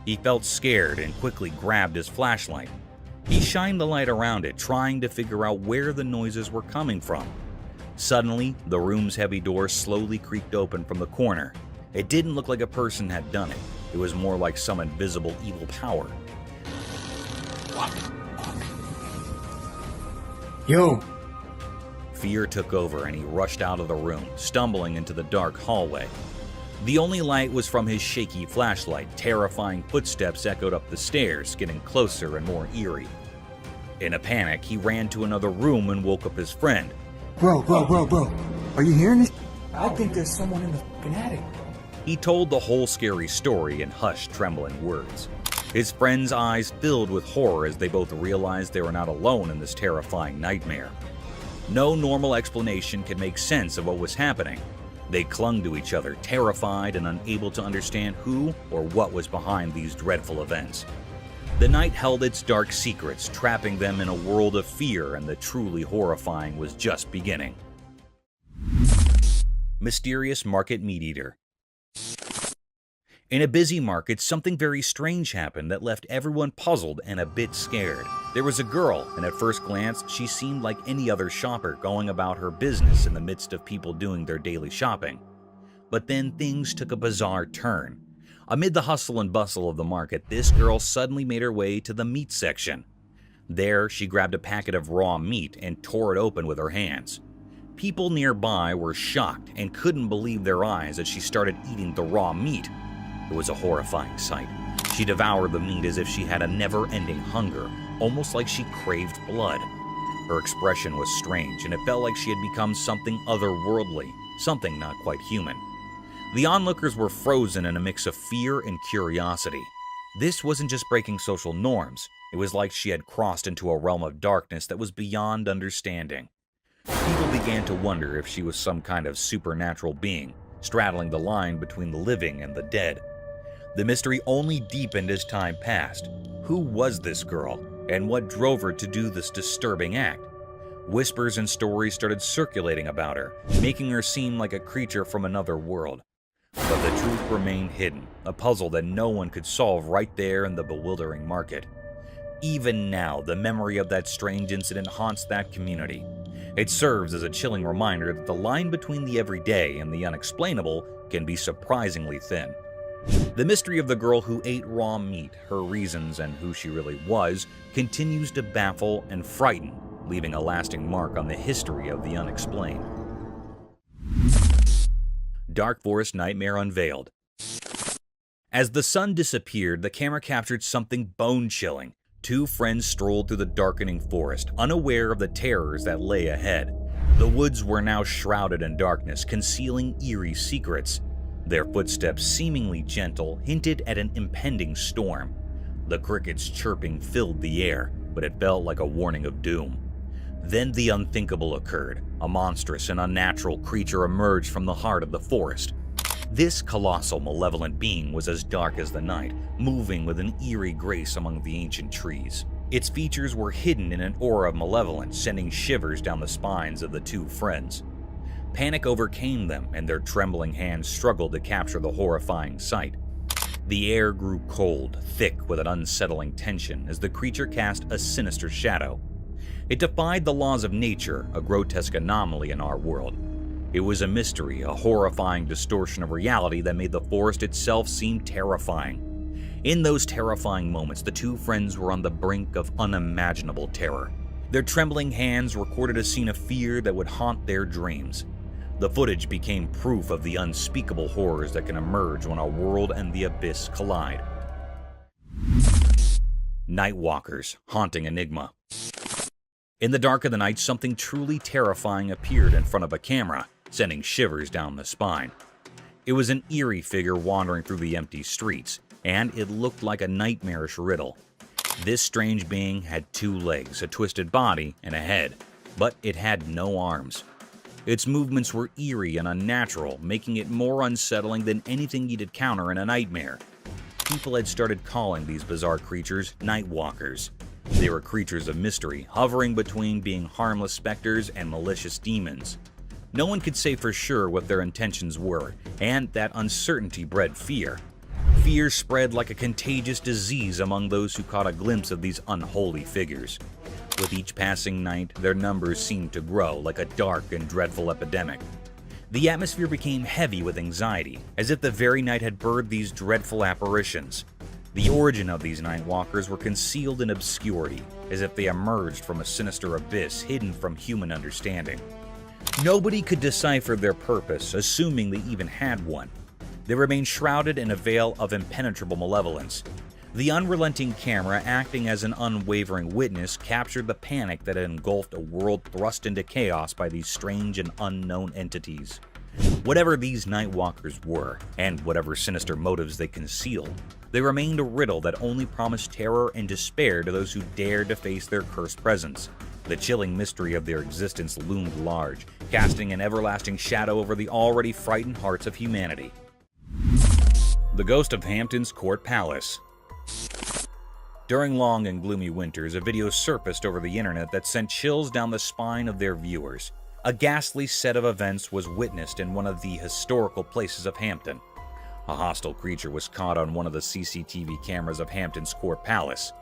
S1: He felt scared and quickly grabbed his flashlight. He shined the light around it, trying to figure out where the noises were coming from. Suddenly, the room's heavy door slowly creaked open from the corner. It didn't look like a person had done it. It was more like some invisible evil power.
S3: Yo!
S1: Fear took over and he rushed out of the room, stumbling into the dark hallway. The only light was from his shaky flashlight. Terrifying footsteps echoed up the stairs, getting closer and more eerie. In a panic, he ran to another room and woke up his friend.
S3: Bro. Are you hearing this? I think there's someone in the fucking attic.
S1: He told the whole scary story in hushed, trembling words. His friend's eyes filled with horror as they both realized they were not alone in this terrifying nightmare. No normal explanation could make sense of what was happening. They clung to each other, terrified and unable to understand who or what was behind these dreadful events. The night held its dark secrets, trapping them in a world of fear, and the truly horrifying was just beginning. Mysterious market meat eater. In a busy market, something very strange happened that left everyone puzzled and a bit scared. There was a girl, and at first glance, she seemed like any other shopper going about her business in the midst of people doing their daily shopping. But then things took a bizarre turn. Amid the hustle and bustle of the market, this girl suddenly made her way to the meat section. There, she grabbed a packet of raw meat and tore it open with her hands. People nearby were shocked and couldn't believe their eyes as she started eating the raw meat. It was a horrifying sight. She devoured the meat as if she had a never-ending hunger, almost like she craved blood. Her expression was strange, and it felt like she had become something otherworldly, something not quite human. The onlookers were frozen in a mix of fear and curiosity. This wasn't just breaking social norms. It was like she had crossed into a realm of darkness that was beyond understanding. People began to wonder if she was some kind of supernatural being, straddling the line between the living and the dead. The mystery only deepened as time passed. Who was this girl, and what drove her to do this disturbing act? Whispers and stories started circulating about her, making her seem like a creature from another world. But the truth remained hidden, a puzzle that no one could solve right there in the bewildering market. Even now, the memory of that strange incident haunts that community. It serves as a chilling reminder that the line between the everyday and the unexplainable can be surprisingly thin. The mystery of the girl who ate raw meat, her reasons, and who she really was, continues to baffle and frighten. leaving a lasting mark on the history of the unexplained. Dark Forest Nightmare unveiled. As the sun disappeared, the camera captured something bone-chilling. Two friends strolled through the darkening forest, unaware of the terrors that lay ahead. The woods were now shrouded in darkness, concealing eerie secrets. Their footsteps, seemingly gentle, hinted at an impending storm. The crickets' chirping filled the air, but it felt like a warning of doom. Then the unthinkable occurred. A monstrous and unnatural creature emerged from the heart of the forest. This colossal, malevolent being was as dark as the night, moving with an eerie grace among the ancient trees. Its features were hidden in an aura of malevolence, sending shivers down the spines of the two friends. Panic overcame them, and their trembling hands struggled to capture the horrifying sight. The air grew cold, thick with an unsettling tension as the creature cast a sinister shadow. It defied the laws of nature, a grotesque anomaly in our world. It was a mystery, a horrifying distortion of reality that made the forest itself seem terrifying. In those terrifying moments, the two friends were on the brink of unimaginable terror. Their trembling hands recorded a scene of fear that would haunt their dreams. The footage became proof of the unspeakable horrors that can emerge when a world and the abyss collide. Nightwalkers, haunting enigma. In the dark of the night, something truly terrifying appeared in front of a camera, sending shivers down the spine. It was an eerie figure wandering through the empty streets, and it looked like a nightmarish riddle. This strange being had two legs, a twisted body, and a head, but it had no arms. Its movements were eerie and unnatural, making it more unsettling than anything you'd encounter in a nightmare. People had started calling these bizarre creatures Nightwalkers. They were creatures of mystery, hovering between being harmless specters and malicious demons. No one could say for sure what their intentions were, and that uncertainty bred fear. Fear spread like a contagious disease among those who caught a glimpse of these unholy figures. With each passing night, their numbers seemed to grow like a dark and dreadful epidemic. The atmosphere became heavy with anxiety, as if the very night had birthed these dreadful apparitions. The origin of these Nightwalkers were concealed in obscurity, as if they emerged from a sinister abyss hidden from human understanding. Nobody could decipher their purpose, assuming they even had one. They remained shrouded in a veil of impenetrable malevolence. The unrelenting camera, acting as an unwavering witness, captured the panic that had engulfed a world thrust into chaos by these strange and unknown entities. Whatever these Nightwalkers were, and whatever sinister motives they concealed, they remained a riddle that only promised terror and despair to those who dared to face their cursed presence. The chilling mystery of their existence loomed large, casting an everlasting shadow over the already frightened hearts of humanity. The Ghost of Hampton's Court Palace. During long and gloomy winters, a video surfaced over the internet that sent chills down the spine of their viewers. A ghastly set of events was witnessed in one of the historical places of Hampton. A hostile creature was caught on one of the CCTV cameras of Hampton's Court Palace.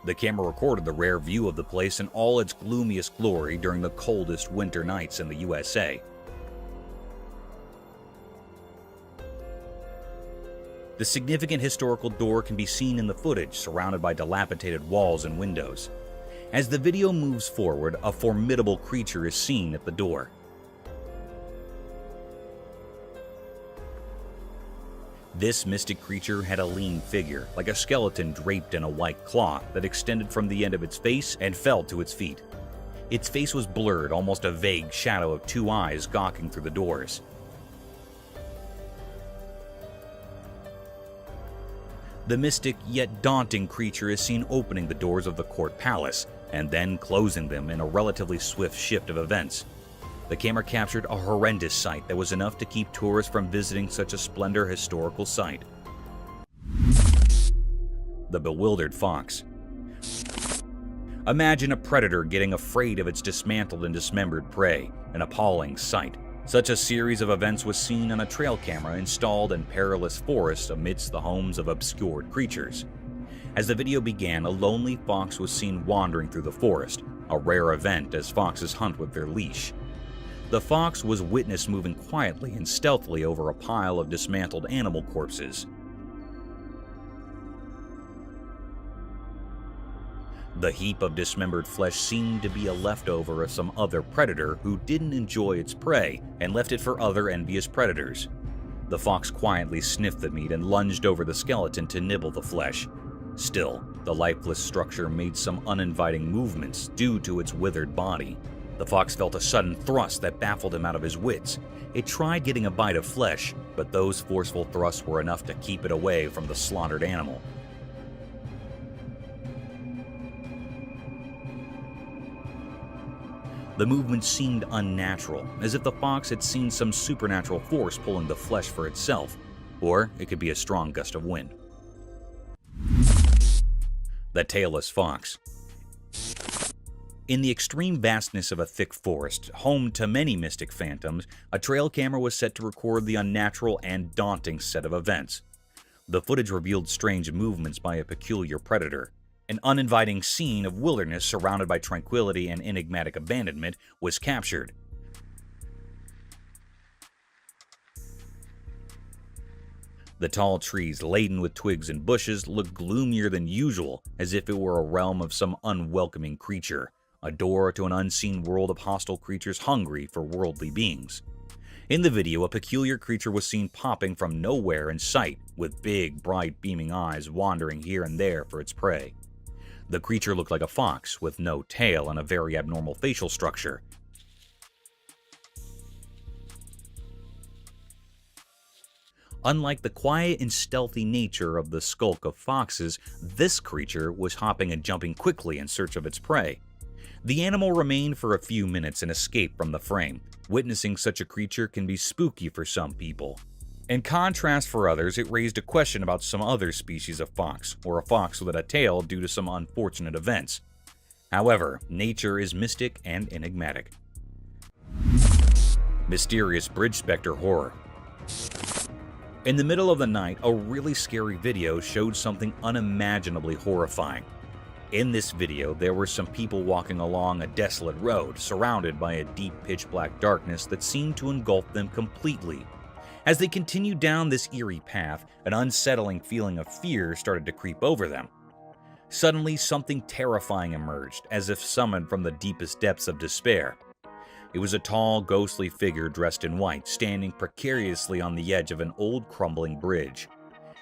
S1: The camera recorded the rare view of the place in all its gloomiest glory during the coldest winter nights in the USA. The significant historical door can be seen in the footage, surrounded by dilapidated walls and windows. As the video moves forward, a formidable creature is seen at the door. This mystic creature had a lean figure, like a skeleton draped in a white cloth that extended from the end of its face and fell to its feet. Its face was blurred, almost a vague shadow of two eyes gawking through the doors. The mystic yet daunting creature is seen opening the doors of the court palace and then closing them in a relatively swift shift of events. The camera captured a horrendous sight that was enough to keep tourists from visiting such a splendid historical site. The bewildered fox. Imagine a predator getting afraid of its dismantled and dismembered prey, an appalling sight. Such a series of events was seen on a trail camera installed in perilous forests amidst the homes of obscured creatures. As the video began, a lonely fox was seen wandering through the forest, a rare event as foxes hunt with their leash. The fox was witnessed moving quietly and stealthily over a pile of dismantled animal corpses. The heap of dismembered flesh seemed to be a leftover of some other predator who didn't enjoy its prey and left it for other envious predators. The fox quietly sniffed the meat and lunged over the skeleton to nibble the flesh. Still, the lifeless structure made some uninviting movements due to its withered body. The fox felt a sudden thrust that baffled him out of his wits. It tried getting a bite of flesh, but those forceful thrusts were enough to keep it away from the slaughtered animal. The movement seemed unnatural, as if the fox had seen some supernatural force pulling the flesh for itself, or it could be a strong gust of wind. The tailless fox. In the extreme vastness of a thick forest, home to many mystic phantoms, a trail camera was set to record the unnatural and daunting set of events. The footage revealed strange movements by a peculiar predator. An uninviting scene of wilderness surrounded by tranquility and enigmatic abandonment was captured. The tall trees laden with twigs and bushes looked gloomier than usual, as if it were a realm of some unwelcoming creature, a door to an unseen world of hostile creatures hungry for worldly beings. In the video, a peculiar creature was seen popping from nowhere in sight, with big, bright, beaming eyes wandering here and there for its prey. The creature looked like a fox, with no tail and a very abnormal facial structure. Unlike the quiet and stealthy nature of the skulk of foxes, this creature was hopping and jumping quickly in search of its prey. The animal remained for a few minutes and escaped from the frame. Witnessing such a creature can be spooky for some people. In contrast for others, it raised a question about some other species of fox, or a fox without a tail due to some unfortunate events. However, nature is mystic and enigmatic. Mysterious Bridge Spectre horror. In the middle of the night, a really scary video showed something unimaginably horrifying. In this video, there were some people walking along a desolate road, surrounded by a deep pitch-black darkness that seemed to engulf them completely. As they continued down this eerie path, an unsettling feeling of fear started to creep over them. Suddenly, something terrifying emerged, as if summoned from the deepest depths of despair. It was a tall, ghostly figure dressed in white, standing precariously on the edge of an old, crumbling bridge.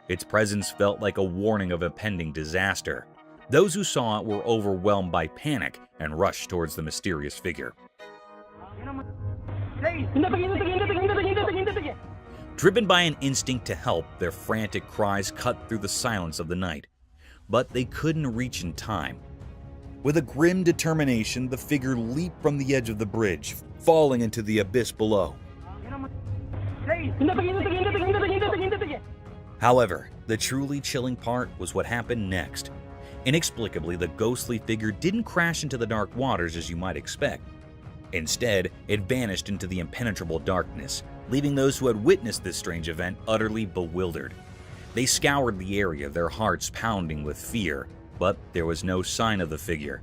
S1: Its presence felt like a warning of impending disaster. Those who saw it were overwhelmed by panic and rushed towards the mysterious figure. Driven by an instinct to help, their frantic cries cut through the silence of the night. But they couldn't reach in time. With a grim determination, the figure leaped from the edge of the bridge, falling into the abyss below. However, the truly chilling part was what happened next. Inexplicably, the ghostly figure didn't crash into the dark waters as you might expect. Instead, it vanished into the impenetrable darkness, leaving those who had witnessed this strange event utterly bewildered. They scoured the area, their hearts pounding with fear, but there was no sign of the figure.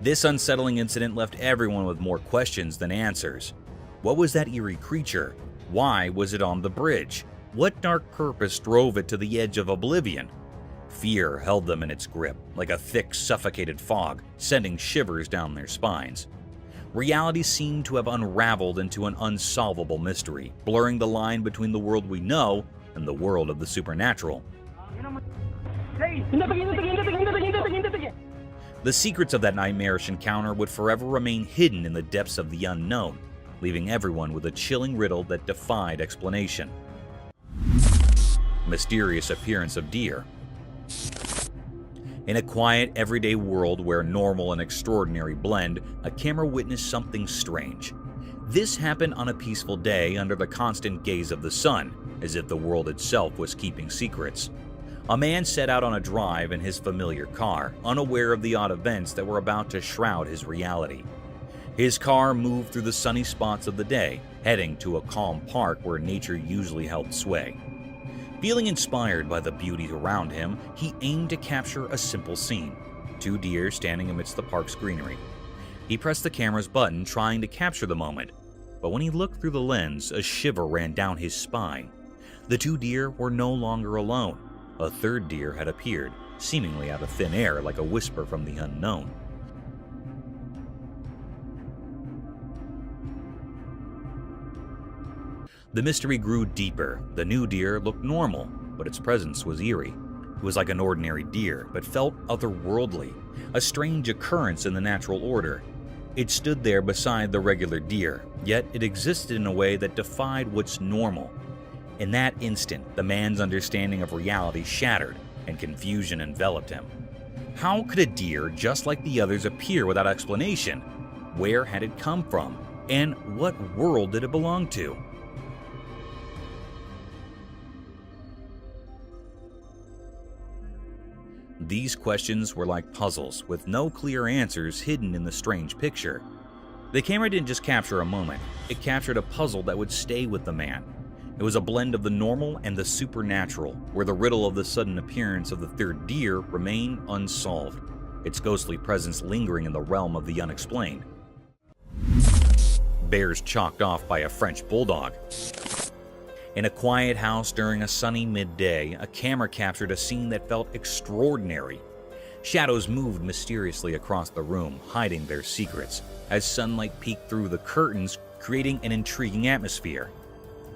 S1: This unsettling incident left everyone with more questions than answers. What was that eerie creature? Why was it on the bridge? What dark purpose drove it to the edge of oblivion? Fear held them in its grip, like a thick, suffocated fog, sending shivers down their spines. Reality seemed to have unraveled into an unsolvable mystery, blurring the line between the world we know and the world of the supernatural. The secrets of that nightmarish encounter would forever remain hidden in the depths of the unknown, leaving everyone with a chilling riddle that defied explanation. Mysterious appearance of deer. In a quiet, everyday world where normal and extraordinary blend, a camera witnessed something strange. This happened on a peaceful day under the constant gaze of the sun, as if the world itself was keeping secrets. A man set out on a drive in his familiar car, unaware of the odd events that were about to shroud his reality. His car moved through the sunny spots of the day, heading to a calm park where nature usually held sway. Feeling inspired by the beauty around him, he aimed to capture a simple scene: 2 deer standing amidst the park's greenery. He pressed the camera's button, trying to capture the moment, but when he looked through the lens, a shiver ran down his spine. The 2 deer were no longer alone. A 3rd deer had appeared, seemingly out of thin air like a whisper from the unknown. The mystery grew deeper. The new deer looked normal, but its presence was eerie. It was like an ordinary deer, but felt otherworldly, a strange occurrence in the natural order. It stood there beside the regular deer, yet it existed in a way that defied what's normal. In that instant, the man's understanding of reality shattered, and confusion enveloped him. How could a deer just like the others appear without explanation? Where had it come from? And what world did it belong to? These questions were like puzzles, with no clear answers hidden in the strange picture. The camera didn't just capture a moment, it captured a puzzle that would stay with the man. It was a blend of the normal and the supernatural, where the riddle of the sudden appearance of the third deer remained unsolved, its ghostly presence lingering in the realm of the unexplained. Bears chalked off by a French bulldog. In a quiet house during a sunny midday, a camera captured a scene that felt extraordinary. Shadows moved mysteriously across the room, hiding their secrets, as sunlight peeked through the curtains, creating an intriguing atmosphere.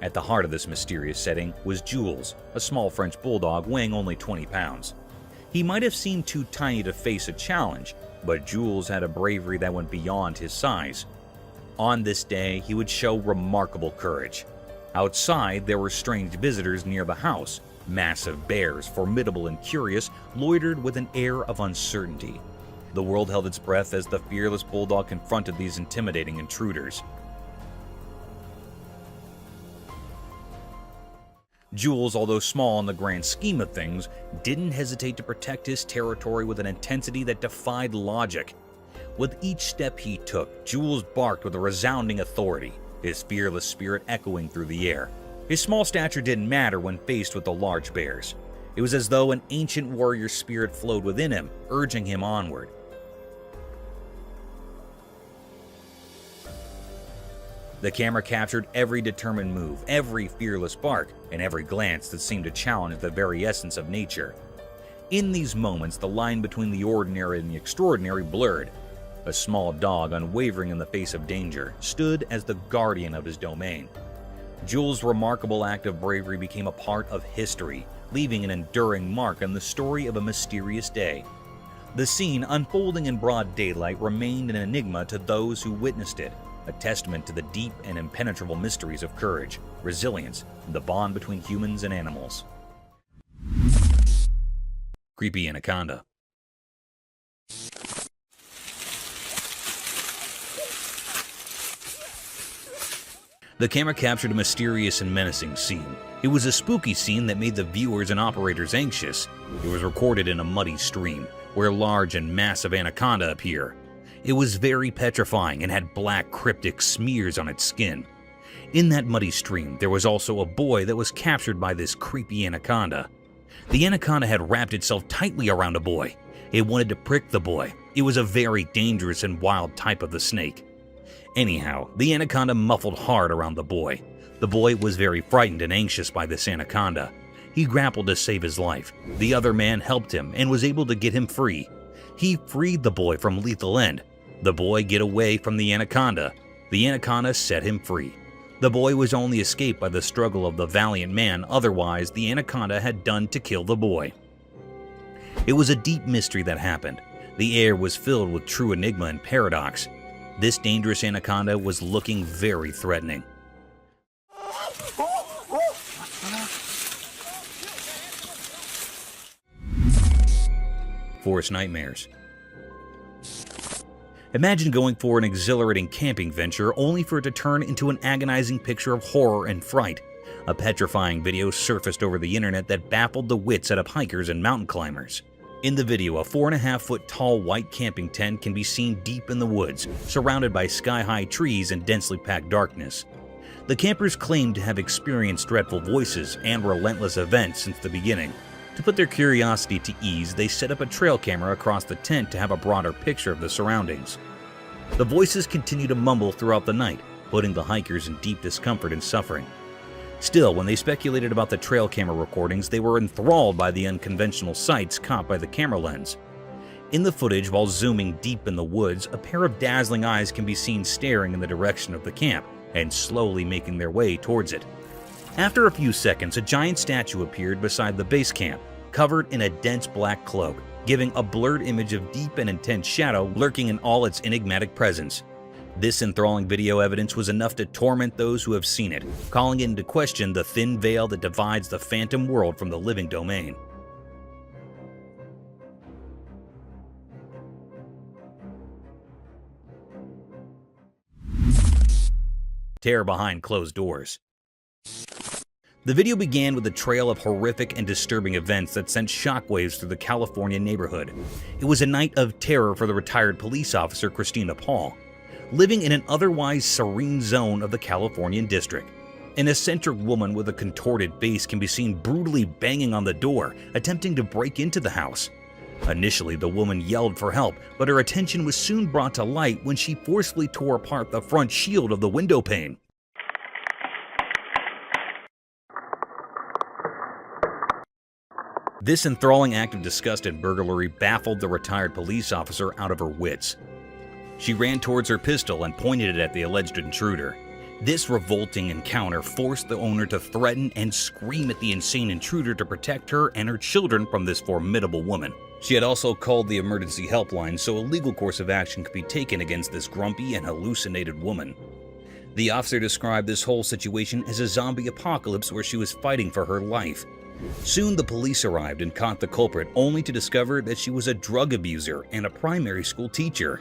S1: At the heart of this mysterious setting was Jules, a small French bulldog weighing only 20 pounds. He might have seemed too tiny to face a challenge, but Jules had a bravery that went beyond his size. On this day, he would show remarkable courage. Outside, there were strange visitors near the house. Massive bears, formidable and curious, loitered with an air of uncertainty. The world held its breath as the fearless bulldog confronted these intimidating intruders. Jules, although small in the grand scheme of things, didn't hesitate to protect his territory with an intensity that defied logic. With each step he took, Jules barked with a resounding authority, his fearless spirit echoing through the air. His small stature didn't matter when faced with the large bears. It was as though an ancient warrior spirit flowed within him, urging him onward. The camera captured every determined move, every fearless bark, and every glance that seemed to challenge the very essence of nature. In these moments, the line between the ordinary and the extraordinary blurred. A small dog, unwavering in the face of danger, stood as the guardian of his domain. Jules' remarkable act of bravery became a part of history, leaving an enduring mark on the story of a mysterious day. The scene, unfolding in broad daylight, remained an enigma to those who witnessed it, a testament to the deep and impenetrable mysteries of courage, resilience, and the bond between humans and animals. Creepy anaconda. The camera captured a mysterious and menacing scene. It was a spooky scene that made the viewers and operators anxious. It was recorded in a muddy stream, where large and massive anaconda appear. It was very petrifying and had black cryptic smears on its skin. In that muddy stream, there was also a boy that was captured by this creepy anaconda. The anaconda had wrapped itself tightly around a boy. It wanted to prick the boy. It was a very dangerous and wild type of the snake. Anyhow, the anaconda muffled hard around the boy. The boy was very frightened and anxious by this anaconda. He grappled to save his life. The other man helped him and was able to get him free. He freed the boy from lethal end. The boy get away from the anaconda. The anaconda set him free. The boy was only escaped by the struggle of the valiant man, otherwise the anaconda had done to kill the boy. It was a deep mystery that happened. The air was filled with true enigma and paradox. This dangerous anaconda was looking very threatening. Forest nightmares. Imagine going for an exhilarating camping venture only for it to turn into an agonizing picture of horror and fright. A petrifying video surfaced over the internet that baffled the wits out of hikers and mountain climbers. In the video, a 4.5-foot tall white camping tent can be seen deep in the woods, surrounded by sky-high trees and densely packed darkness. The campers claimed to have experienced dreadful voices and relentless events since the beginning. To put their curiosity to ease, they set up a trail camera across the tent to have a broader picture of the surroundings. The voices continue to mumble throughout the night, putting the hikers in deep discomfort and suffering. Still, when they speculated about the trail camera recordings, they were enthralled by the unconventional sights caught by the camera lens. In the footage, while zooming deep in the woods, a pair of dazzling eyes can be seen staring in the direction of the camp and slowly making their way towards it. After a few seconds, a giant statue appeared beside the base camp, covered in a dense black cloak, giving a blurred image of deep and intense shadow lurking in all its enigmatic presence. This enthralling video evidence was enough to torment those who have seen it, calling into question the thin veil that divides the phantom world from the living domain. Terror behind closed doors. The video began with a trail of horrific and disturbing events that sent shockwaves through the California neighborhood. It was a night of terror for the retired police officer Christina Paul, living in an otherwise serene zone of the Californian district. An eccentric woman with a contorted face can be seen brutally banging on the door, attempting to break into the house. Initially, the woman yelled for help, but her attention was soon brought to light when she forcefully tore apart the front shield of the window pane. This enthralling act of disgust and burglary baffled the retired police officer out of her wits. She ran towards her pistol and pointed it at the alleged intruder. This revolting encounter forced the owner to threaten and scream at the insane intruder to protect her and her children from this formidable woman. She had also called the emergency helpline so a legal course of action could be taken against this grumpy and hallucinated woman. The officer described this whole situation as a zombie apocalypse where she was fighting for her life. Soon the police arrived and caught the culprit, only to discover that she was a drug abuser and a primary school teacher.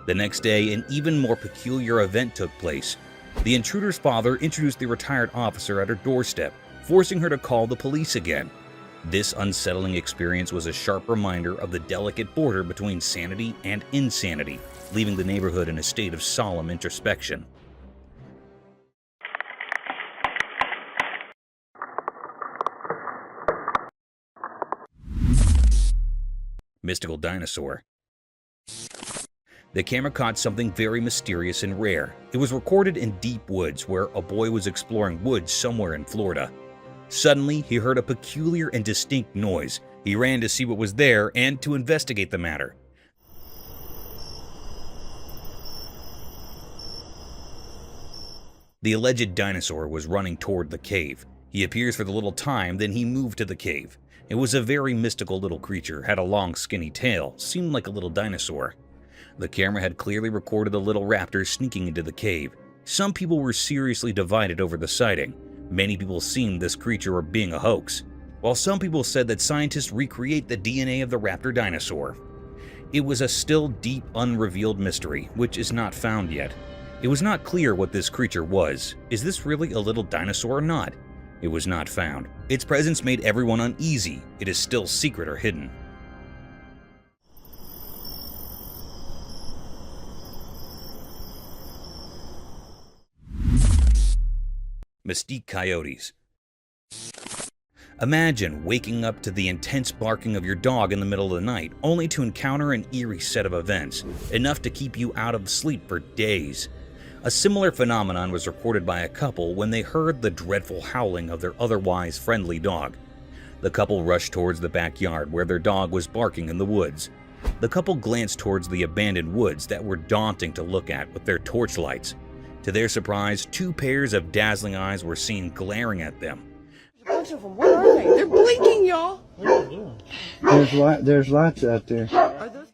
S1: The next day, an even more peculiar event took place. The intruder's father introduced the retired officer at her doorstep, forcing her to call the police again. This unsettling experience was a sharp reminder of the delicate border between sanity and insanity, leaving the neighborhood in a state of solemn introspection. Mystical dinosaur. The camera caught something very mysterious and rare. It was recorded in deep woods where a boy was exploring woods somewhere in Florida. Suddenly, he heard a peculiar and distinct noise. He ran to see what was there and to investigate the matter. The alleged dinosaur was running toward the cave. He appears for the little time, then he moved to the cave. It was a very mystical little creature, had a long skinny tail, seemed like a little dinosaur. The camera had clearly recorded the little raptor sneaking into the cave. Some people were seriously divided over the sighting. Many people seemed this creature were being a hoax, while some people said that scientists recreate the DNA of the raptor dinosaur. It was a still deep, unrevealed mystery, which is not found yet. It was not clear what this creature was. Is this really a little dinosaur or not? It was not found. Its presence made everyone uneasy. It is still secret or hidden. Mesquite coyotes. Imagine waking up to the intense barking of your dog in the middle of the night, only to encounter an eerie set of events, enough to keep you out of sleep for days. A similar phenomenon was recorded by a couple when they heard the dreadful howling of their otherwise friendly dog. The couple rushed towards the backyard where their dog was barking in the woods. The couple glanced towards the abandoned woods that were daunting to look at with their torchlights. To their surprise, two pairs of dazzling eyes were seen glaring at them.
S7: A bunch of them. Where are they? They're blinking, y'all.
S6: There's lights out there.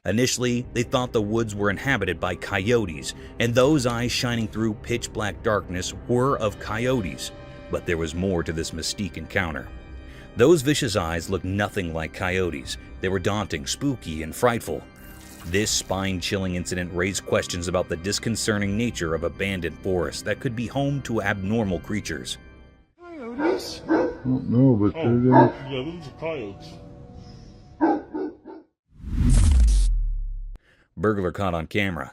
S1: Initially, they thought the woods were inhabited by coyotes, and those eyes shining through pitch-black darkness were of coyotes. But there was more to this mystique encounter. Those vicious eyes looked nothing like coyotes. They were daunting, spooky, and frightful. This spine-chilling incident raised questions about the disconcerting nature of abandoned forests that could be home to abnormal creatures.
S6: Coyotes? I don't know, but they're there.
S4: Yeah, those are coyotes.
S1: Burglar caught on camera.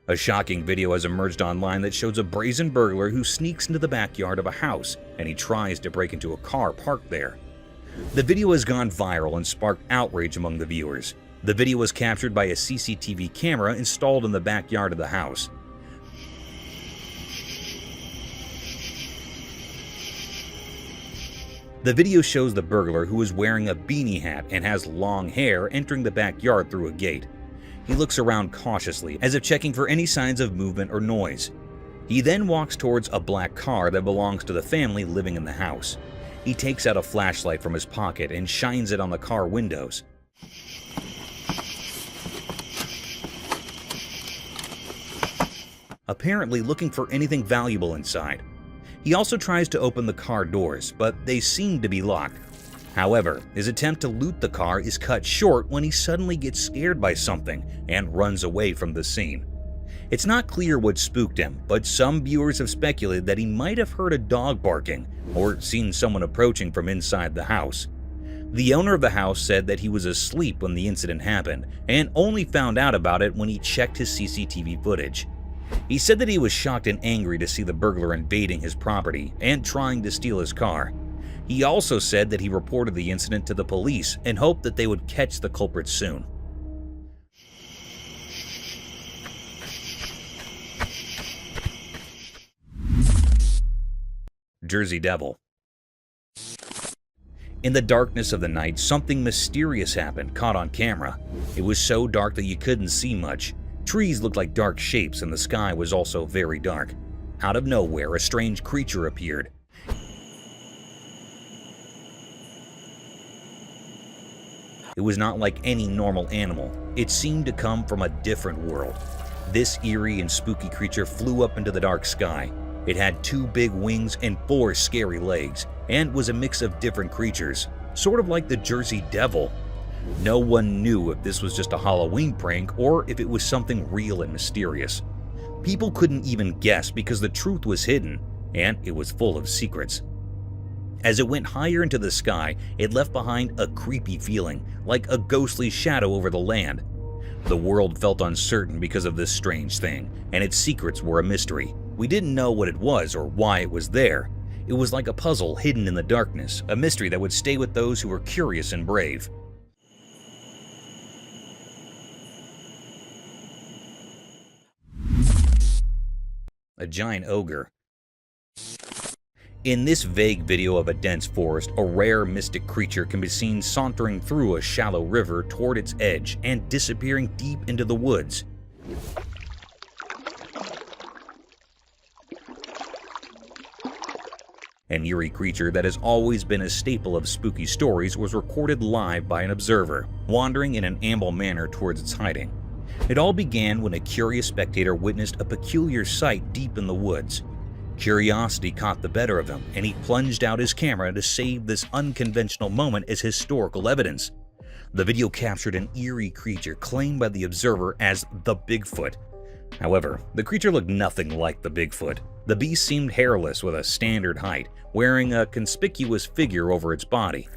S1: A shocking video has emerged online that shows a brazen burglar who sneaks into the backyard of a house and he tries to break into a car parked there. The video has gone viral and sparked outrage among the viewers. The video was captured by a CCTV camera installed in the backyard of the house. The video shows the burglar, who is wearing a beanie hat and has long hair, entering the backyard through a gate. He looks around cautiously, as if checking for any signs of movement or noise. He then walks towards a black car that belongs to the family living in the house. He takes out a flashlight from his pocket and shines it on the car windows. Apparently looking for anything valuable inside. He also tries to open the car doors, but they seem to be locked. However, his attempt to loot the car is cut short when he suddenly gets scared by something and runs away from the scene. It's not clear what spooked him, but some viewers have speculated that he might have heard a dog barking or seen someone approaching from inside the house. The owner of the house said that he was asleep when the incident happened and only found out about it when he checked his CCTV footage. He said that he was shocked and angry to see the burglar invading his property and trying to steal his car. He also said that he reported the incident to the police and hoped that they would catch the culprit soon. Jersey Devil. In the darkness of the night, something mysterious happened, caught on camera. It was so dark that you couldn't see much. Trees looked like dark shapes and the sky was also very dark. Out of nowhere, a strange creature appeared. It was not like any normal animal. It seemed to come from a different world. This eerie and spooky creature flew up into the dark sky. It had 2 big wings and 4 scary legs, and was a mix of different creatures, sort of like the Jersey Devil. No one knew if this was just a Halloween prank or if it was something real and mysterious. People couldn't even guess because the truth was hidden, and it was full of secrets. As it went higher into the sky, it left behind a creepy feeling, like a ghostly shadow over the land. The world felt uncertain because of this strange thing, and its secrets were a mystery. We didn't know what it was or why it was there. It was like a puzzle hidden in the darkness, a mystery that would stay with those who were curious and brave. A giant ogre. In this vague video of a dense forest, a rare mystic creature can be seen sauntering through a shallow river toward its edge and disappearing deep into the woods. An eerie creature that has always been a staple of spooky stories was recorded live by an observer, wandering in an amble manner towards its hiding. It all began when a curious spectator witnessed a peculiar sight deep in the woods. Curiosity caught the better of him, and he plunged out his camera to save this unconventional moment as historical evidence. The video captured an eerie creature claimed by the observer as the Bigfoot. However, the creature looked nothing like the Bigfoot. The beast seemed hairless with a standard height, wearing a conspicuous figure over its body.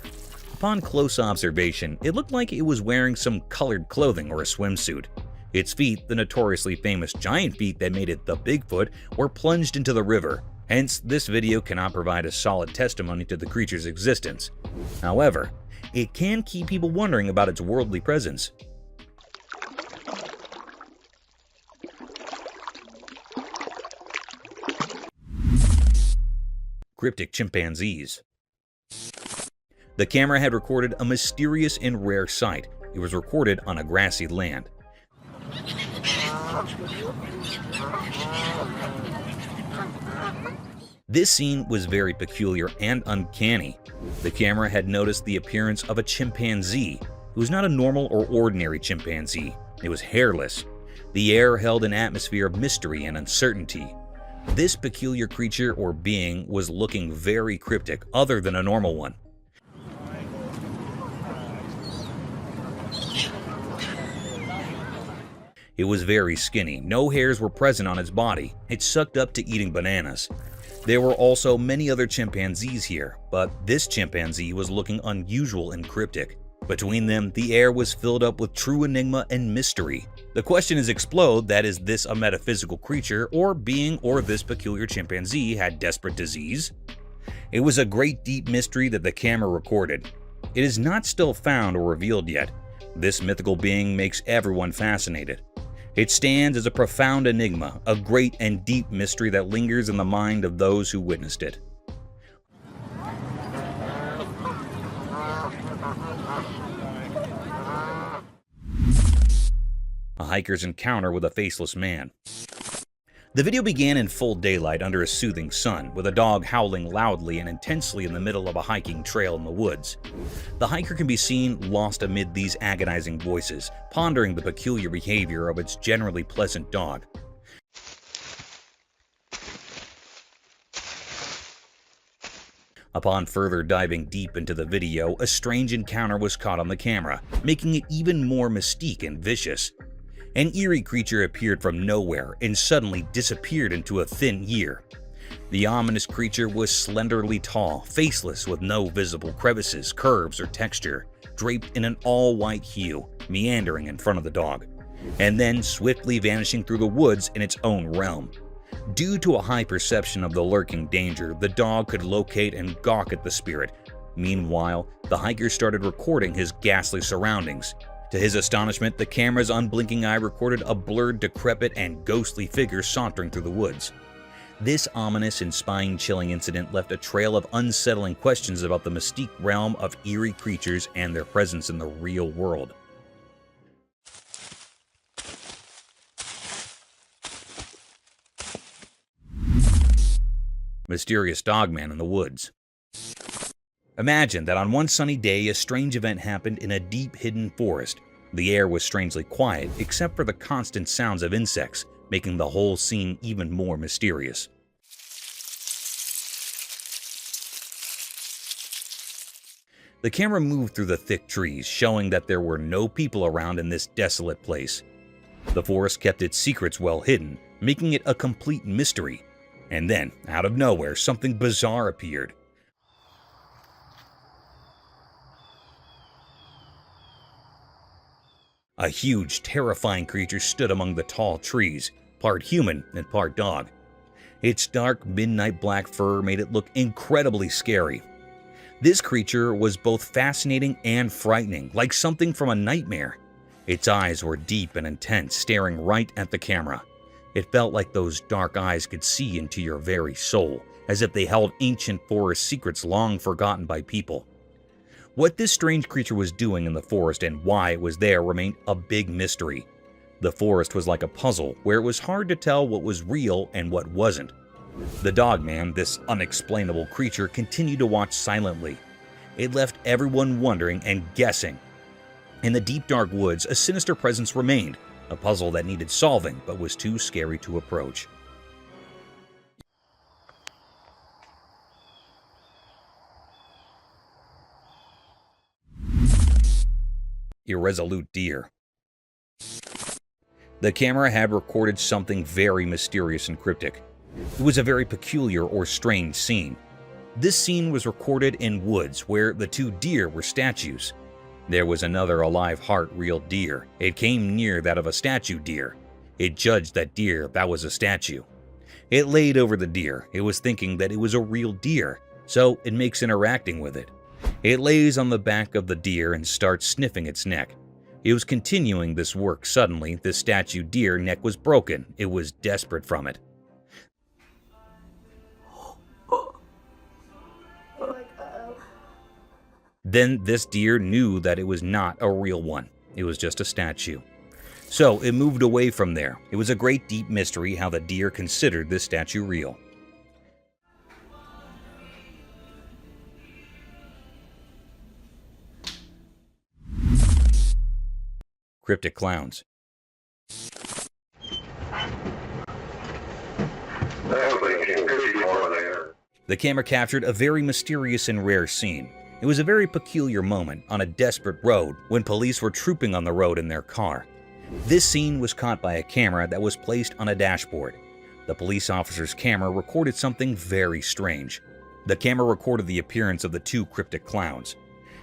S1: Upon close observation, it looked like it was wearing some colored clothing or a swimsuit. Its feet, the notoriously famous giant feet that made it the Bigfoot, were plunged into the river. Hence, this video cannot provide a solid testimony to the creature's existence. However, it can keep people wondering about its worldly presence. Cryptic chimpanzees. The camera had recorded a mysterious and rare sight. It was recorded on a grassy land. This scene was very peculiar and uncanny. The camera had noticed the appearance of a chimpanzee. It was not a normal or ordinary chimpanzee. It was hairless. The air held an atmosphere of mystery and uncertainty. This peculiar creature or being was looking very cryptic, other than a normal one. It was very skinny. No hairs were present on its body. It sucked up to eating bananas. There were also many other chimpanzees here, but this chimpanzee was looking unusual and cryptic. Between them, the air was filled up with true enigma and mystery. The question is exploded that is this a metaphysical creature or being, or this peculiar chimpanzee had desperate disease? It was a great deep mystery that the camera recorded. It is not still found or revealed yet. This mythical being makes everyone fascinated. It stands as a profound enigma, a great and deep mystery that lingers in the mind of those who witnessed it. a hiker's encounter with a faceless man. The video began in full daylight under a soothing sun, with a dog howling loudly and intensely in the middle of a hiking trail in the woods. The hiker can be seen lost amid these agonizing voices, pondering the peculiar behavior of its generally pleasant dog. Upon further diving deep into the video, a strange encounter was caught on the camera, making it even more mystique and vicious. An eerie creature appeared from nowhere and suddenly disappeared into a thin ear. The ominous creature was slenderly tall, faceless with no visible crevices, curves, or texture, draped in an all-white hue, meandering in front of the dog, and then swiftly vanishing through the woods in its own realm. Due to a high perception of the lurking danger, the dog could locate and gawk at the spirit. Meanwhile, the hiker started recording his ghastly surroundings. To his astonishment, the camera's unblinking eye recorded a blurred, decrepit, and ghostly figure sauntering through the woods. This ominous and spine-chilling incident left a trail of unsettling questions about the mystique realm of eerie creatures and their presence in the real world. Mysterious dogman in the woods. Imagine that on one sunny day, a strange event happened in a deep hidden forest. The air was strangely quiet, except for the constant sounds of insects, making the whole scene even more mysterious. The camera moved through the thick trees, showing that there were no people around in this desolate place. The forest kept its secrets well hidden, making it a complete mystery. And then, out of nowhere, something bizarre appeared. A huge, terrifying creature stood among the tall trees, part human and part dog. Its dark, midnight black fur made it look incredibly scary. This creature was both fascinating and frightening, like something from a nightmare. Its eyes were deep and intense, staring right at the camera. It felt like those dark eyes could see into your very soul, as if they held ancient forest secrets long forgotten by people. What this strange creature was doing in the forest and why it was there remained a big mystery. The forest was like a puzzle, where it was hard to tell what was real and what wasn't. The dogman, this unexplainable creature, continued to watch silently. It left everyone wondering and guessing. In the deep dark woods, a sinister presence remained, a puzzle that needed solving but was too scary to approach. Irresolute deer. The camera had recorded something very mysterious and cryptic. It was a very peculiar or strange scene. This scene was recorded in woods where the two deer were statues. There was another alive heart real deer. It came near that of a statue deer. It judged that deer that was a statue. It laid over the deer. It was thinking that it was a real deer, so it makes interacting with it. It lays on the back of the deer and starts sniffing its neck. It was continuing this work. Suddenly, the statue deer neck was broken. It was desperate from it. Then this deer knew that it was not a real one. It was just a statue. So it moved away from there. It was a great deep mystery how the deer considered this statue real. Cryptic clowns. The camera captured a very mysterious and rare scene. It was a very peculiar moment on a desperate road when police were trooping on the road in their car. This scene was caught by a camera that was placed on a dashboard. The police officer's camera recorded something very strange. The camera recorded the appearance of the two cryptic clowns.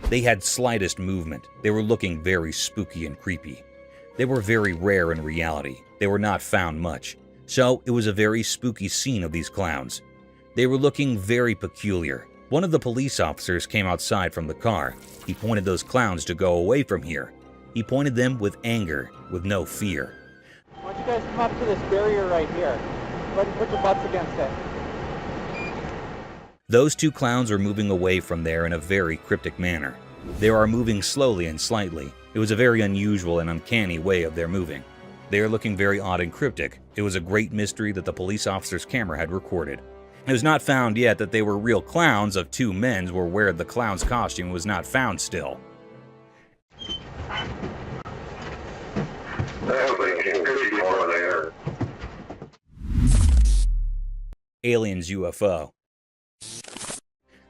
S1: They had slightest movement. They were looking very spooky and creepy. They were very rare in reality. They were not found much. So it was a very spooky scene of these clowns. They were looking very peculiar. One of the police officers came outside from the car. He pointed those clowns to go away from here. He pointed them with anger, with no fear.
S14: Why don't you guys come up to this barrier right here? Put your butts against it.
S1: Those two clowns are moving away from there in a very cryptic manner. They are moving slowly and slightly. It was a very unusual and uncanny way of their moving. They are looking very odd and cryptic. It was a great mystery that the police officer's camera had recorded. It was not found yet that they were real clowns of two men were where the clown's costume was not found still. Aliens UFO.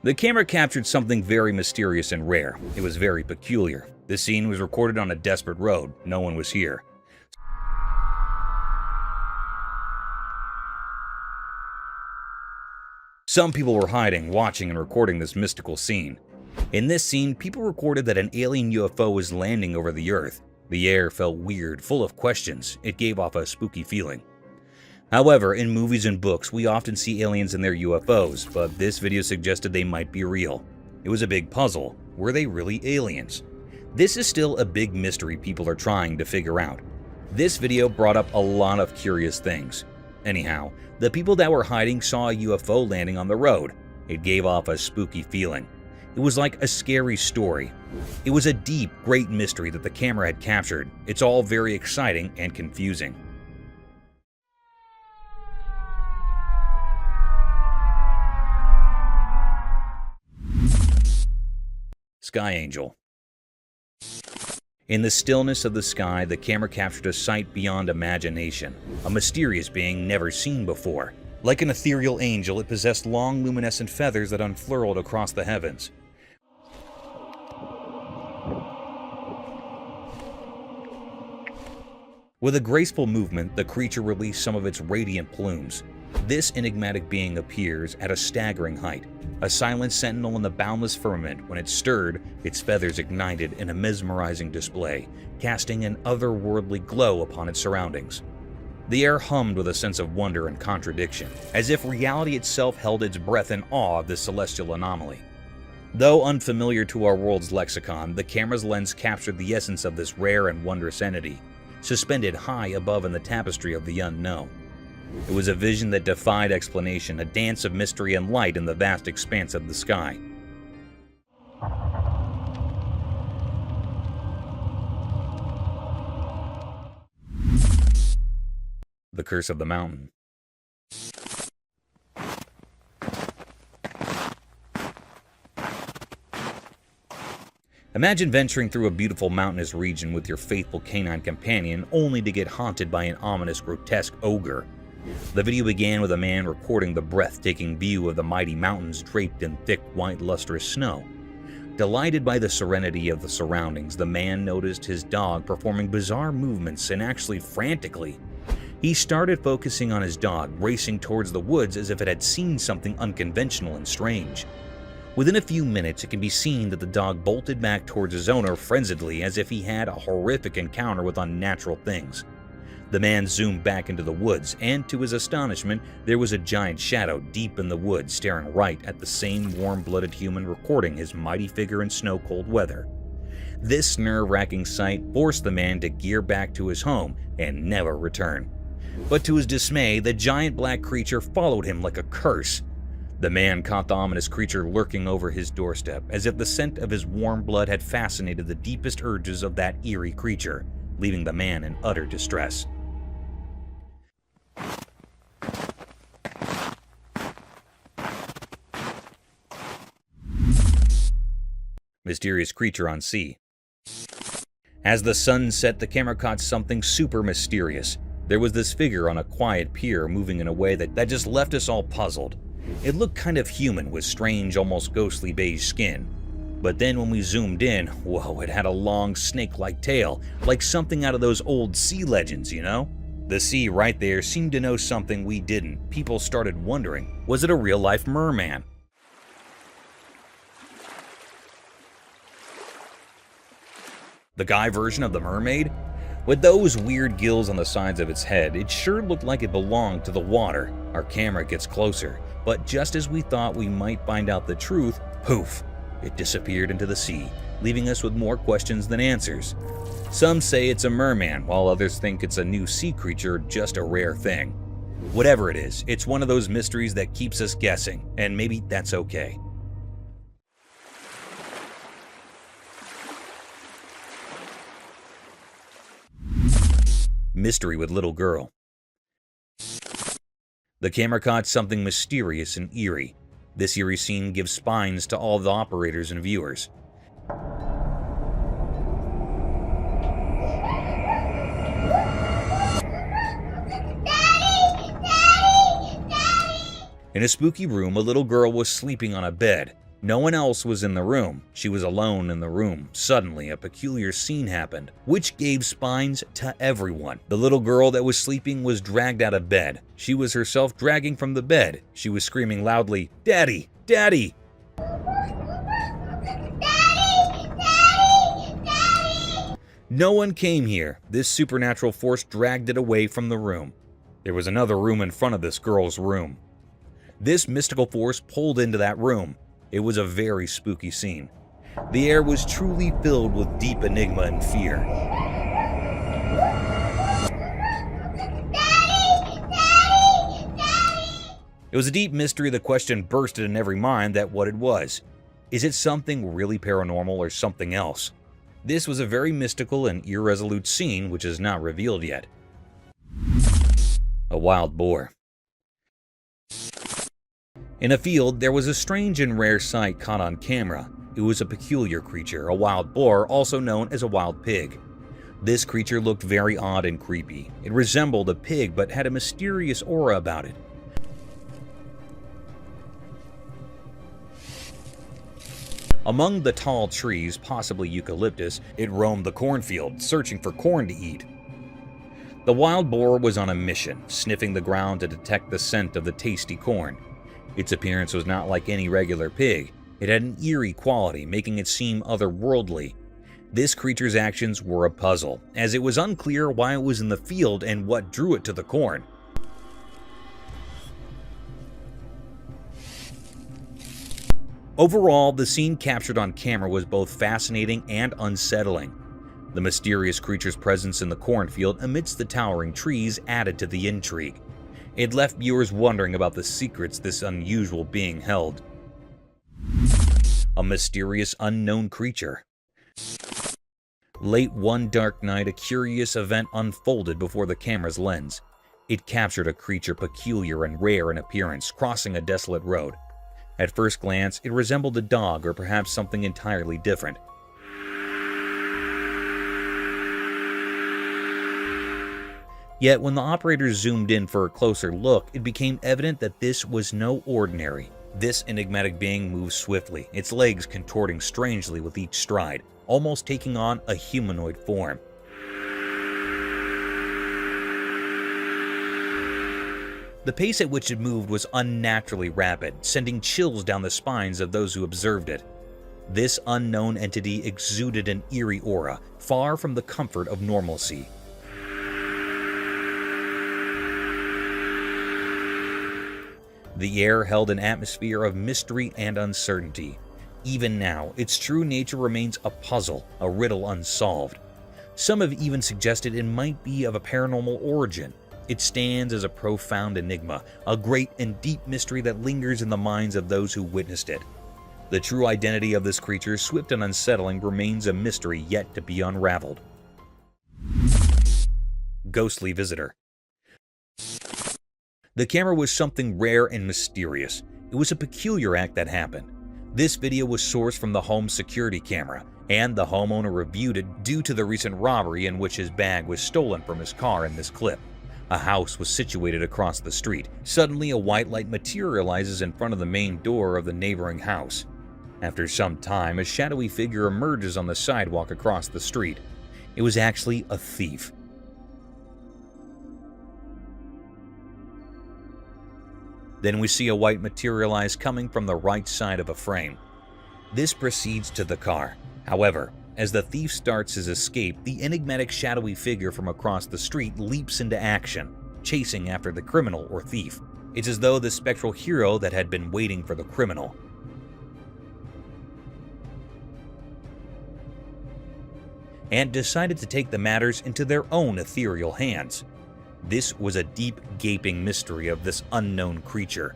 S1: The camera captured something very mysterious and rare. It was very peculiar. This scene was recorded on a desperate road. No one was here. Some people were hiding, watching, and recording this mystical scene. In this scene, people recorded that an alien UFO was landing over the Earth. The air felt weird, full of questions. It gave off a spooky feeling. However, in movies and books, we often see aliens in their UFOs, but this video suggested they might be real. It was a big puzzle. Were they really aliens? This is still a big mystery people are trying to figure out. This video brought up a lot of curious things. Anyhow, the people that were hiding saw a UFO landing on the road. It gave off a spooky feeling. It was like a scary story. It was a deep, great mystery that the camera had captured. It's all very exciting and confusing. Sky Angel. In the stillness of the sky, the camera captured a sight beyond imagination, a mysterious being never seen before. Like an ethereal angel, it possessed long, luminescent feathers that unfurled across the heavens. With a graceful movement, the creature released some of its radiant plumes. This enigmatic being appears at a staggering height, a silent sentinel in the boundless firmament. When it stirred, its feathers ignited in a mesmerizing display, casting an otherworldly glow upon its surroundings. The air hummed with a sense of wonder and contradiction, as if reality itself held its breath in awe of this celestial anomaly. Though unfamiliar to our world's lexicon, the camera's lens captured the essence of this rare and wondrous entity, suspended high above in the tapestry of the unknown. It was a vision that defied explanation, a dance of mystery and light in the vast expanse of the sky. The Curse of the Mountain. Imagine venturing through a beautiful mountainous region with your faithful canine companion, only to get haunted by an ominous, grotesque ogre. The video began with a man recording the breathtaking view of the mighty mountains draped in thick, white, lustrous snow. Delighted by the serenity of the surroundings, the man noticed his dog performing bizarre movements and actually frantically. He started focusing on his dog, racing towards the woods as if it had seen something unconventional and strange. Within a few minutes, it can be seen that the dog bolted back towards his owner frenziedly, as if he had a horrific encounter with unnatural things. The man zoomed back into the woods, and to his astonishment, there was a giant shadow deep in the woods staring right at the same warm-blooded human recording his mighty figure in snow-cold weather. This nerve-wracking sight forced the man to gear back to his home and never return. But to his dismay, the giant black creature followed him like a curse. The man caught the ominous creature lurking over his doorstep, as if the scent of his warm blood had fascinated the deepest urges of that eerie creature, leaving the man in utter distress. Mysterious creature on sea. As the sun set, the camera caught something super mysterious. There was this figure on a quiet pier moving in a way that just left us all puzzled. It looked kind of human with strange, almost ghostly beige skin. But then when we zoomed in, whoa, it had a long snake-like tail, like something out of those old sea legends, you know? The sea right there seemed to know something we didn't. People started wondering, was it a real-life merman? The guy version of the mermaid? With those weird gills on the sides of its head, it sure looked like it belonged to the water. Our camera gets closer, but just as we thought we might find out the truth, poof, it disappeared into the sea, leaving us with more questions than answers. Some say it's a merman, while others think it's a new sea creature, just a rare thing. Whatever it is, it's one of those mysteries that keeps us guessing, and maybe that's okay. Mystery with little girl. The camera caught something mysterious and eerie. This eerie scene gives spines to all the operators and viewers. In a spooky room, a little girl was sleeping on a bed. No one else was in the room. She was alone in the room. Suddenly, a peculiar scene happened, which gave spines to everyone. The little girl that was sleeping was dragged out of bed. She was herself dragging from the bed. She was screaming loudly, "Daddy! Daddy!" No one came here. This supernatural force dragged it away from the room. There was another room in front of this girl's room. This mystical force pulled into that room. It was a very spooky scene. The air was truly filled with deep enigma and fear. It was a deep mystery. The question bursted in every mind that what it was. Is it something really paranormal or something else? This was a very mystical and irresolute scene which is not revealed yet. A wild boar. In a field, there was a strange and rare sight caught on camera. It was a peculiar creature, a wild boar, also known as a wild pig. This creature looked very odd and creepy. It resembled a pig but had a mysterious aura about it. Among the tall trees, possibly eucalyptus, it roamed the cornfield, searching for corn to eat. The wild boar was on a mission, sniffing the ground to detect the scent of the tasty corn. Its appearance was not like any regular pig. It had an eerie quality, making it seem otherworldly. This creature's actions were a puzzle, as it was unclear why it was in the field and what drew it to the corn. Overall, the scene captured on camera was both fascinating and unsettling. The mysterious creature's presence in the cornfield amidst the towering trees added to the intrigue. It left viewers wondering about the secrets this unusual being held. A mysterious unknown creature. Late one dark night, a curious event unfolded before the camera's lens. It captured a creature peculiar and rare in appearance, crossing a desolate road. At first glance, it resembled a dog or perhaps something entirely different. Yet when the operators zoomed in for a closer look, it became evident that this was no ordinary. This enigmatic being moved swiftly, its legs contorting strangely with each stride, almost taking on a humanoid form. The pace at which it moved was unnaturally rapid, sending chills down the spines of those who observed it. This unknown entity exuded an eerie aura, far from the comfort of normalcy. The air held an atmosphere of mystery and uncertainty. Even now, its true nature remains a puzzle, a riddle unsolved. Some have even suggested it might be of a paranormal origin. It stands as a profound enigma, a great and deep mystery that lingers in the minds of those who witnessed it. The true identity of this creature, swift and unsettling, remains a mystery yet to be unraveled. Ghostly visitor. The camera was something rare and mysterious. It was a peculiar act that happened. This video was sourced from the home security camera, and the homeowner reviewed it due to the recent robbery in which his bag was stolen from his car in this clip. A house was situated across the street. Suddenly, a white light materializes in front of the main door of the neighboring house. After some time, a shadowy figure emerges on the sidewalk across the street. It was actually a thief. Then we see a white materialize coming from the right side of a frame. This proceeds to the car. However, as the thief starts his escape, the enigmatic shadowy figure from across the street leaps into action, chasing after the criminal or thief. It's as though the spectral hero that had been waiting for the criminal. And decided to take the matters into their own ethereal hands. This was a deep, gaping mystery of this unknown creature.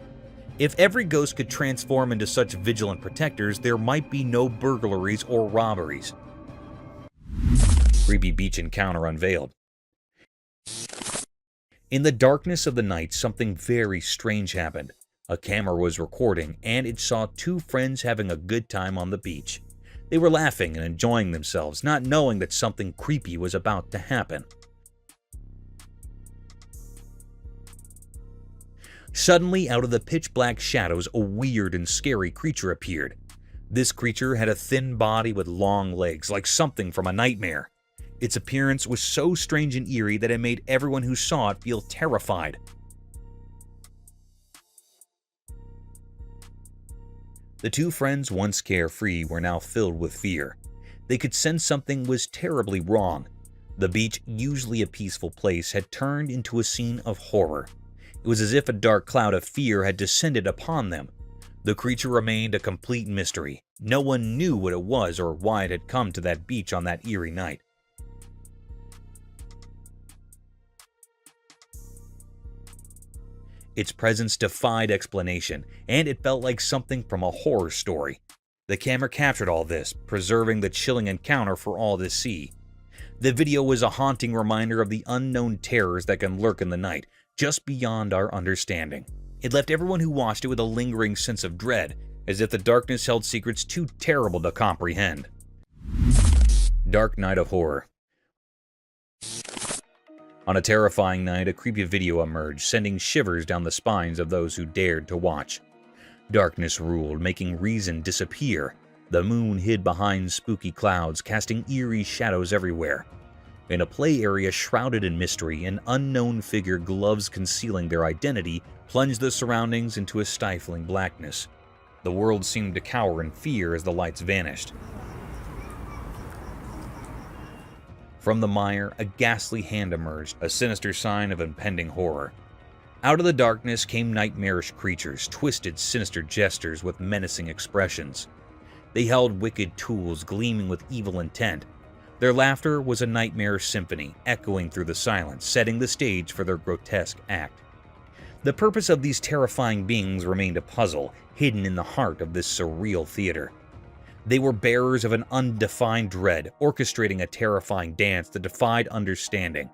S1: If every ghost could transform into such vigilant protectors, there might be no burglaries or robberies. Creepy beach encounter unveiled. In the darkness of the night, something very strange happened. A camera was recording, and it saw two friends having a good time on the beach. They were laughing and enjoying themselves, not knowing that something creepy was about to happen. Suddenly, out of the pitch-black shadows, a weird and scary creature appeared. This creature had a thin body with long legs, like something from a nightmare. Its appearance was so strange and eerie that it made everyone who saw it feel terrified. The two friends, once carefree, were now filled with fear. They could sense something was terribly wrong. The beach, usually a peaceful place, had turned into a scene of horror. It was as if a dark cloud of fear had descended upon them. The creature remained a complete mystery. No one knew what it was or why it had come to that beach on that eerie night. Its presence defied explanation, and it felt like something from a horror story. The camera captured all this, preserving the chilling encounter for all to see. The video was a haunting reminder of the unknown terrors that can lurk in the night, just beyond our understanding. It left everyone who watched it with a lingering sense of dread, as if the darkness held secrets too terrible to comprehend. Dark Night of Horror. On a terrifying night, a creepy video emerged, sending shivers down the spines of those who dared to watch. Darkness ruled, making reason disappear. The moon hid behind spooky clouds, casting eerie shadows everywhere. In a play area shrouded in mystery, an unknown figure, gloves concealing their identity, plunged the surroundings into a stifling blackness. The world seemed to cower in fear as the lights vanished. From the mire, a ghastly hand emerged, a sinister sign of impending horror. Out of the darkness came nightmarish creatures, twisted, sinister gestures with menacing expressions. They held wicked tools gleaming with evil intent. Their laughter was a nightmare symphony, echoing through the silence, setting the stage for their grotesque act. The purpose of these terrifying beings remained a puzzle, hidden in the heart of this surreal theater. They were bearers of an undefined dread, orchestrating a terrifying dance that defied understanding.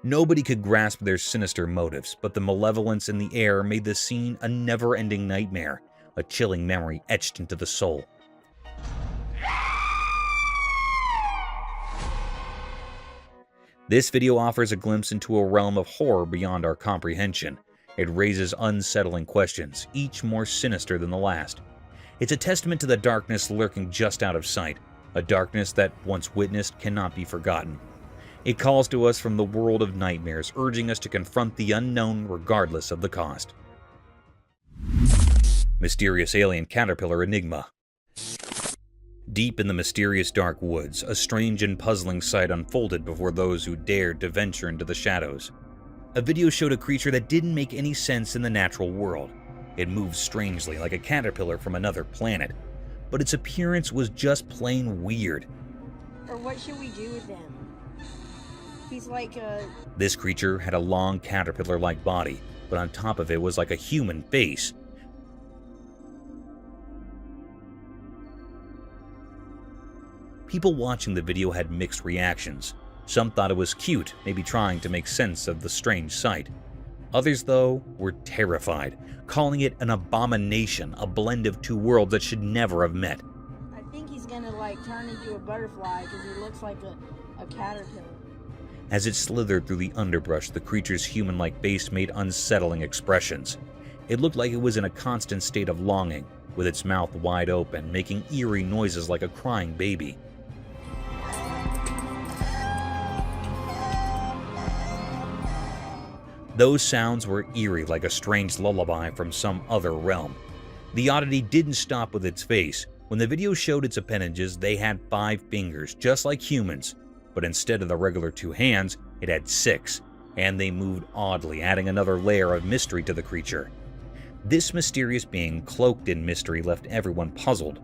S1: Nobody could grasp their sinister motives, but the malevolence in the air made the scene a never-ending nightmare, a chilling memory etched into the soul. This video offers a glimpse into a realm of horror beyond our comprehension. It raises unsettling questions, each more sinister than the last. It's a testament to the darkness lurking just out of sight, a darkness that, once witnessed, cannot be forgotten. It calls to us from the world of nightmares, urging us to confront the unknown regardless of the cost. Mysterious alien caterpillar enigma. Deep in the mysterious dark woods, a strange and puzzling sight unfolded before those who dared to venture into the shadows. A video showed a creature that didn't make any sense in the natural world. It moved strangely, like a caterpillar from another planet, but its appearance was just plain weird.
S15: Or what should we do with him? He's like a...
S1: This creature had a long caterpillar-like body, but on top of it was like a human face. People watching the video had mixed reactions. Some thought it was cute, maybe trying to make sense of the strange sight. Others, though, were terrified, calling it an abomination, a blend of two worlds that should never have met.
S15: I think he's gonna like turn into a butterfly because he looks like a caterpillar.
S1: As it slithered through the underbrush, the creature's human-like base made unsettling expressions. It looked like it was in a constant state of longing, with its mouth wide open, making eerie noises like a crying baby. Those sounds were eerie, like a strange lullaby from some other realm. The oddity didn't stop with its face. When the video showed its appendages, they had 5 fingers, just like humans, but instead of the regular 2 hands, it had 6, and they moved oddly, adding another layer of mystery to the creature. This mysterious being, cloaked in mystery, left everyone puzzled.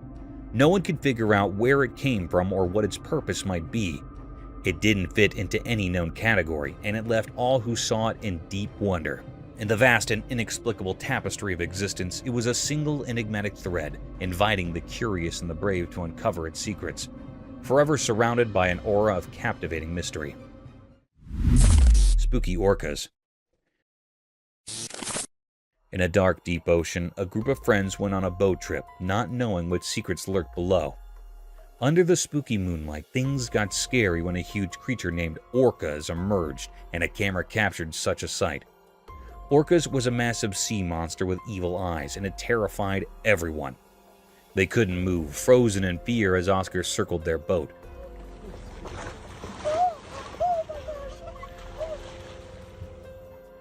S1: No one could figure out where it came from or what its purpose might be. It didn't fit into any known category, and it left all who saw it in deep wonder. In the vast and inexplicable tapestry of existence, it was a single enigmatic thread, inviting the curious and the brave to uncover its secrets. forever surrounded by an aura of captivating mystery. Spooky orcas. In a dark, deep ocean, a group of friends went on a boat trip, not knowing what secrets lurked below. Under the spooky moonlight, things got scary when a huge creature named orcas emerged, and a camera captured such a sight. Orcas was a massive sea monster with evil eyes, and it terrified everyone. They couldn't move, frozen in fear as Oscar circled their boat.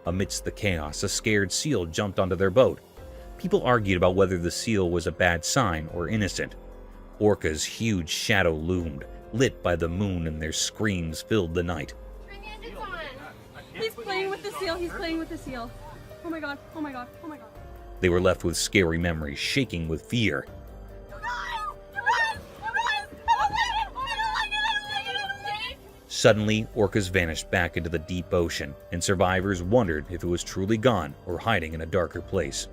S1: Amidst the chaos, a scared seal jumped onto their boat. People argued about whether the seal was a bad sign or innocent. Orca's huge shadow loomed, lit by the moon, and their screams filled the night.
S16: He's playing with the seal. He's playing with the seal. Oh my god. Oh my god. Oh my god.
S1: They were left with scary memories, shaking with fear. Suddenly, orcas vanished back into the deep ocean, and survivors wondered if it was truly gone or hiding in a darker place.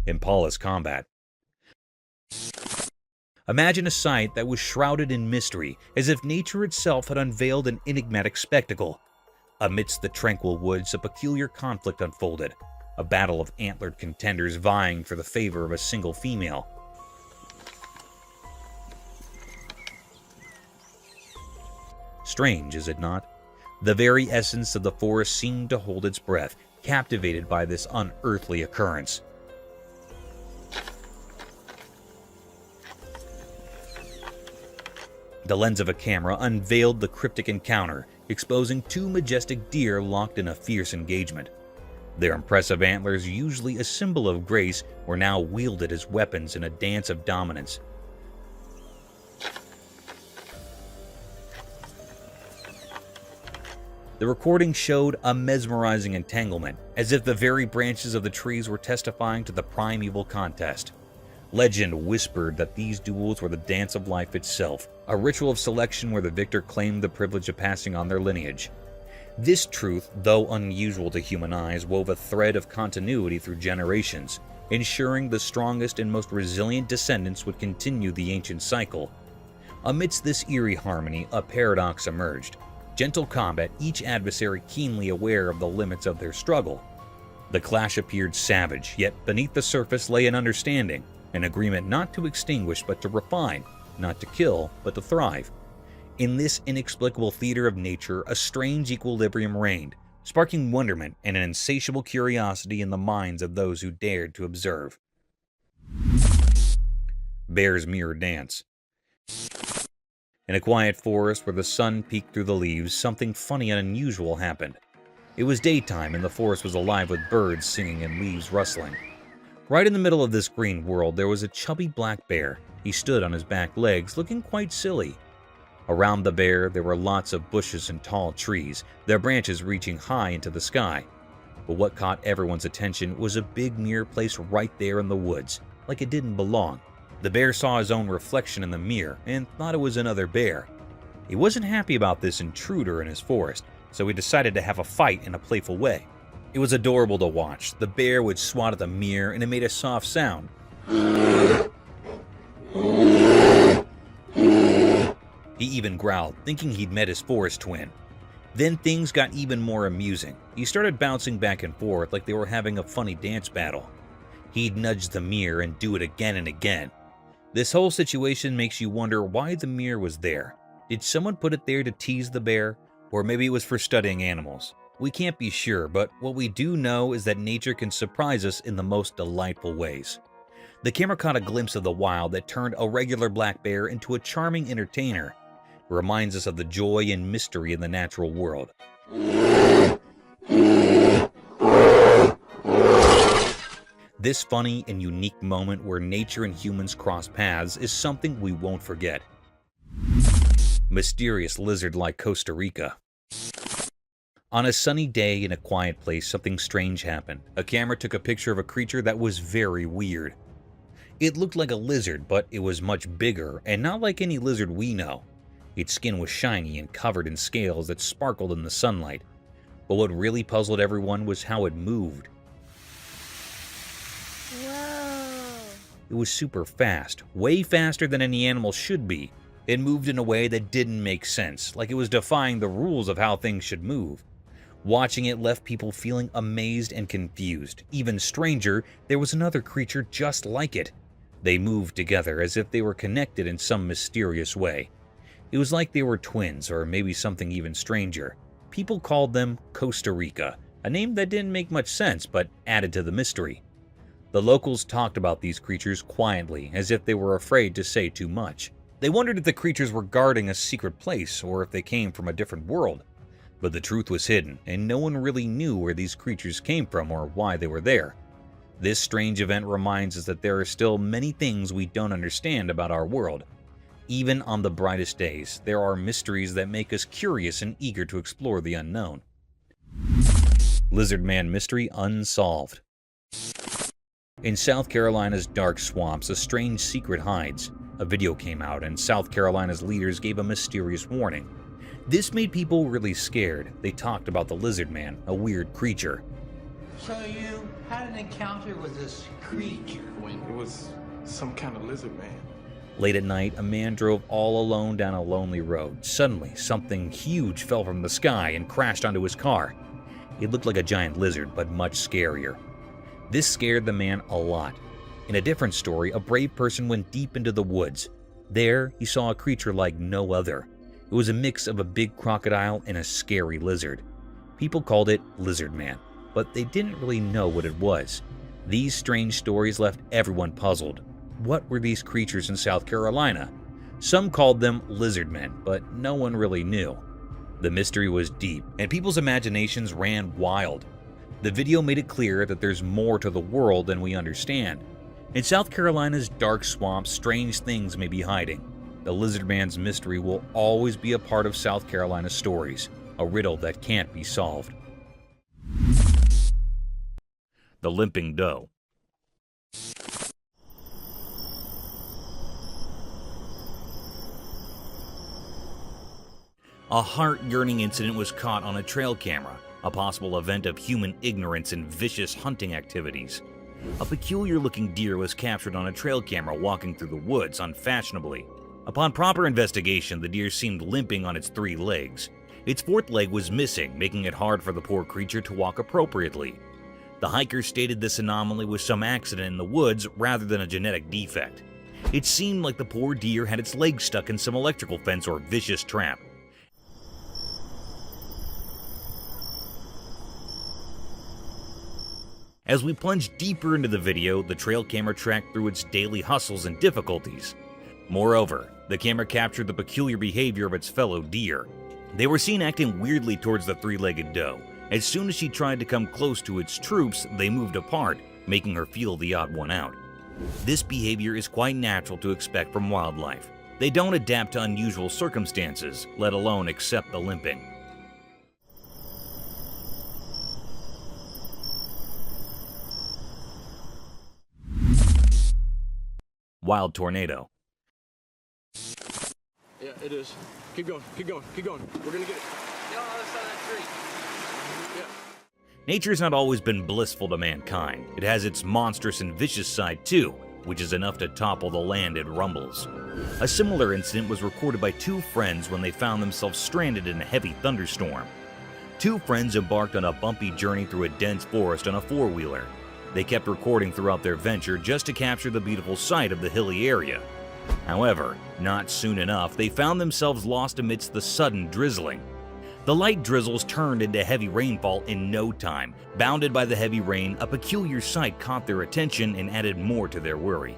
S1: Impala's combat. Imagine a sight that was shrouded in mystery, as if nature itself had unveiled an enigmatic spectacle. Amidst the tranquil woods, a peculiar conflict unfolded, a battle of antlered contenders vying for the favor of a single female. Strange, is it not? The very essence of the forest seemed to hold its breath, captivated by this unearthly occurrence. The lens of a camera unveiled the cryptic encounter, exposing two majestic deer locked in a fierce engagement. Their impressive antlers, usually a symbol of grace, were now wielded as weapons in a dance of dominance. The recording showed a mesmerizing entanglement, as if the very branches of the trees were testifying to the primeval contest. Legend whispered that these duels were the dance of life itself, a ritual of selection where the victor claimed the privilege of passing on their lineage. This truth, though unusual to human eyes, wove a thread of continuity through generations, ensuring the strongest and most resilient descendants would continue the ancient cycle. Amidst this eerie harmony, a paradox emerged. Gentle combat, each adversary keenly aware of the limits of their struggle. The clash appeared savage, yet beneath the surface lay an understanding, an agreement not to extinguish but to refine, not to kill but to thrive. In this inexplicable theater of nature, a strange equilibrium reigned, sparking wonderment and an insatiable curiosity in the minds of those who dared to observe. Bear's Mirror Dance. In a quiet forest where the sun peeked through the leaves, something funny and unusual happened. It was daytime and the forest was alive with birds singing and leaves rustling. Right in the middle of this green world there was a chubby black bear. He stood on his back legs, looking quite silly. Around the bear there were lots of bushes and tall trees, their branches reaching high into the sky. But what caught everyone's attention was a big mirror placed right there in the woods, like it didn't belong. The bear saw his own reflection in the mirror and thought it was another bear. He wasn't happy about this intruder in his forest, so he decided to have a fight in a playful way. It was adorable to watch. The bear would swat at the mirror and it made a soft sound. He even growled, thinking he'd met his forest twin. Then things got even more amusing. He started bouncing back and forth like they were having a funny dance battle. He'd nudge the mirror and do it again and again. This whole situation makes you wonder why the mirror was there. Did someone put it there to tease the bear? Or maybe it was for studying animals. We can't be sure, but what we do know is that nature can surprise us in the most delightful ways. The camera caught a glimpse of the wild that turned a regular black bear into a charming entertainer. It reminds us of the joy and mystery in the natural world. This funny and unique moment where nature and humans cross paths is something we won't forget. Mysterious lizard like Costa Rica. On a sunny day in a quiet place, something strange happened. A camera took a picture of a creature that was very weird. It looked like a lizard, but it was much bigger and not like any lizard we know. Its skin was shiny and covered in scales that sparkled in the sunlight. But what really puzzled everyone was how it moved.
S15: Whoa.
S1: It was super fast, way faster than any animal should be. It moved in a way that didn't make sense, like it was defying the rules of how things should move. Watching it left people feeling amazed and confused. Even stranger, there was another creature just like it. They moved together as if they were connected in some mysterious way. It was like they were twins, or maybe something even stranger. People called them Costa Rica, a name that didn't make much sense but added to the mystery. The locals talked about these creatures quietly, as if they were afraid to say too much. They wondered if the creatures were guarding a secret place or if they came from a different world. But the truth was hidden, and no one really knew where these creatures came from or why they were there. This strange event reminds us that there are still many things we don't understand about our world. Even on the brightest days, there are mysteries that make us curious and eager to explore the unknown. Lizard Man Mystery Unsolved. In South Carolina's dark swamps, a strange secret hides. A video came out, and South Carolina's leaders gave a mysterious warning. This made people really scared. They talked about the Lizard Man, a weird creature.
S9: So you had an encounter with this creature?
S6: It was some kind of lizard man.
S1: Late at night, a man drove all alone down a lonely road. Suddenly, something huge fell from the sky and crashed onto his car. It looked like a giant lizard, but much scarier. This scared the man a lot. In a different story, a brave person went deep into the woods. There, he saw a creature like no other. It was a mix of a big crocodile and a scary lizard. People called it Lizard Man, but they didn't really know what it was. These strange stories left everyone puzzled. What were these creatures in South Carolina? Some called them lizard men, but no one really knew. The mystery was deep, and people's imaginations ran wild. The video made it clear that there's more to the world than we understand. In South Carolina's dark swamps, strange things may be hiding. The Lizard Man's mystery will always be a part of South Carolina's stories, a riddle that can't be solved. The Limping Doe. A heart-yearning incident was caught on a trail camera, a possible event of human ignorance and vicious hunting activities. A peculiar-looking deer was captured on a trail camera walking through the woods unfashionably. Upon proper investigation, the deer seemed limping on its 3 legs. Its 4th leg was missing, making it hard for the poor creature to walk appropriately. The hikers stated this anomaly was some accident in the woods rather than a genetic defect. It seemed like the poor deer had its legs stuck in some electrical fence or vicious trap. As we plunged deeper into the video, the trail camera tracked through its daily hustles and difficulties. Moreover, the camera captured the peculiar behavior of its fellow deer. They were seen acting weirdly towards the 3-legged doe. As soon as she tried to come close to its troops, they moved apart, making her feel the odd one out. This behavior is quite natural to expect from wildlife. They don't adapt to unusual circumstances, let alone accept the limping. Wild tornado.
S6: Yeah, it is. Keep going, keep going, keep going. We're gonna get it. Get on the other side of that tree. Yeah.
S1: Nature's not always been blissful to mankind. It has its monstrous and vicious side too, which is enough to topple the land it rumbles. A similar incident was recorded by 2 friends when they found themselves stranded in a heavy thunderstorm. 2 friends embarked on a bumpy journey through a dense forest on a 4-wheeler. They kept recording throughout their venture just to capture the beautiful sight of the hilly area. However, not soon enough, they found themselves lost amidst the sudden drizzling. The light drizzles turned into heavy rainfall in no time. Bounded by the heavy rain, a peculiar sight caught their attention and added more to their worry.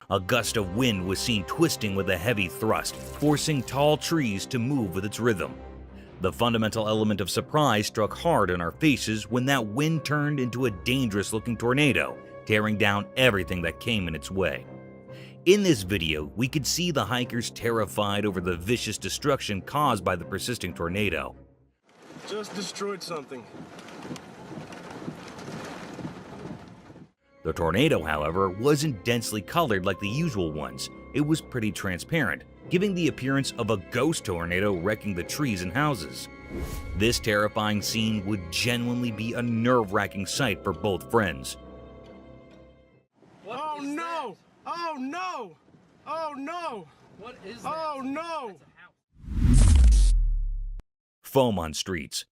S1: A gust of wind was seen twisting with a heavy thrust, forcing tall trees to move with its rhythm. The fundamental element of surprise struck hard in our faces when that wind turned into a dangerous-looking tornado, tearing down everything that came in its way. In this video, we could see the hikers terrified over the vicious destruction caused by the persisting tornado.
S6: Just destroyed something.
S1: The tornado, however, wasn't densely colored like the usual ones. It was pretty transparent, giving the appearance of a ghost tornado wrecking the trees and houses. This terrifying scene would genuinely be a nerve-wracking sight for both friends.
S6: Oh no! Oh no! Oh no!
S14: What is that?
S6: Oh no!
S1: Foam on streets.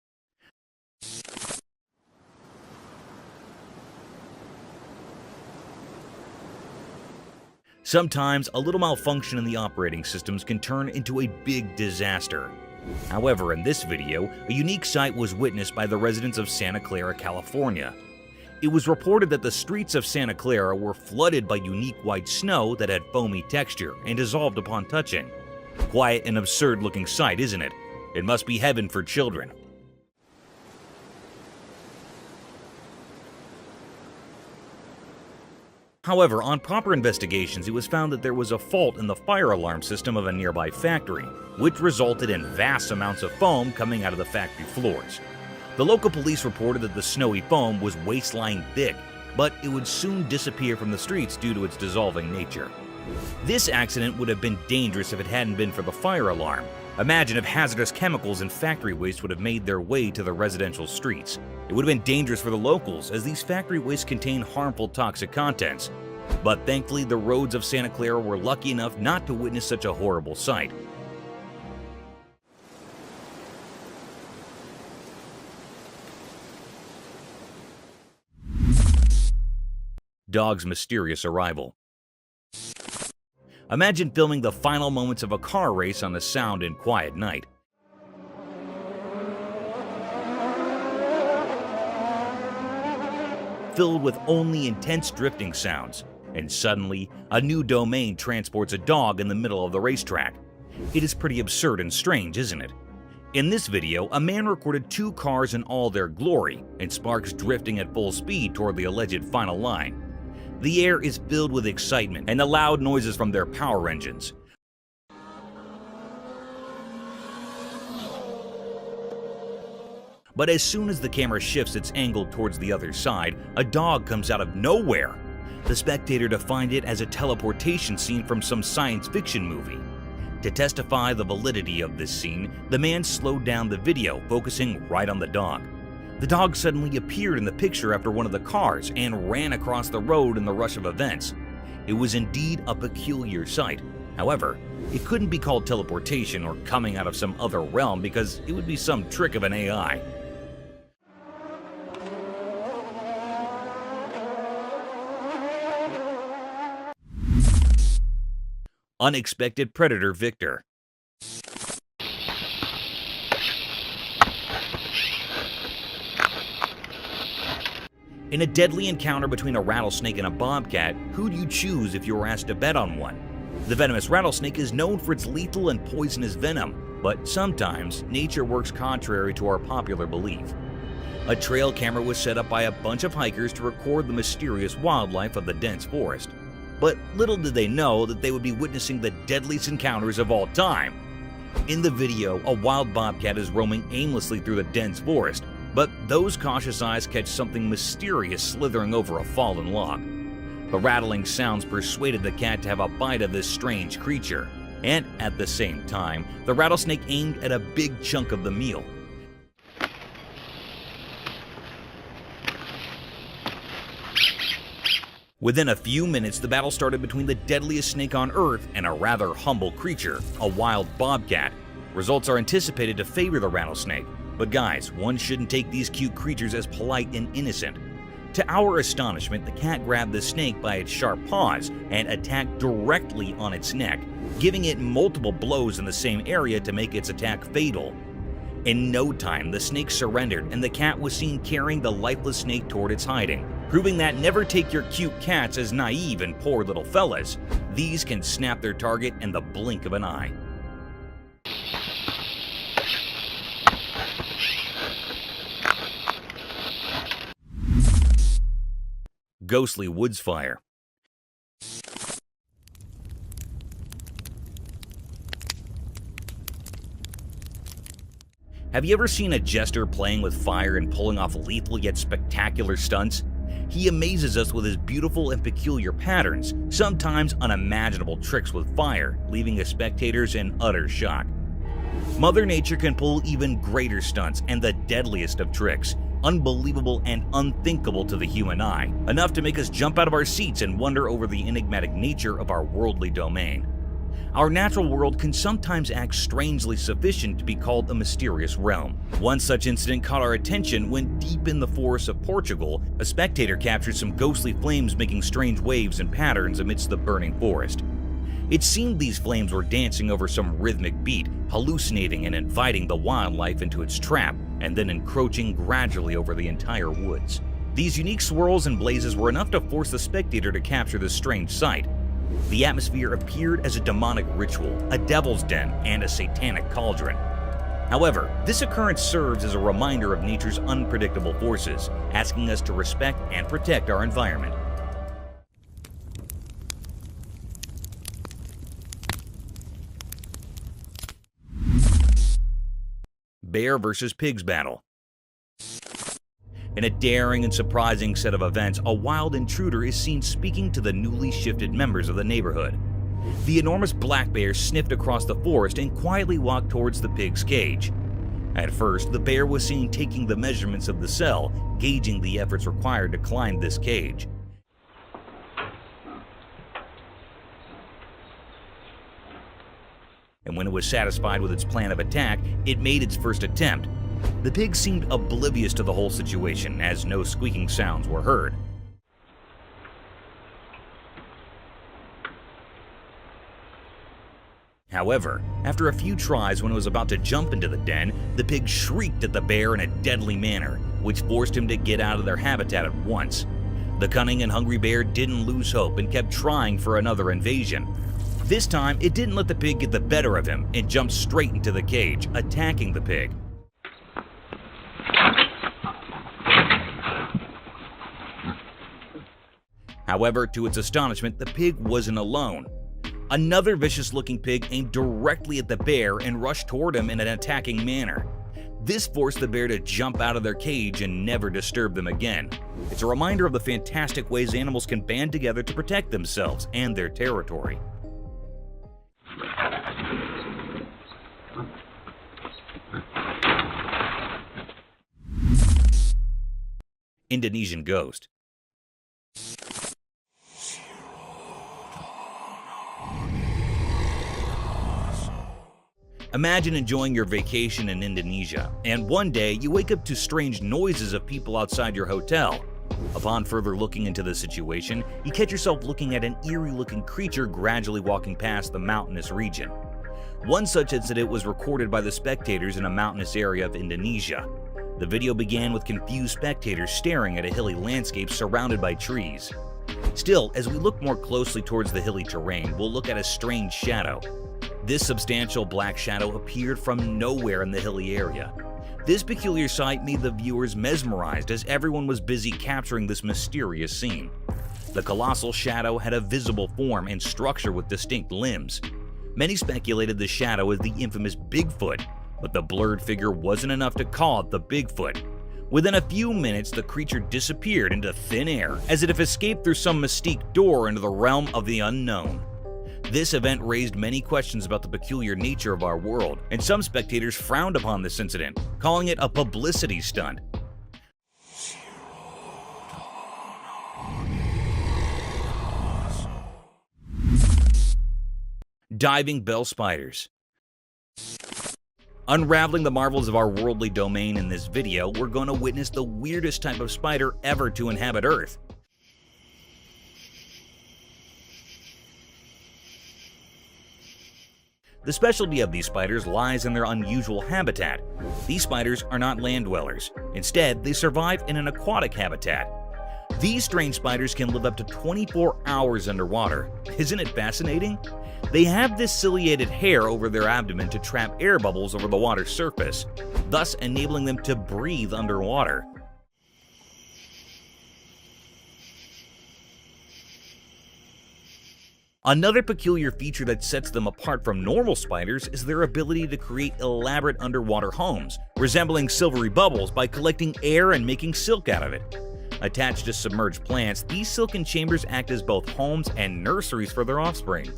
S1: Sometimes a little malfunction in the operating systems can turn into a big disaster. However, in this video, a unique sight was witnessed by the residents of Santa Clara, California. It was reported that the streets of Santa Clara were flooded by unique white snow that had foamy texture and dissolved upon touching. Quite an absurd-looking sight, isn't it? It must be heaven for children. However, on proper investigations, it was found that there was a fault in the fire alarm system of a nearby factory, which resulted in vast amounts of foam coming out of the factory floors. The local police reported that the snowy foam was waist-line thick, but it would soon disappear from the streets due to its dissolving nature. This accident would have been dangerous if it hadn't been for the fire alarm. Imagine if hazardous chemicals and factory waste would have made their way to the residential streets. It would have been dangerous for the locals, as these factory wastes contain harmful toxic contents. But thankfully, the roads of Santa Clara were lucky enough not to witness such a horrible sight. Dog's mysterious arrival. Imagine filming the final moments of a car race on a sound and quiet night. Filled with only intense drifting sounds, and suddenly, a new domain transports a dog in the middle of the racetrack. It is pretty absurd and strange, isn't it? In this video, a man recorded 2 cars in all their glory, and sparks drifting at full speed toward the alleged final line. The air is filled with excitement and the loud noises from their power engines. But as soon as the camera shifts its angle towards the other side, a dog comes out of nowhere. The spectator defined it as a teleportation scene from some science fiction movie. To testify the validity of this scene, the man slowed down the video, focusing right on the dog. The dog suddenly appeared in the picture after one of the cars and ran across the road in the rush of events. It was indeed a peculiar sight. However, it couldn't be called teleportation or coming out of some other realm because it would be some trick of an AI. Unexpected predator Victor. In a deadly encounter between a rattlesnake and a bobcat, who'd you choose if you were asked to bet on one? The venomous rattlesnake is known for its lethal and poisonous venom, but sometimes nature works contrary to our popular belief. A trail camera was set up by a bunch of hikers to record the mysterious wildlife of the dense forest. But little did they know that they would be witnessing the deadliest encounters of all time. In the video, a wild bobcat is roaming aimlessly through the dense forest, but those cautious eyes catch something mysterious slithering over a fallen log. The rattling sounds persuaded the cat to have a bite of this strange creature, and at the same time, the rattlesnake aimed at a big chunk of the meal. Within a few minutes, the battle started between the deadliest snake on Earth and a rather humble creature, a wild bobcat. Results are anticipated to favor the rattlesnake. But guys, one shouldn't take these cute creatures as polite and innocent. To our astonishment, the cat grabbed the snake by its sharp paws and attacked directly on its neck, giving it multiple blows in the same area to make its attack fatal. In no time, the snake surrendered and the cat was seen carrying the lifeless snake toward its hiding, proving that never take your cute cats as naive and poor little fellas. These can snap their target in the blink of an eye. Ghostly woods fire. Have you ever seen a jester playing with fire and pulling off lethal yet spectacular stunts? He amazes us with his beautiful and peculiar patterns, sometimes unimaginable tricks with fire, leaving his spectators in utter shock. Mother Nature can pull even greater stunts and the deadliest of tricks, unbelievable and unthinkable to the human eye, enough to make us jump out of our seats and wonder over the enigmatic nature of our worldly domain. Our natural world can sometimes act strangely sufficient to be called a mysterious realm. One such incident caught our attention when, deep in the forests of Portugal, a spectator captured some ghostly flames making strange waves and patterns amidst the burning forest. It seemed these flames were dancing over some rhythmic beat, hallucinating and inviting the wildlife into its trap, and then encroaching gradually over the entire woods. These unique swirls and blazes were enough to force the spectator to capture this strange sight. The atmosphere appeared as a demonic ritual, a devil's den, and a satanic cauldron. However, this occurrence serves as a reminder of nature's unpredictable forces, asking us to respect and protect our environment. Bear versus pigs battle. In a daring and surprising set of events, a wild intruder is seen speaking to the newly shifted members of the neighborhood. The enormous black bear sniffed across the forest and quietly walked towards the pig's cage. At first, the bear was seen taking the measurements of the cell, gauging the efforts required to climb this cage. And when it was satisfied with its plan of attack, it made its first attempt. The pig seemed oblivious to the whole situation, as no squeaking sounds were heard. However, after a few tries when it was about to jump into the den, the pig shrieked at the bear in a deadly manner, which forced him to get out of their habitat at once. The cunning and hungry bear didn't lose hope and kept trying for another invasion. This time, it didn't let the pig get the better of him and jumped straight into the cage, attacking the pig. However, to its astonishment, the pig wasn't alone. Another vicious-looking pig aimed directly at the bear and rushed toward him in an attacking manner. This forced the bear to jump out of their cage and never disturb them again. It's a reminder of the fantastic ways animals can band together to protect themselves and their territory. Indonesian ghost. Imagine enjoying your vacation in Indonesia, and one day you wake up to strange noises of people outside your hotel. Upon further looking into the situation, you catch yourself looking at an eerie-looking creature gradually walking past the mountainous region. One such incident was recorded by the spectators in a mountainous area of Indonesia. The video began with confused spectators staring at a hilly landscape surrounded by trees. Still, as we look more closely towards the hilly terrain, we'll look at a strange shadow. This substantial black shadow appeared from nowhere in the hilly area. This peculiar sight made the viewers mesmerized as everyone was busy capturing this mysterious scene. The colossal shadow had a visible form and structure with distinct limbs. Many speculated the shadow as the infamous Bigfoot, but the blurred figure wasn't enough to call it the Bigfoot. Within a few minutes, the creature disappeared into thin air, as if it escaped through some mystique door into the realm of the unknown. This event raised many questions about the peculiar nature of our world, and some spectators frowned upon this incident, calling it a publicity stunt. Diving bell spiders. Unraveling the marvels of our worldly domain in this video, we're going to witness the weirdest type of spider ever to inhabit Earth. The specialty of these spiders lies in their unusual habitat. These spiders are not land dwellers. Instead, they survive in an aquatic habitat. These strange spiders can live up to 24 hours underwater. Isn't it fascinating? They have this ciliated hair over their abdomen to trap air bubbles over the water's surface, thus enabling them to breathe underwater. Another peculiar feature that sets them apart from normal spiders is their ability to create elaborate underwater homes, resembling silvery bubbles by collecting air and making silk out of it. Attached to submerged plants, these silken chambers act as both homes and nurseries for their offspring.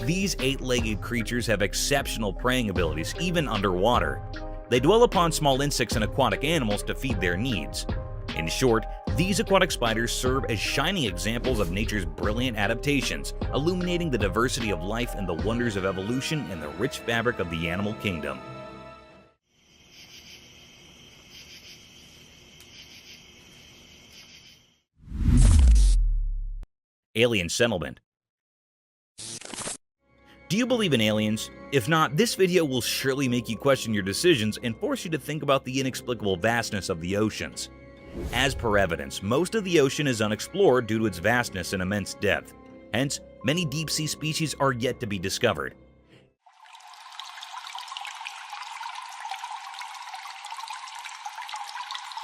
S1: These 8-legged creatures have exceptional preying abilities even underwater. They dwell upon small insects and aquatic animals to feed their needs. In short, these aquatic spiders serve as shining examples of nature's brilliant adaptations, illuminating the diversity of life and the wonders of evolution in the rich fabric of the animal kingdom. Alien settlement. Do you believe in aliens? If not, this video will surely make you question your decisions and force you to think about the inexplicable vastness of the oceans. As per evidence, most of the ocean is unexplored due to its vastness and immense depth. Hence, many deep-sea species are yet to be discovered.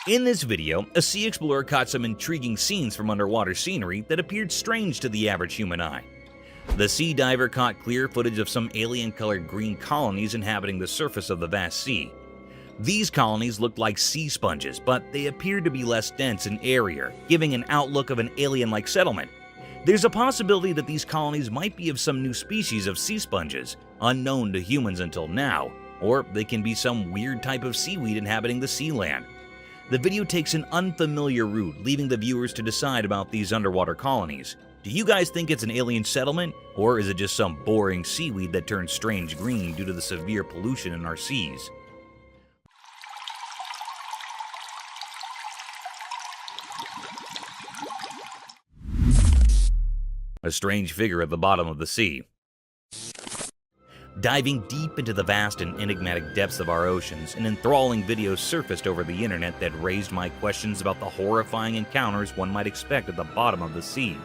S1: In this video, a sea explorer caught some intriguing scenes from underwater scenery that appeared strange to the average human eye. The sea diver caught clear footage of some alien-colored green colonies inhabiting the surface of the vast sea. These colonies looked like sea sponges, but they appeared to be less dense and airier, giving an outlook of an alien-like settlement. There's a possibility that these colonies might be of some new species of sea sponges, unknown to humans until now, or they can be some weird type of seaweed inhabiting the sea land. The video takes an unfamiliar route, leaving the viewers to decide about these underwater colonies. Do you guys think it's an alien settlement, or is it just some boring seaweed that turns strange green due to the severe pollution in our seas? A strange figure at the bottom of the sea. Diving deep into the vast and enigmatic depths of our oceans, an enthralling video surfaced over the internet that raised my questions about the horrifying encounters one might expect at the bottom of the sea.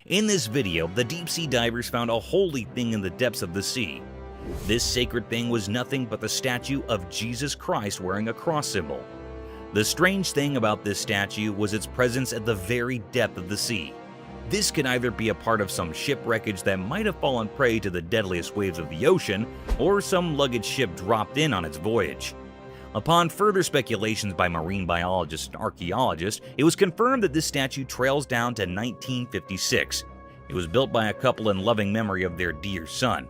S1: In this video, the deep-sea divers found a holy thing in the depths of the sea. This sacred thing was nothing but the statue of Jesus Christ wearing a cross symbol. The strange thing about this statue was its presence at the very depth of the sea. This could either be a part of some shipwreckage that might have fallen prey to the deadliest waves of the ocean, or some luggage ship dropped in on its voyage. Upon further speculations by marine biologists and archaeologists, it was confirmed that this statue trails down to 1956. It was built by a couple in loving memory of their dear son.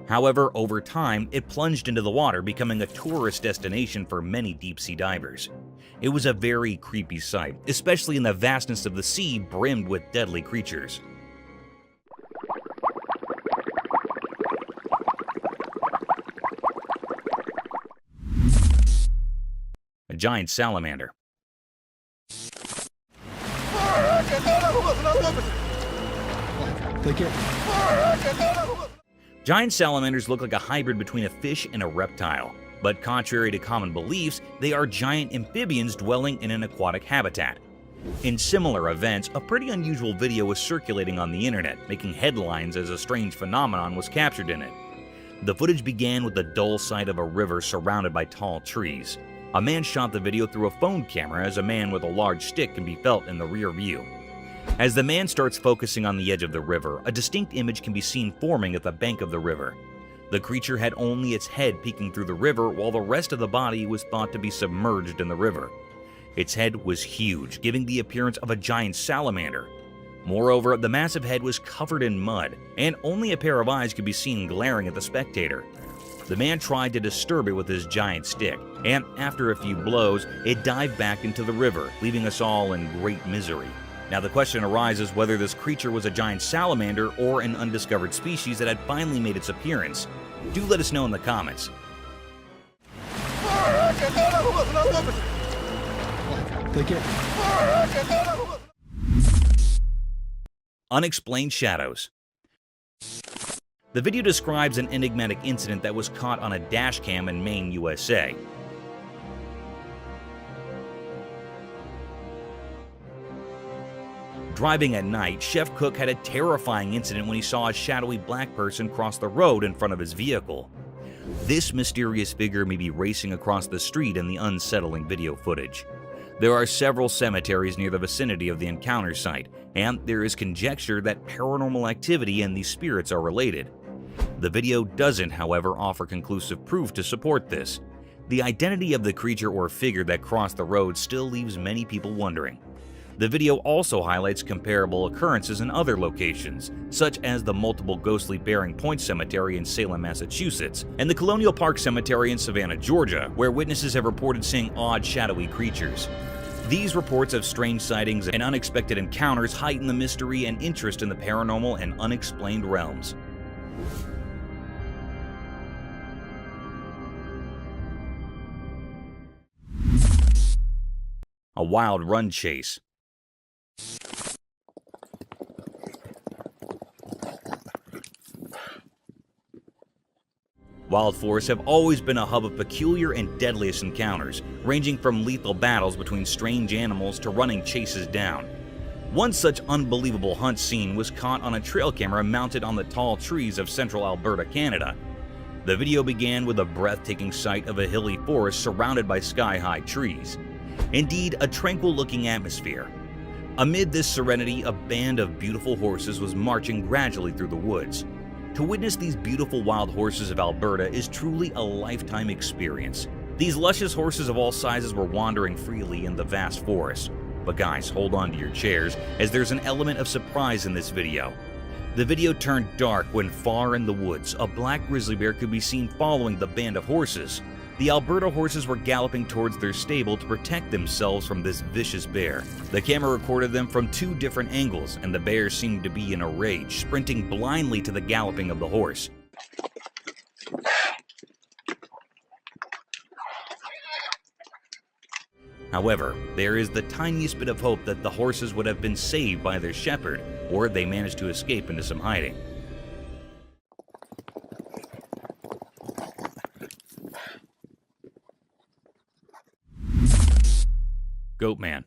S1: However, over time, it plunged into the water, becoming a tourist destination for many deep-sea divers. It was a very creepy sight, especially in the vastness of the sea brimmed with deadly creatures. A giant salamander. Giant salamanders look like a hybrid between a fish and a reptile, but contrary to common beliefs, they are giant amphibians dwelling in an aquatic habitat. In similar events, a pretty unusual video was circulating on the internet, making headlines as a strange phenomenon was captured in it. The footage began with the dull sight of a river surrounded by tall trees. A man shot the video through a phone camera as a man with a large stick can be felt in the rear view. As the man starts focusing on the edge of the river, a distinct image can be seen forming at the bank of the river. The creature had only its head peeking through the river, while the rest of the body was thought to be submerged in the river. Its head was huge, giving the appearance of a giant salamander. Moreover, the massive head was covered in mud, and only a pair of eyes could be seen glaring at the spectator. The man tried to disturb it with his giant stick, and after a few blows, it dived back into the river, leaving us all in great misery. Now the question arises whether this creature was a giant salamander or an undiscovered species that had finally made its appearance. Do let us know in the comments. Unexplained shadows. The video describes an enigmatic incident that was caught on a dash cam in Maine, USA. Driving at night, Chef Cook had a terrifying incident when he saw a shadowy black person cross the road in front of his vehicle. This mysterious figure may be racing across the street in the unsettling video footage. There are several cemeteries near the vicinity of the encounter site, and there is conjecture that paranormal activity and these spirits are related. The video doesn't, however, offer conclusive proof to support this. The identity of the creature or figure that crossed the road still leaves many people wondering. The video also highlights comparable occurrences in other locations, such as the multiple ghostly Bearing Point Cemetery in Salem, Massachusetts, and the Colonial Park Cemetery in Savannah, Georgia, where witnesses have reported seeing odd, shadowy creatures. These reports of strange sightings and unexpected encounters heighten the mystery and interest in the paranormal and unexplained realms. A wild run chase. Wild forests have always been a hub of peculiar and deadliest encounters, ranging from lethal battles between strange animals to running chases down. One such unbelievable hunt scene was caught on a trail camera mounted on the tall trees of central Alberta, Canada. The video began with a breathtaking sight of a hilly forest surrounded by sky-high trees. Indeed, a tranquil-looking atmosphere. Amid this serenity, a band of beautiful horses was marching gradually through the woods. To witness these beautiful wild horses of Alberta is truly a lifetime experience. These luscious horses of all sizes were wandering freely in the vast forest. But guys, hold on to your chairs, as there's an element of surprise in this video. The video turned dark when far in the woods, a black grizzly bear could be seen following the band of horses. The Alberta horses were galloping towards their stable to protect themselves from this vicious bear. The camera recorded them from two different angles, and the bear seemed to be in a rage, sprinting blindly to the galloping of the horse. However, there is the tiniest bit of hope that the horses would have been saved by their shepherd, or they managed to escape into some hiding. Goatman.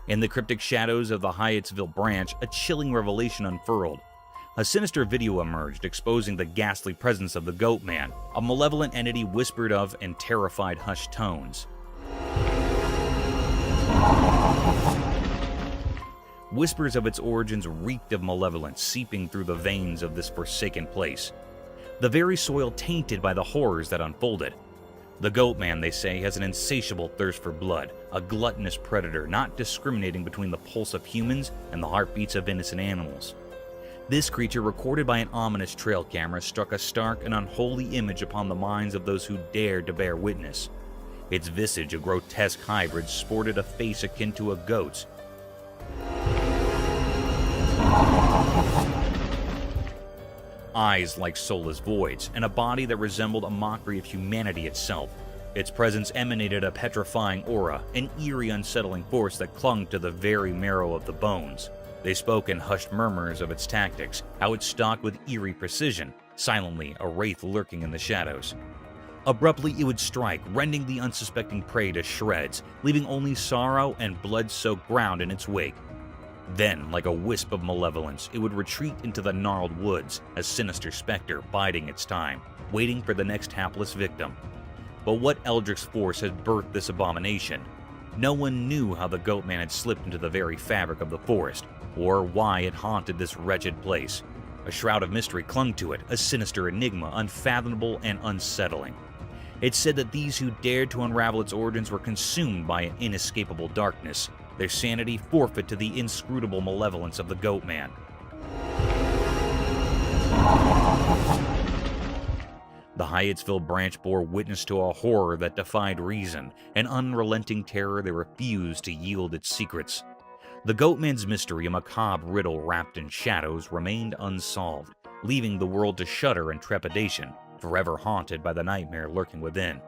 S1: In the cryptic shadows of the Hyattsville branch, a chilling revelation unfurled. A sinister video emerged, exposing the ghastly presence of the Goatman, a malevolent entity whispered of in terrified hushed tones. Whispers of its origins reeked of malevolence, seeping through the veins of this forsaken place. The very soil tainted by the horrors that unfolded. The Goatman, they say, has an insatiable thirst for blood, a gluttonous predator not discriminating between the pulse of humans and the heartbeats of innocent animals. This creature, recorded by an ominous trail camera, struck a stark and unholy image upon the minds of those who dared to bear witness. Its visage, a grotesque hybrid, sported a face akin to a goat's. Eyes like soulless voids, and a body that resembled a mockery of humanity itself. Its presence emanated a petrifying aura, an eerie, unsettling force that clung to the very marrow of the bones. They spoke in hushed murmurs of its tactics, how it stalked with eerie precision, silently a wraith lurking in the shadows. Abruptly it would strike, rending the unsuspecting prey to shreds, leaving only sorrow and blood-soaked ground in its wake. Then, like a wisp of malevolence, it would retreat into the gnarled woods, a sinister specter biding its time, waiting for the next hapless victim. But what eldritch force had birthed this abomination? No one knew how the Goatman had slipped into the very fabric of the forest, or why it haunted this wretched place. A shroud of mystery clung to it, a sinister enigma, unfathomable and unsettling. It said that these who dared to unravel its origins were consumed by an inescapable darkness, their sanity forfeit to the inscrutable malevolence of the Goatman. The Hyattsville branch bore witness to a horror that defied reason, an unrelenting terror that refused to yield its secrets. The Goatman's mystery, a macabre riddle wrapped in shadows, remained unsolved, leaving the world to shudder in trepidation, forever haunted by the nightmare lurking within.